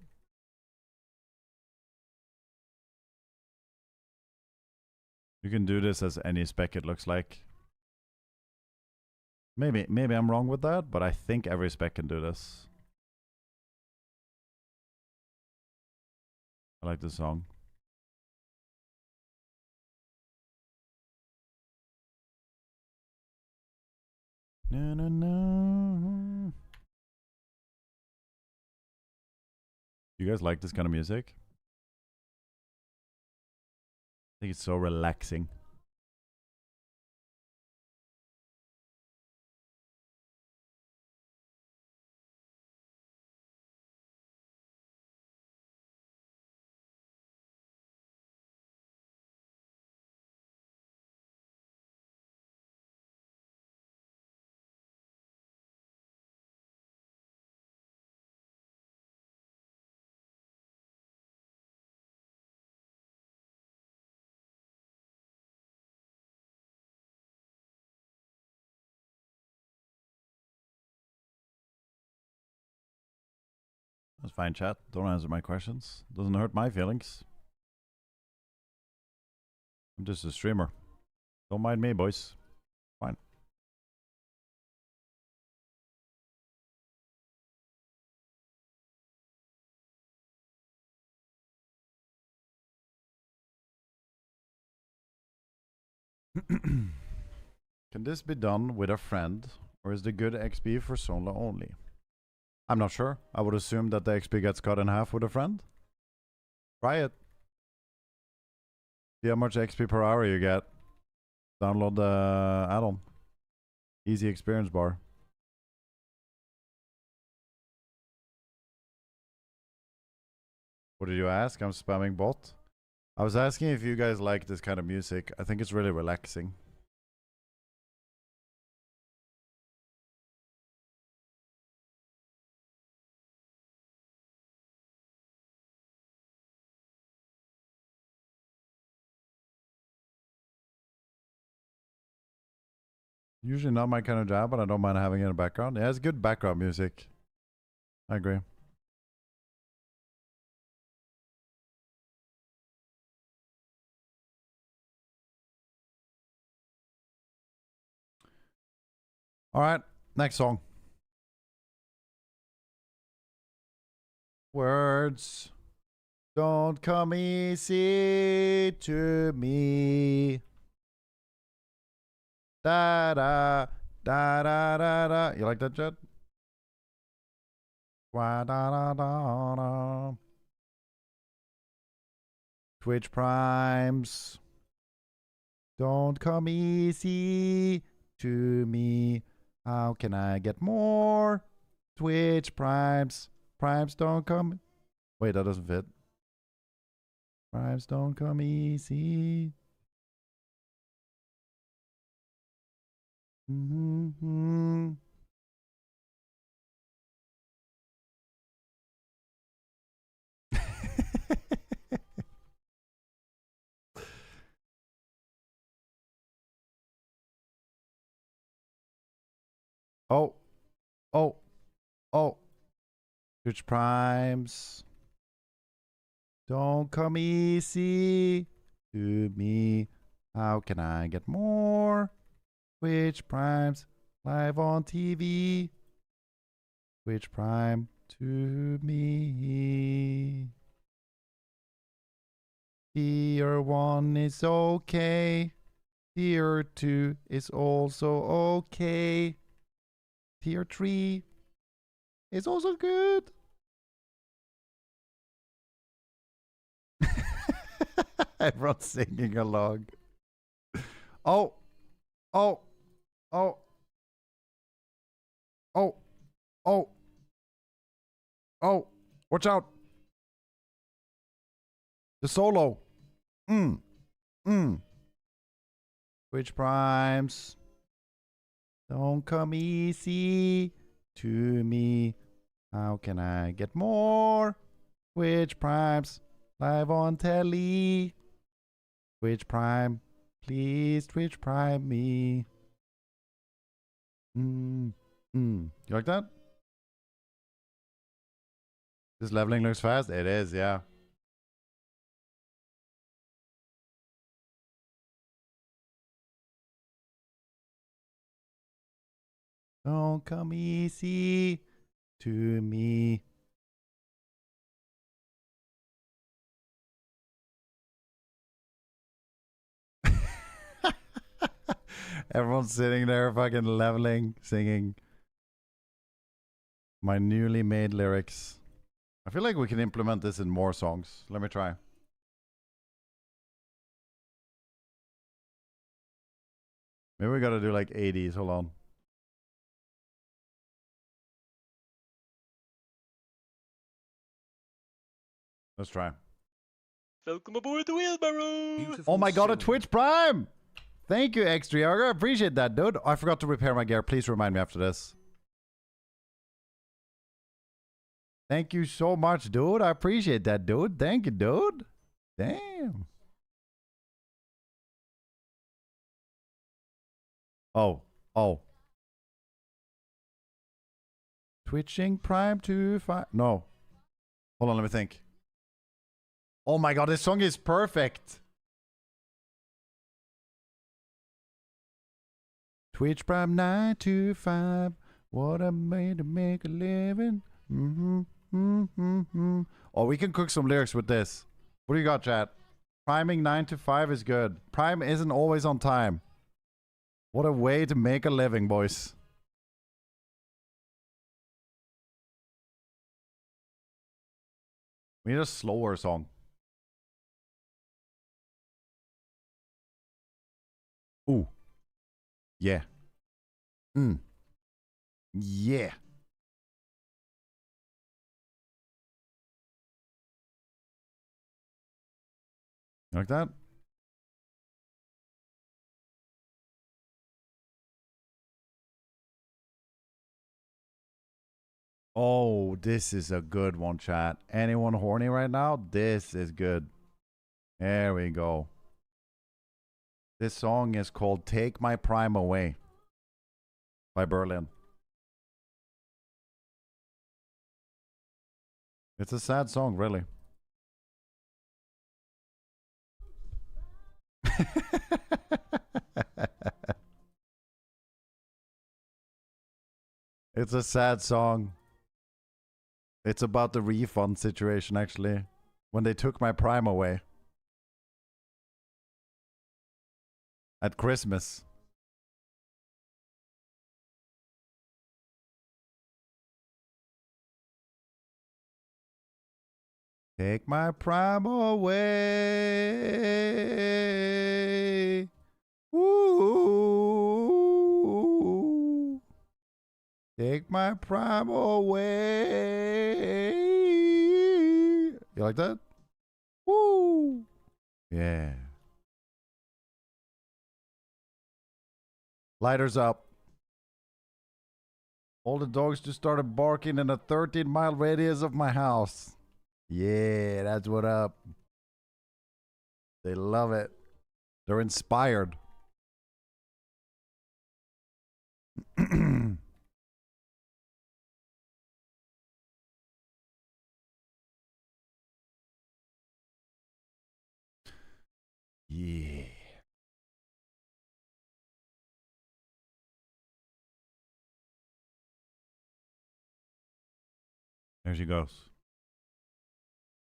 You can do this as any spec, it looks like. Maybe I'm wrong with that, but I think every spec can do this. I like the song. No, no, no. You guys like this kind of music? I think it's so relaxing. That's fine, chat. Don't answer my questions. Doesn't hurt my feelings. I'm just a streamer. Don't mind me, boys. Fine. Can this be done with a friend, or is the good XP for solo only? I'm not sure. I would assume that the XP gets cut in half with a friend. Try it. See how much XP per hour you get. Download the add-on. Easy experience bar. What did you ask? I'm spamming bot. I was asking if you guys like this kind of music. I think it's really relaxing. Usually not my kind of job, but I don't mind having it in the background. Yeah, it's good background music. I agree. All right, next song. Words don't come easy to me. Da da da da da da. You like that, Jed? Da da da da. Twitch primes don't come easy to me. How can I get more? Twitch primes. Primes don't come. Wait, that doesn't fit. Primes don't come easy. Mm-hmm. Oh, oh, oh. Twitch primes don't come easy to me. How can I get more? Twitch primes live on TV. Twitch prime to me. Tier 1 is okay. Tier 2 is also okay. Tier 3 is also good. Everyone's singing along. Oh, oh, oh, oh, oh, oh, watch out. The solo. Twitch Primes. Don't come easy to me. How can I get more? Twitch Primes. Live on telly. Twitch Prime. Please Twitch Prime me. You like that? This leveling looks fast? It is, yeah. Don't come easy to me. Everyone's sitting there fucking leveling, singing my newly made lyrics. I feel like we can implement this in more songs. Let me try. Maybe we gotta do like 80s. Hold on. Let's try. Welcome aboard the wheelbarrow. Beautiful Oh my god, a soul. Twitch Prime! Thank you, Extriaga. I appreciate that, dude. I forgot to repair my gear. Please remind me after this. Thank you so much, dude. I appreciate that, dude. Thank you, dude. Damn. Oh. Twitching Prime to 5. No. Hold on, let me think. Oh my god, this song is perfect. Twitch Prime 9 to 5. What I made to make a living. Oh, we can cook some lyrics with this. What do you got, chat? Priming 9 to 5 is good. Prime isn't always on time. What a way to make a living, boys. We need a slower song. Ooh. Yeah. Yeah. Like that? Oh, this is a good one, chat. Anyone horny right now? This is good. There we go. This song is called Take My Prime Away by Berlin. It's a sad song, really. It's a sad song. It's about the refund situation, actually. When they took my Prime away. At Christmas. Take my Prime away. Ooh. Take my Prime away. You like that? Woo. Yeah. Lighters up. All the dogs just started barking in a 13-mile radius of my house. Yeah, that's what up. They love it. They're inspired. Yeah. There she goes.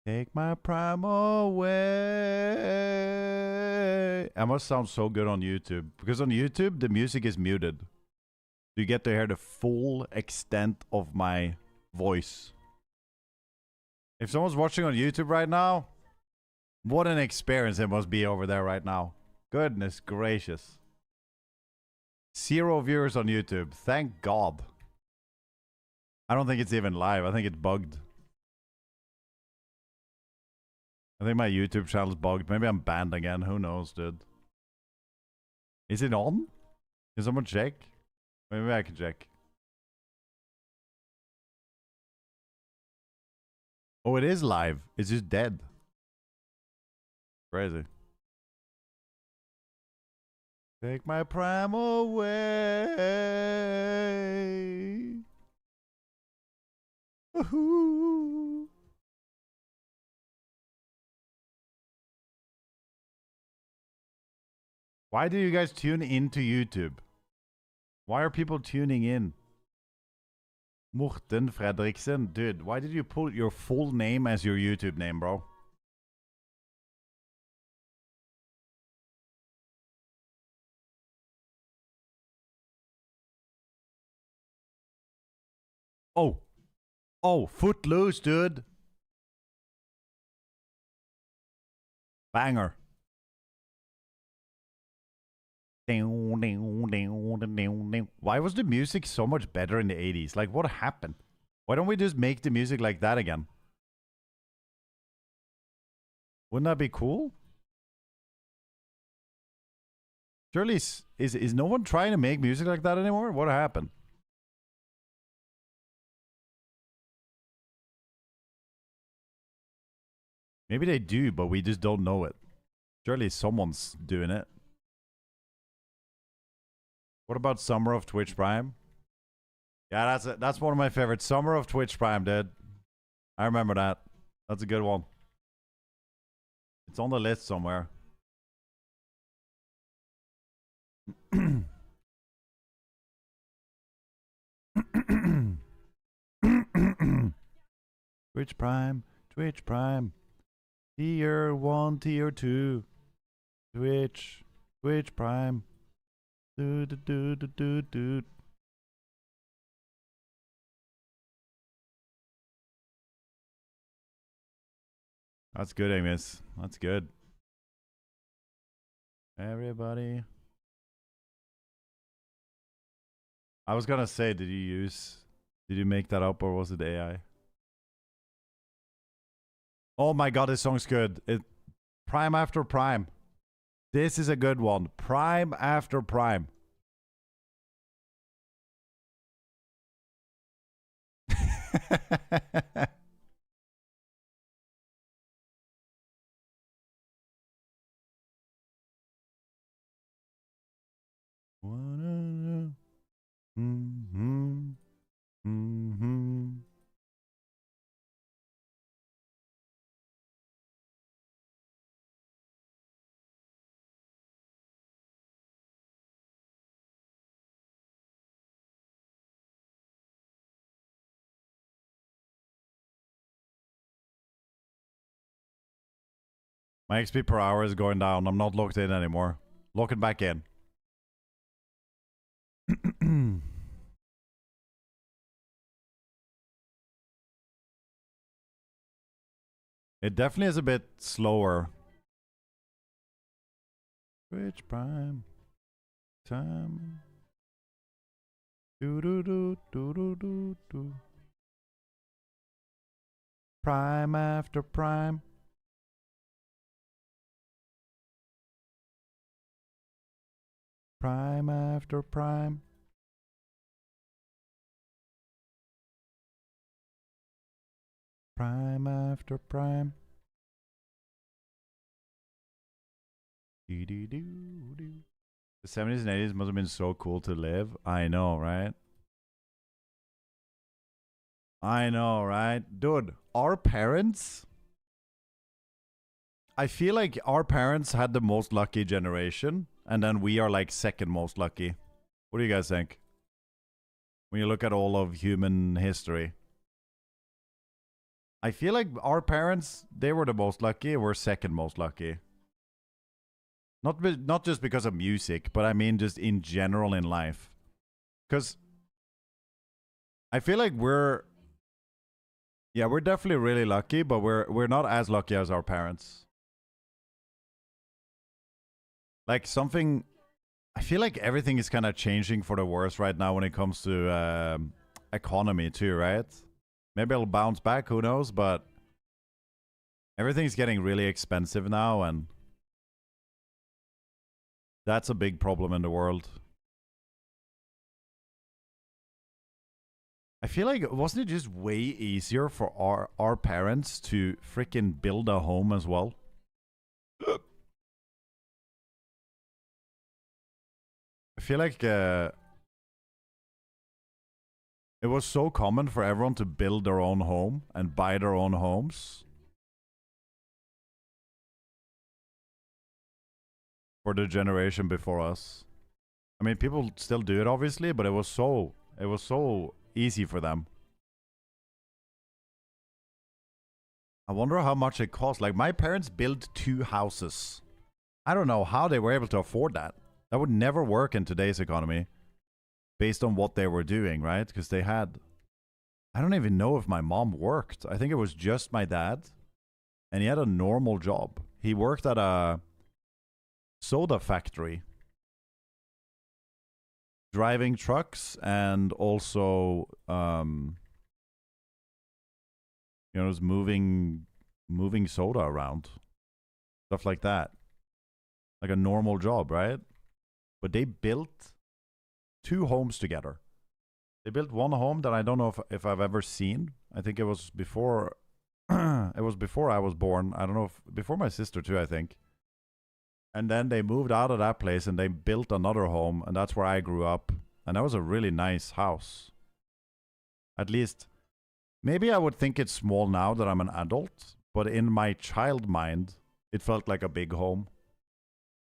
Take my Prime away. I must sound so good on YouTube. Because on YouTube, the music is muted. You get to hear the full extent of my voice. If someone's watching on YouTube right now, what an experience it must be over there right now. Goodness gracious. 0 viewers on YouTube. Thank God. I don't think it's even live. I think it's bugged. I think my YouTube channel's bugged. Maybe I'm banned again. Who knows, dude? Is it on? Can someone check? Maybe I can check. Oh, it is live. It's just dead. Crazy. Take my prime away. Woohoo. Why do you guys tune into YouTube? Why are people tuning in? Morten Fredriksen. Dude, why did you put your full name as your YouTube name, bro? Oh. Oh, Footloose, dude. Banger. Why was the music so much better in the 80s? Like, what happened? Why don't we just make the music like that again? Wouldn't that be cool? Surely, is no one trying to make music like that anymore? What happened? Maybe they do, but we just don't know it. Surely someone's doing it. What about Summer of Twitch Prime? Yeah, that's one of my favorites. Summer of Twitch Prime, dude. I remember that. That's a good one. It's on the list somewhere. Twitch Prime, Twitch Prime. Tier 1, Tier 2. Twitch Prime. Do. That's good, Amos. That's good. Everybody. I was gonna say, did you make that up or was it AI? Oh my god, this song's good. Prime after prime. This is a good one. Prime after prime. My XP per hour is going down. I'm not locked in anymore. Locking back in. It definitely is a bit slower. Twitch Prime. Time. Do. Prime after prime. Prime after prime. Prime after prime. The 70s and 80s must have been so cool to live. I know, right? I know, right? Dude, our parents... I feel like our parents had the most lucky generation, and then we are like second most lucky. What do you guys think? When you look at all of human history. I feel like our parents, they were the most lucky, and we're second most lucky. Not just because of music, but I mean just in general in life. Because I feel like we're definitely really lucky, but we're not as lucky as our parents. Like something, I feel like everything is kind of changing for the worse right now when it comes to economy too, right? Maybe it'll bounce back, who knows? But everything's getting really expensive now, and that's a big problem in the world. I feel like, wasn't it just way easier for our parents to freaking build a home as well? I feel like it was so common for everyone to build their own home and buy their own homes. For the generation before us. I mean, people still do it, obviously, but it was so easy for them. I wonder how much it cost. Like, my parents built 2 houses. I don't know how they were able to afford that. That would never work in today's economy based on what they were doing, right? Because they had... I don't even know if my mom worked. I think it was just my dad. And he had a normal job. He worked at a soda factory. Driving trucks and also, just moving soda around. Stuff like that. Like a normal job, right? But they built 2 homes together. They built one home that I don't know if I've ever seen. I think it was before it was before I was born. I don't know if before my sister too, I think. And then they moved out of that place and they built another home, and that's where I grew up. And that was a really nice house. At least, maybe I would think it's small now that I'm an adult, but in my child mind, it felt like a big home.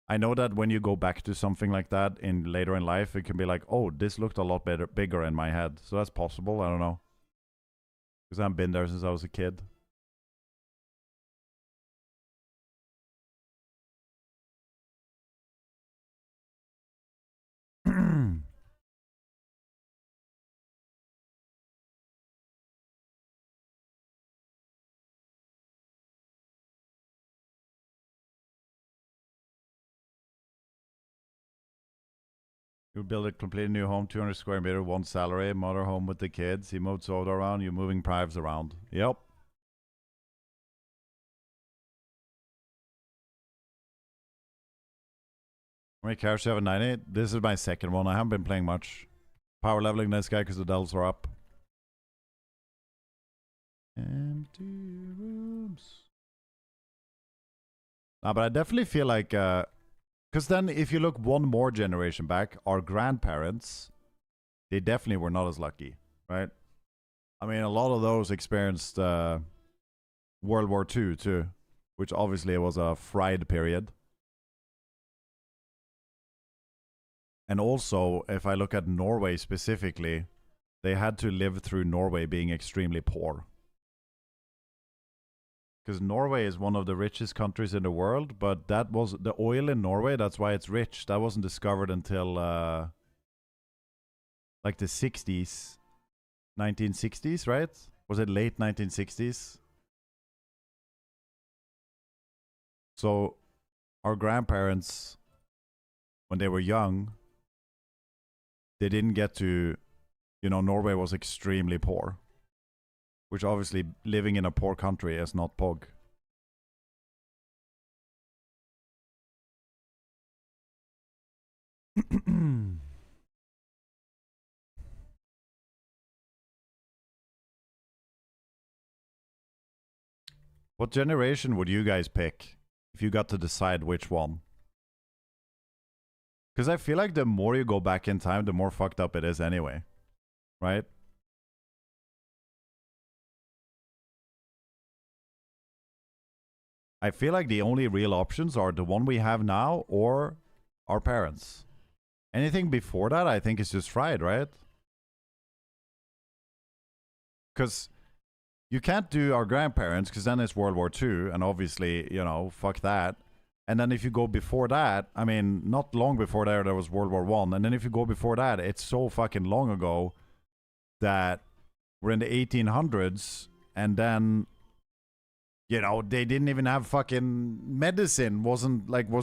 I know that when you go back to something like that later in life, it can be like, oh, this looked a lot bigger in my head. So that's possible. I don't know. Because I've been there since I was a kid. You build a completely new home, 200 square meter, 1 salary, mother home with the kids. He moved soda around, you're moving prives around. Yep. How many characters do you have at 90? This is my second one. I haven't been playing much. Power leveling this guy because the dells are up. Empty rooms. But I definitely feel like... because then if you look one more generation back, our grandparents, they definitely were not as lucky, right? I mean, a lot of those experienced World War II too, which obviously was a fried period. And also, if I look at Norway specifically, they had to live through Norway being extremely poor. Because Norway is one of the richest countries in the world, but that was the oil in Norway, that's why it's rich. That wasn't discovered until like the 60s, 1960s, right? Was it late 1960s? So our grandparents, when they were young, they didn't get to, Norway was extremely poor. Which obviously, living in a poor country is not pog. What generation would you guys pick if you got to decide which one? Because I feel like the more you go back in time, the more fucked up it is anyway. Right? I feel like the only real options are the one we have now or our parents. Anything before that, I think is just fried, right? Because you can't do our grandparents, because then it's World War II, and obviously, fuck that. And then if you go before that, I mean, not long before there was World War I. And then if you go before that, it's so fucking long ago that We're in the 1800s, and then, you know, they didn't even have fucking medicine. Was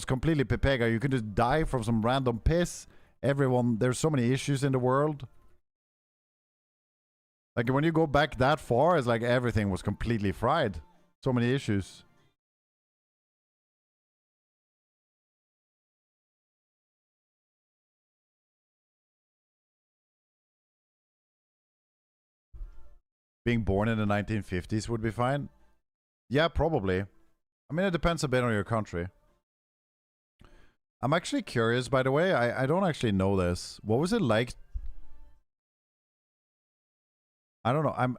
completely pepega. You could just die from some random piss. There's so many issues in the world. Like, when you go back that far, it's like everything was completely fried. So many issues. Being born in the 1950s would be fine. Yeah, probably. I mean, it depends a bit on your country. I'm actually curious, by the way. I don't actually know this. What was it like? I don't know.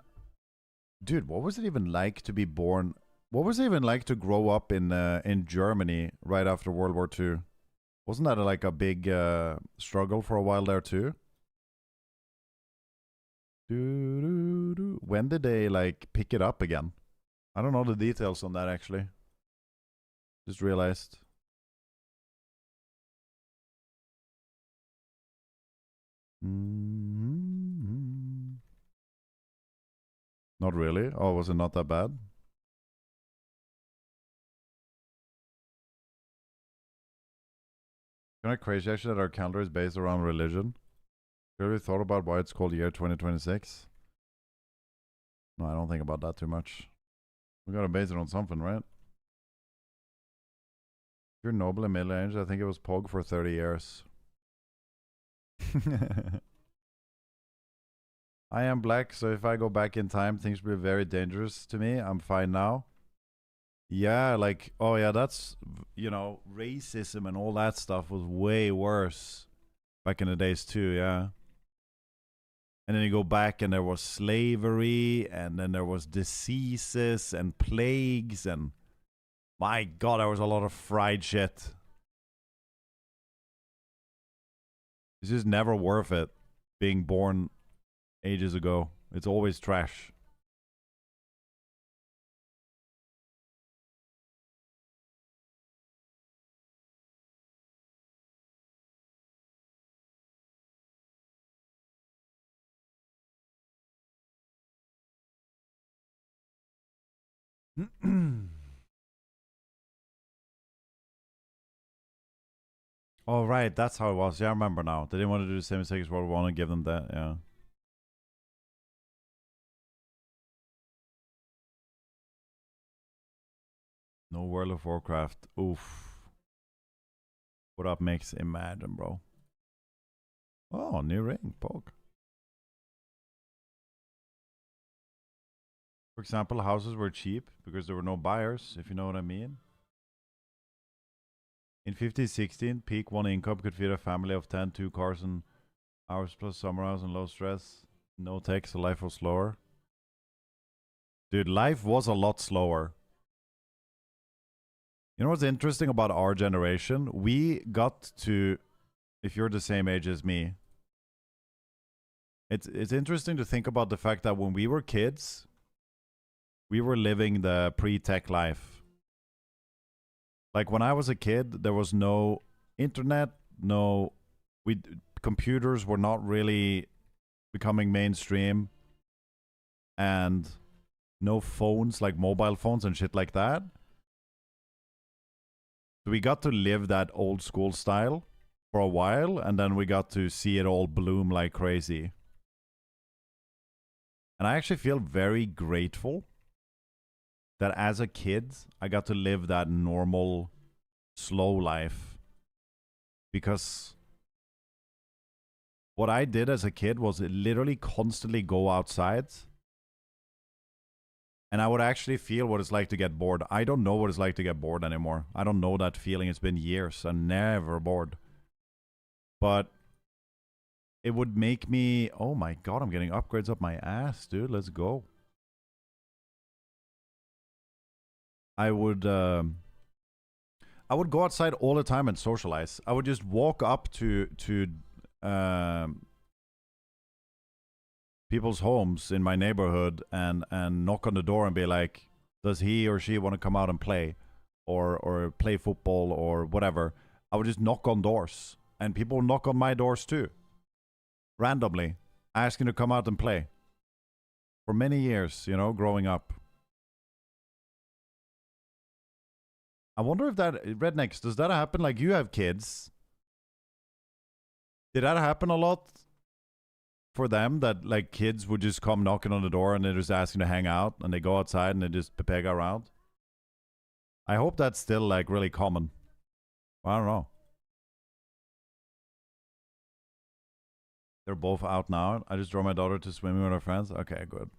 Dude, what was it even like to be born? What was it even like to grow up in Germany right after World War II? Wasn't that like a big struggle for a while there too? When did they like pick it up again? I don't know the details on that actually. Just realized. Not really. Oh, was it not that bad? Kind of crazy actually that our calendar is based around religion. Have you ever thought about why it's called year 2026? No, I don't think about that too much. We gotta base it on something, right? If you're noble and middle-aged, I think it was Pog for 30 years. I am black, so if I go back in time, things will be very dangerous to me. I'm fine now. Yeah, like, oh yeah, that's, you know, racism and all that stuff was way worse back in the days too, yeah. And then you go back and there was slavery, and then there was diseases and plagues, and my God, there was a lot of fried shit. It's just never worth it being born ages ago. It's always trash. Oh, right. That's how it was. Yeah, I remember now. They didn't want to do the same mistake as World War I and give them that. Yeah. No World of Warcraft. Oof. What up, Mix? Imagine, bro. Oh, new ring. Pog. For example, houses were cheap because there were no buyers, if you know what I mean. In 1516, peak one income could feed a family of 10, 2 cars and hours plus summer house and low stress. No tech, so life was slower. Dude, life was a lot slower. You know what's interesting about our generation? We got to, if you're the same age as me, it's interesting to think about the fact that when we were kids, we were living the pre-tech life. Like when I was a kid, there was no internet, computers were not really becoming mainstream, and no phones, like mobile phones and shit like that. So we got to live that old school style for a while, and then we got to see it all bloom like crazy. And I actually feel very grateful that as a kid, I got to live that normal, slow life. Because what I did as a kid was literally constantly go outside, and I would actually feel what it's like to get bored. I don't know what it's like to get bored anymore. I don't know that feeling. It's been years. I'm never bored. But it would make me... Oh my God, I'm getting upgrades up my ass, dude. Let's go. I would go outside all the time and socialize. I would just walk up to people's homes in my neighborhood and knock on the door and be like, does he or she want to come out and play or play football or whatever? I would just knock on doors, and people would knock on my doors too, randomly, asking to come out and play. for many years, you know, growing up. I wonder if that, Rednecks, does that happen? Like, you have kids. Did that happen a lot for them, that like kids would just come knocking on the door and they're just asking to hang out, and they go outside and they just pepega around? I hope that's still like really common. I don't know. They're both out now. I just drove my daughter to swimming with her friends. Okay, good.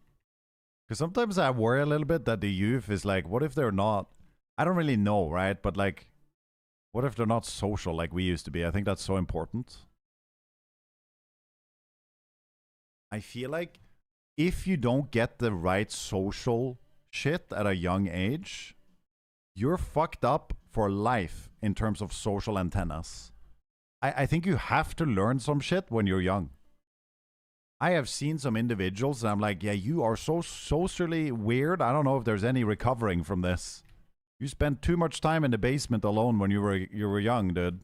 Because sometimes I worry a little bit that the youth is like, what if they're not? I don't really know, right? But like, what if they're not social like we used to be? I think that's so important. I feel like if you don't get the right social shit at a young age, you're fucked up for life in terms of social antennas. I think you have to learn some shit when you're young. I have seen some individuals and I'm like, yeah, you are so socially weird. I don't know if there's any recovering from this. You spent too much time in the basement alone when you were young, dude.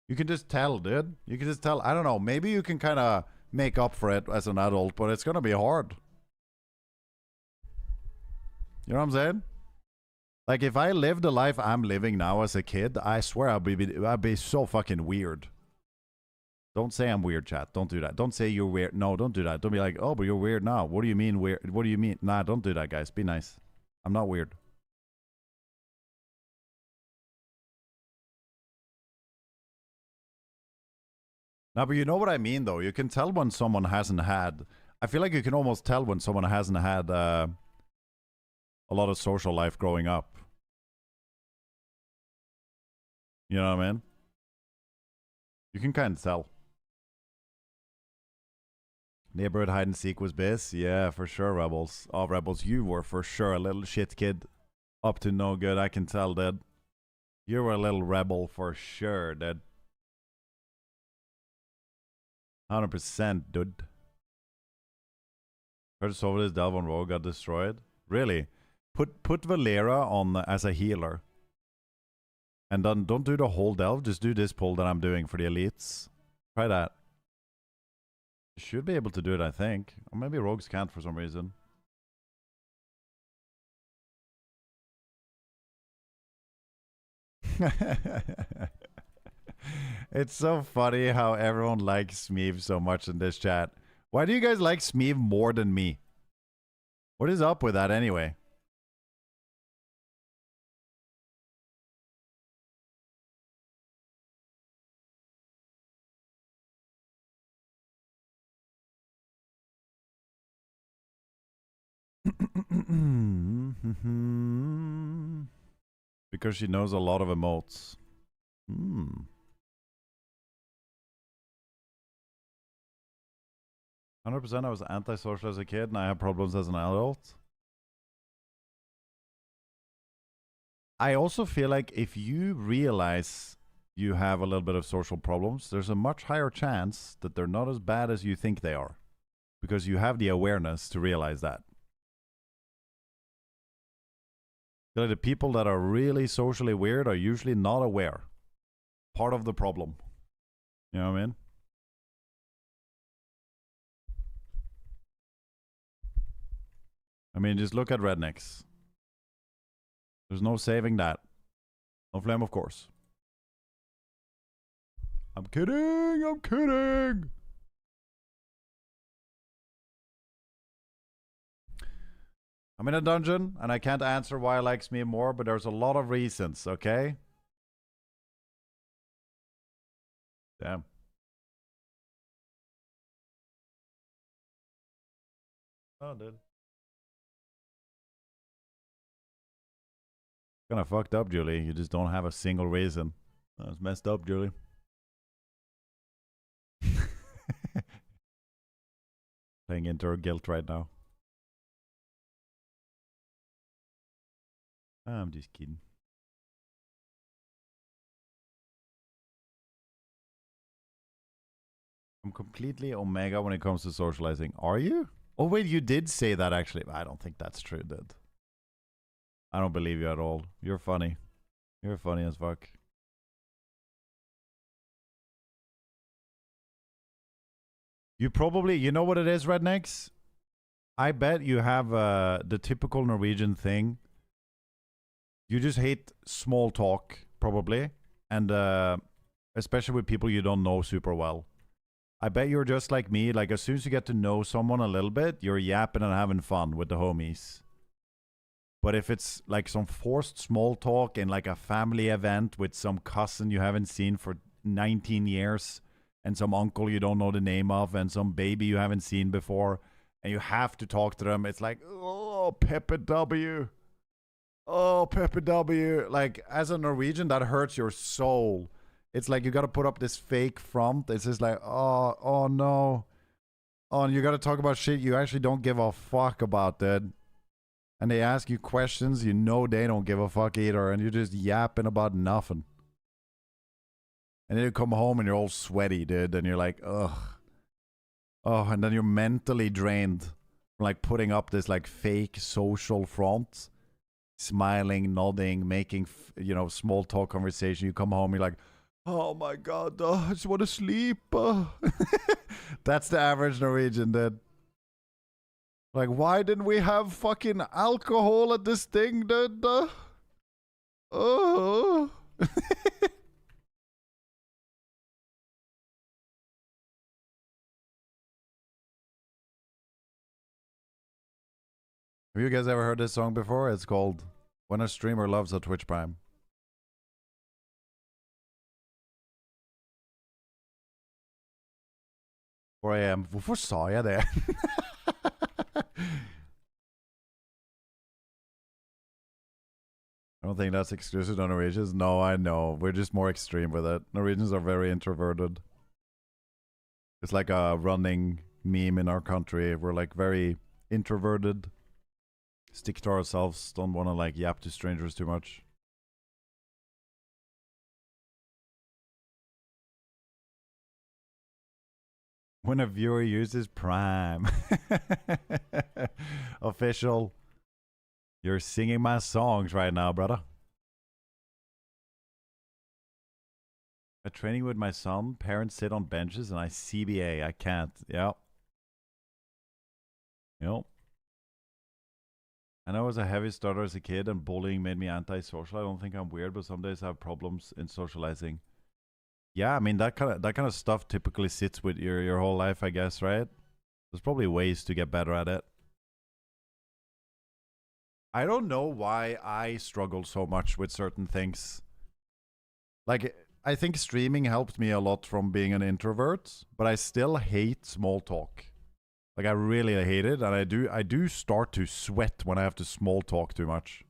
You can just tell, dude. You can just tell. I don't know. Maybe you can kind of make up for it as an adult, but it's gonna be hard. You know what I'm saying? Like, if I lived the life I'm living now as a kid, I swear I'd be so fucking weird. Don't say I'm weird, chat. Don't do that. Don't say you're weird. No, don't do that. Don't be like, oh, but you're weird now. What do you mean weird? What do you mean? Nah, don't do that, guys. Be nice. I'm not weird. Now, but you know what I mean, though. You can tell when someone hasn't had... I feel like you can almost tell when someone hasn't had a lot of social life growing up. You know what I mean? You can kind of tell. Neighborhood hide and seek was biz. Yeah, for sure, Rebels. Oh, Rebels, you were for sure a little shit kid. Up to no good, I can tell, dude. You were a little rebel for sure, dude. 100%, dude. Heard so this Delve on Rogue got destroyed. Really? Put Valera on as a healer. And then don't do the whole Delve, just do this pull that I'm doing for the elites. Try that. You should be able to do it, I think. Or maybe rogues can't for some reason. It's so funny how everyone likes Smeeve so much in this chat. Why do you guys like Smeeve more than me? What is up with that anyway? Because she knows a lot of emotes. 100% I was antisocial as a kid and I have problems as an adult. I also feel like if you realize you have a little bit of social problems, there's a much higher chance that they're not as bad as you think they are. Because you have the awareness to realize that. The people that are really socially weird are usually not aware. Part of the problem. You know what I mean? I mean, just look at rednecks. There's no saving that. No flame, of course. I'm kidding! I'm kidding! I'm in a dungeon, and I can't answer why it likes me more, but there's a lot of reasons, okay? Damn. Oh, dude. Kinda fucked up, Julie. You just don't have a single reason. That's messed up, Julie. Playing into her guilt right now. I'm just kidding. I'm completely Omega when it comes to socializing. Are you? Oh, wait, you did say that actually. I don't think that's true, dude. I don't believe you at all. You're funny. You're funny as fuck. You probably, you know what it is, Rednecks? I bet you have the typical Norwegian thing. You just hate small talk, probably, and especially with people you don't know super well. I bet you're just like me. Like, as soon as you get to know someone a little bit, you're yapping and having fun with the homies. But if it's like some forced small talk in like a family event with some cousin you haven't seen for 19 years, and some uncle you don't know the name of, and some baby you haven't seen before, and you have to talk to them, it's like, oh, Pepe W. Oh, Pepe W. Like, as a Norwegian, that hurts your soul. It's like you got to put up this fake front. It's just like, oh no. Oh, and you got to talk about shit you actually don't give a fuck about, dude. And they ask you questions you know they don't give a fuck either, and you're just yapping about nothing. And then you come home and you're all sweaty, dude, and you're like, ugh. Oh, and then you're mentally drained from like putting up this like fake social front, smiling, nodding, making, small talk conversation. You come home, you're like, oh my god, I just want to sleep. That's the average Norwegian, dude. Like, why didn't we have fucking alcohol at this thing, dude? Oh. Have you guys ever heard this song before? It's called When a Streamer Loves a Twitch Prime. 4 a.m. Hvorfor sa jeg det? I don't think that's exclusive to Norwegians. No, I know. We're just more extreme with it. Norwegians are very introverted. It's like a running meme in our country. We're like very introverted. Stick to ourselves. Don't want to like yap to strangers too much. When a viewer uses Prime. Official. You're singing my songs right now, brother. A training with my son. Parents sit on benches and I CBA. I can't. Yep. Yep. I know I was a heavy starter as a kid and bullying made me antisocial. I don't think I'm weird, but some days I have problems in socializing. Yeah, I mean that kind of stuff typically sits with your whole life, I guess, right? There's probably ways to get better at it. I don't know why I struggle so much with certain things. Like, I think streaming helped me a lot from being an introvert, but I still hate small talk. Like, I really hate it, and I do start to sweat when I have to small talk too much.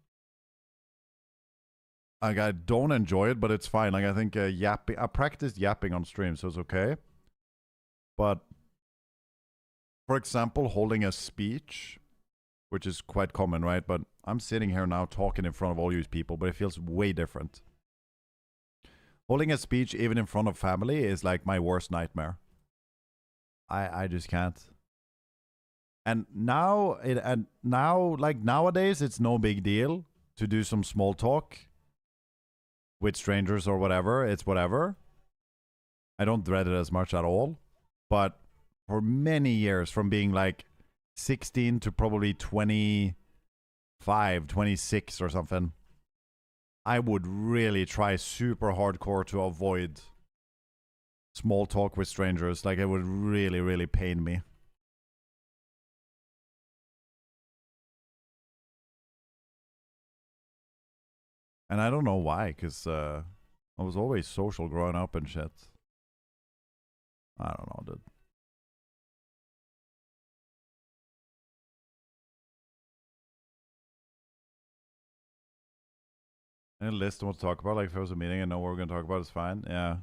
Like, I don't enjoy it, but it's fine. Like, I think yapping, I practiced yapping on stream, so it's okay. But, for example, holding a speech, which is quite common, right? But I'm sitting here now talking in front of all you people, but it feels way different. Holding a speech, even in front of family, is like my worst nightmare. I just can't. And now, like nowadays, it's no big deal to do some small talk with strangers or whatever. It's whatever. I don't dread it as much at all. But for many years, from being like 16 to probably 25, 26 or something, I would really try super hardcore to avoid small talk with strangers. Like, it would really, really pain me. And I don't know why, because I was always social growing up and shit. I don't know, dude. And a list of what to talk about. Like, if it was a meeting and know what we're going to talk about, it's fine. Yeah.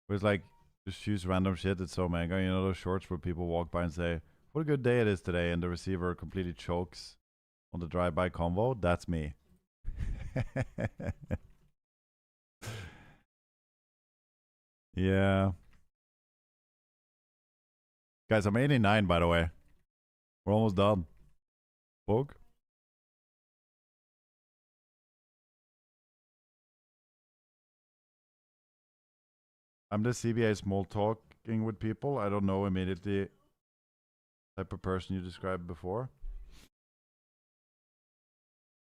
But it's like, just choose random shit. It's so mega. You know those shorts where people walk by and say, what a good day it is today, and the receiver completely chokes on the drive-by convo? That's me. Yeah. Guys, I'm 89, by the way. We're almost done. Bog? I'm the CBA small talking with people. I don't know immediately type of person you described before.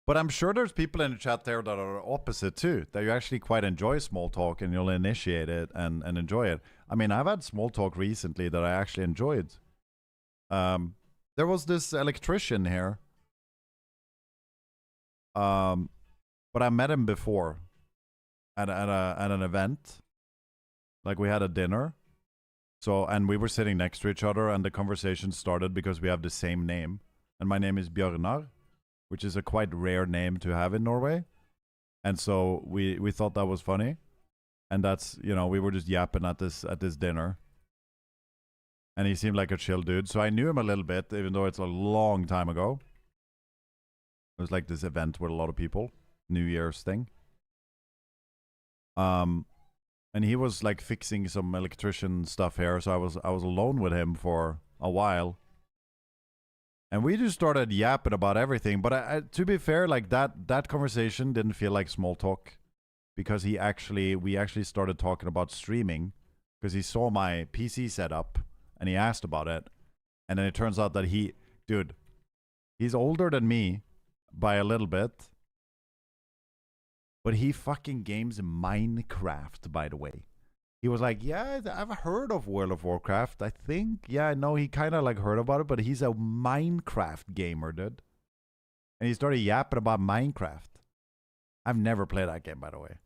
But I'm sure there's people in the chat there that are opposite too, that you actually quite enjoy small talk and you'll initiate it and enjoy it. I mean, I've had small talk recently that I actually enjoyed. There was this electrician here. But I met him before at an event. Like we had a dinner. So, and we were sitting next to each other and the conversation started because we have the same name. And my name is Bjørnar, which is a quite rare name to have in Norway. And so we thought that was funny. And that's, you know, we were just yapping at this dinner. And he seemed like a chill dude. So I knew him a little bit, even though it's a long time ago. It was like this event with a lot of people. New Year's thing. And he was like fixing some electrician stuff here, so I was alone with him for a while. And we just started yapping about everything. But I, to be fair, like that conversation didn't feel like small talk, because we actually started talking about streaming, because he saw my PC setup and he asked about it. And then it turns out that he's older than me by a little bit. But he fucking games Minecraft, by the way. He was like, yeah, I've heard of World of Warcraft, I think. Yeah, I know he kind of like heard about it, but he's a Minecraft gamer, dude. And he started yapping about Minecraft. I've never played that game, by the way.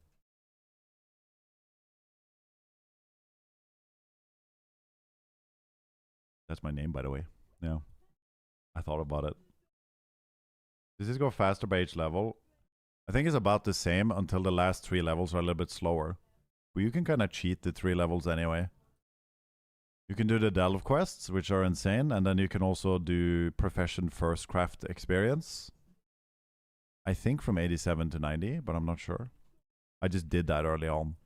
That's my name, by the way. Yeah. I thought about it. Does this go faster by each level? I think it's about the same until the last 3 levels are a little bit slower. But you can kind of cheat the 3 levels anyway. You can do the Delve quests, which are insane, and then you can also do Profession First Craft Experience. I think from 87 to 90, but I'm not sure. I just did that early on.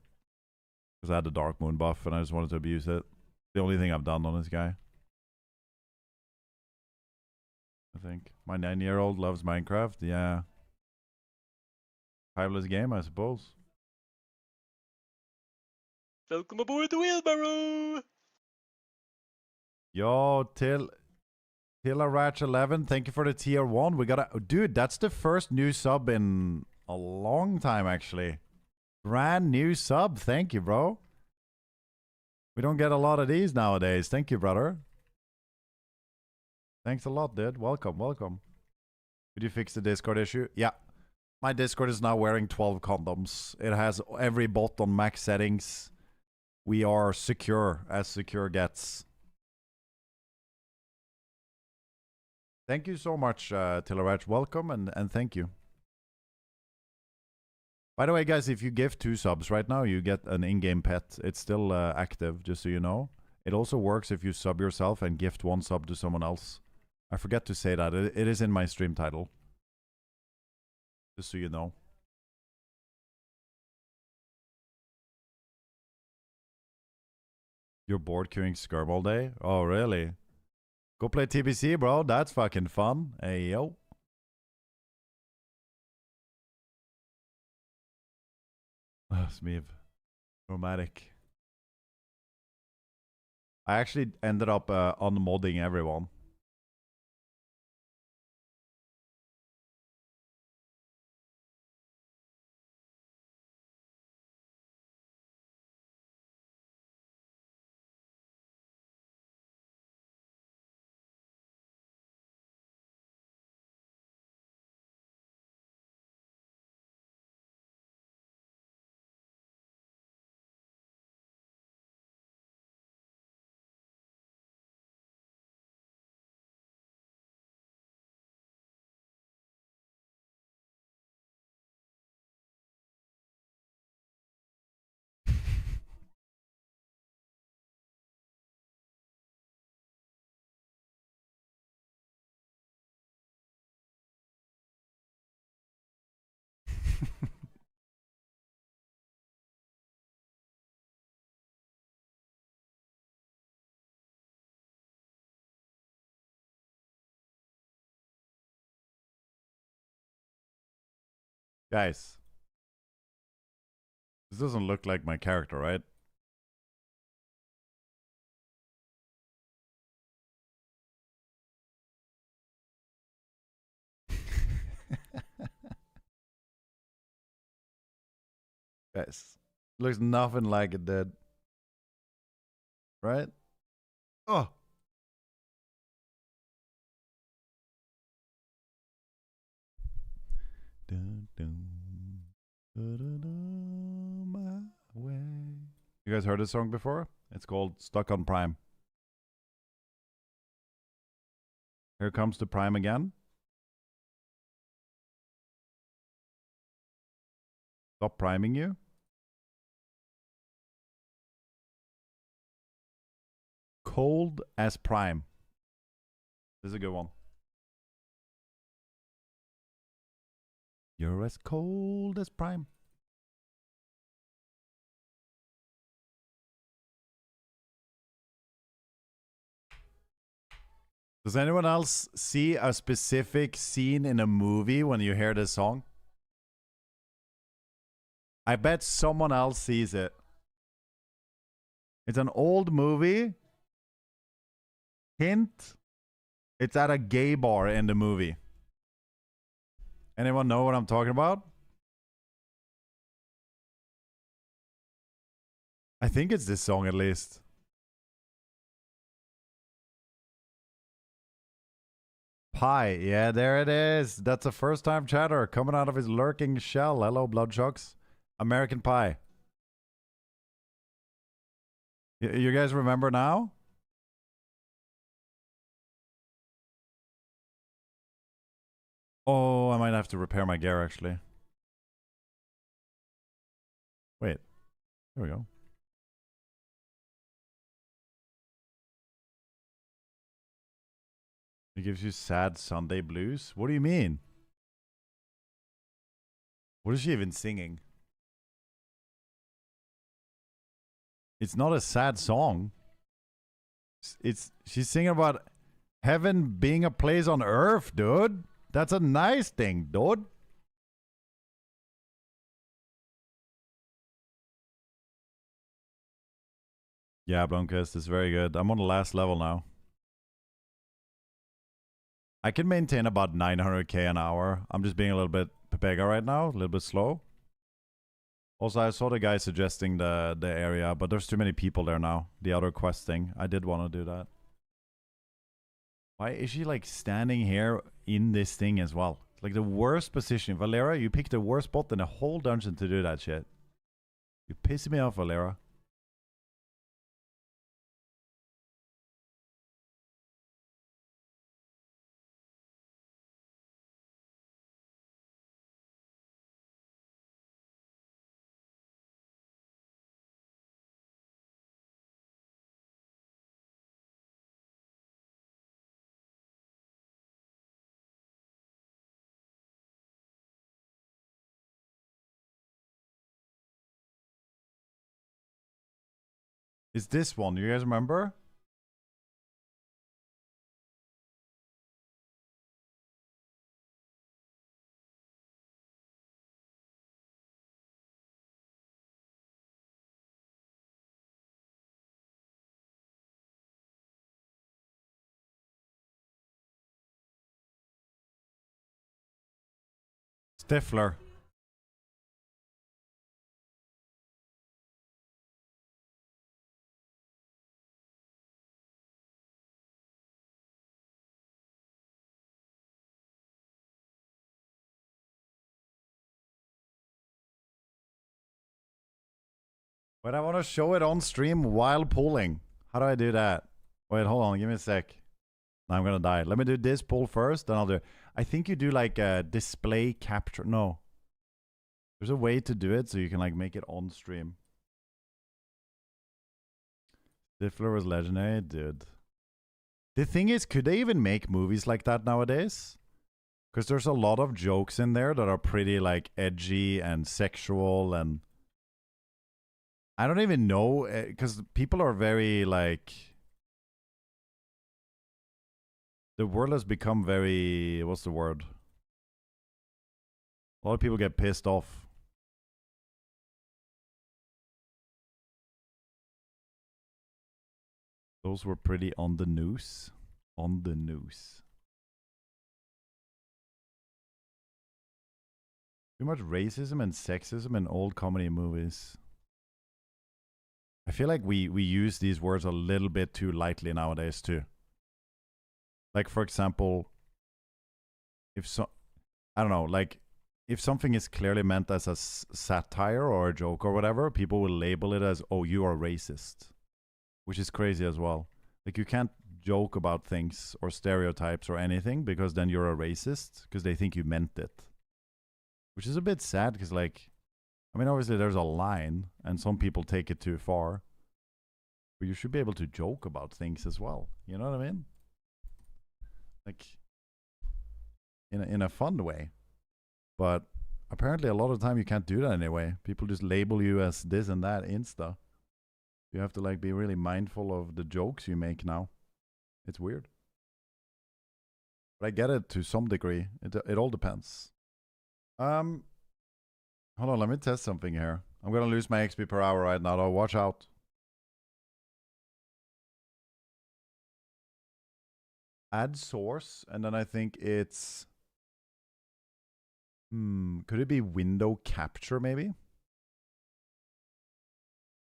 Because I had the Dark Moon buff and I just wanted to abuse it. The only thing I've done on this guy. I think. My 9-year-old loves Minecraft, yeah. Timeless game, I suppose. Welcome aboard the wheelbarrow! Yo, Tillarach11, thank you for the tier 1. We got a... Dude, that's the first new sub in a long time, actually. Brand new sub. Thank you, bro. We don't get a lot of these nowadays. Thank you, brother. Thanks a lot, dude. Welcome, welcome. Did you fix the Discord issue? Yeah. My Discord is now wearing 12 condoms. It has every bot on max settings. We are secure, as secure gets. Thank you so much, Tillarach. Welcome and thank you. By the way, guys, if you give 2 subs right now, you get an in-game pet. It's still active, just so you know. It also works if you sub yourself and gift 1 sub to someone else. I forget to say that. It is in my stream title. Just so you know. You're bored queuing Skirm all day? Oh, really? Go play TBC, bro. That's fucking fun. Hey, yo. Smeev. Dramatic. I actually ended up unmodding everyone. Guys. This doesn't look like my character, right? Guys, looks nothing like it did. Right? Oh. Dun, dun, dun, dun, dun, my way. You guys heard this song before? It's called Stuck on Prime. Here comes the Prime again. Stop priming you. Cold as Prime. This is a good one. You're as cold as Prime. Does anyone else see a specific scene in a movie when you hear this song? I bet someone else sees it. It's an old movie. Hint. It's at a gay bar in the movie. Anyone know what I'm talking about? I think it's this song at least. Pie. Yeah, there it is. That's a first time chatter coming out of his lurking shell. Hello, Bloodshocks. American Pie. You guys remember now? Oh, I might have to repair my gear actually. Wait. There we go. It gives you sad Sunday blues? What do you mean? What is she even singing? It's not a sad song. She's singing about heaven being a place on earth, dude. That's a nice thing, dude. Yeah, Blomkvist is very good. I'm on the last level now. I can maintain about 900k an hour. I'm just being a little bit pepega right now, a little bit slow. Also, I saw the guy suggesting the area, but there's too many people there now. The other quest thing. I did want to do that. Why is she like standing here in this thing as well? It's like the worst position. Valera, you picked the worst spot in the whole dungeon to do that shit. You piss me off, Valera. Is this one? You guys remember? Stifler. But I want to show it on stream while pulling. How do I do that? Wait, hold on. Give me a sec. Now I'm going to die. Let me do this pull first, then I'll do it. I think you do like a display capture. No. There's a way to do it so you can like make it on stream. Stifler was legendary, dude. The thing is, could they even make movies like that nowadays? Because there's a lot of jokes in there that are pretty like edgy and sexual and... I don't even know, because people are very like... The world has become very... What's the word? A lot of people get pissed off. Those were pretty on the news. On the news. Too much racism and sexism in old comedy movies. I feel like we use these words a little bit too lightly nowadays too. Like, for example, I don't know, like, if something is clearly meant as a satire or a joke or whatever, people will label it as, oh, you are racist. Which is crazy as well. Like, you can't joke about things or stereotypes or anything because then you're a racist because they think you meant it. Which is a bit sad because, like, I mean, obviously there's a line and some people take it too far. But you should be able to joke about things as well. You know what I mean? Like, in a fun way. But apparently a lot of the time you can't do that anyway. People just label you as this and that insta. You have to, like, be really mindful of the jokes you make now. It's weird. But I get it to some degree. It all depends. Hold on, let me test something here. I'm gonna lose my XP per hour right now though. Watch out. Add source, and then I think it's... could it be window capture maybe?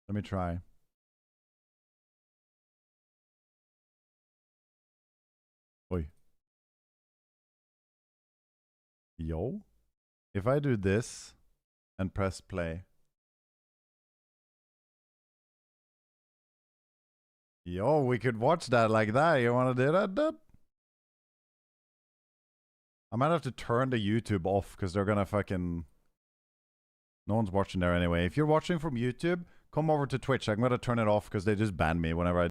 Let me try. Oi. Yo? If I do this and press play. Yo, we could watch that like that. You want to do that, dude? I might have to turn the YouTube off because they're gonna fucking... No one's watching there anyway. If you're watching from YouTube, come over to Twitch. I'm gonna turn it off because they just ban me whenever I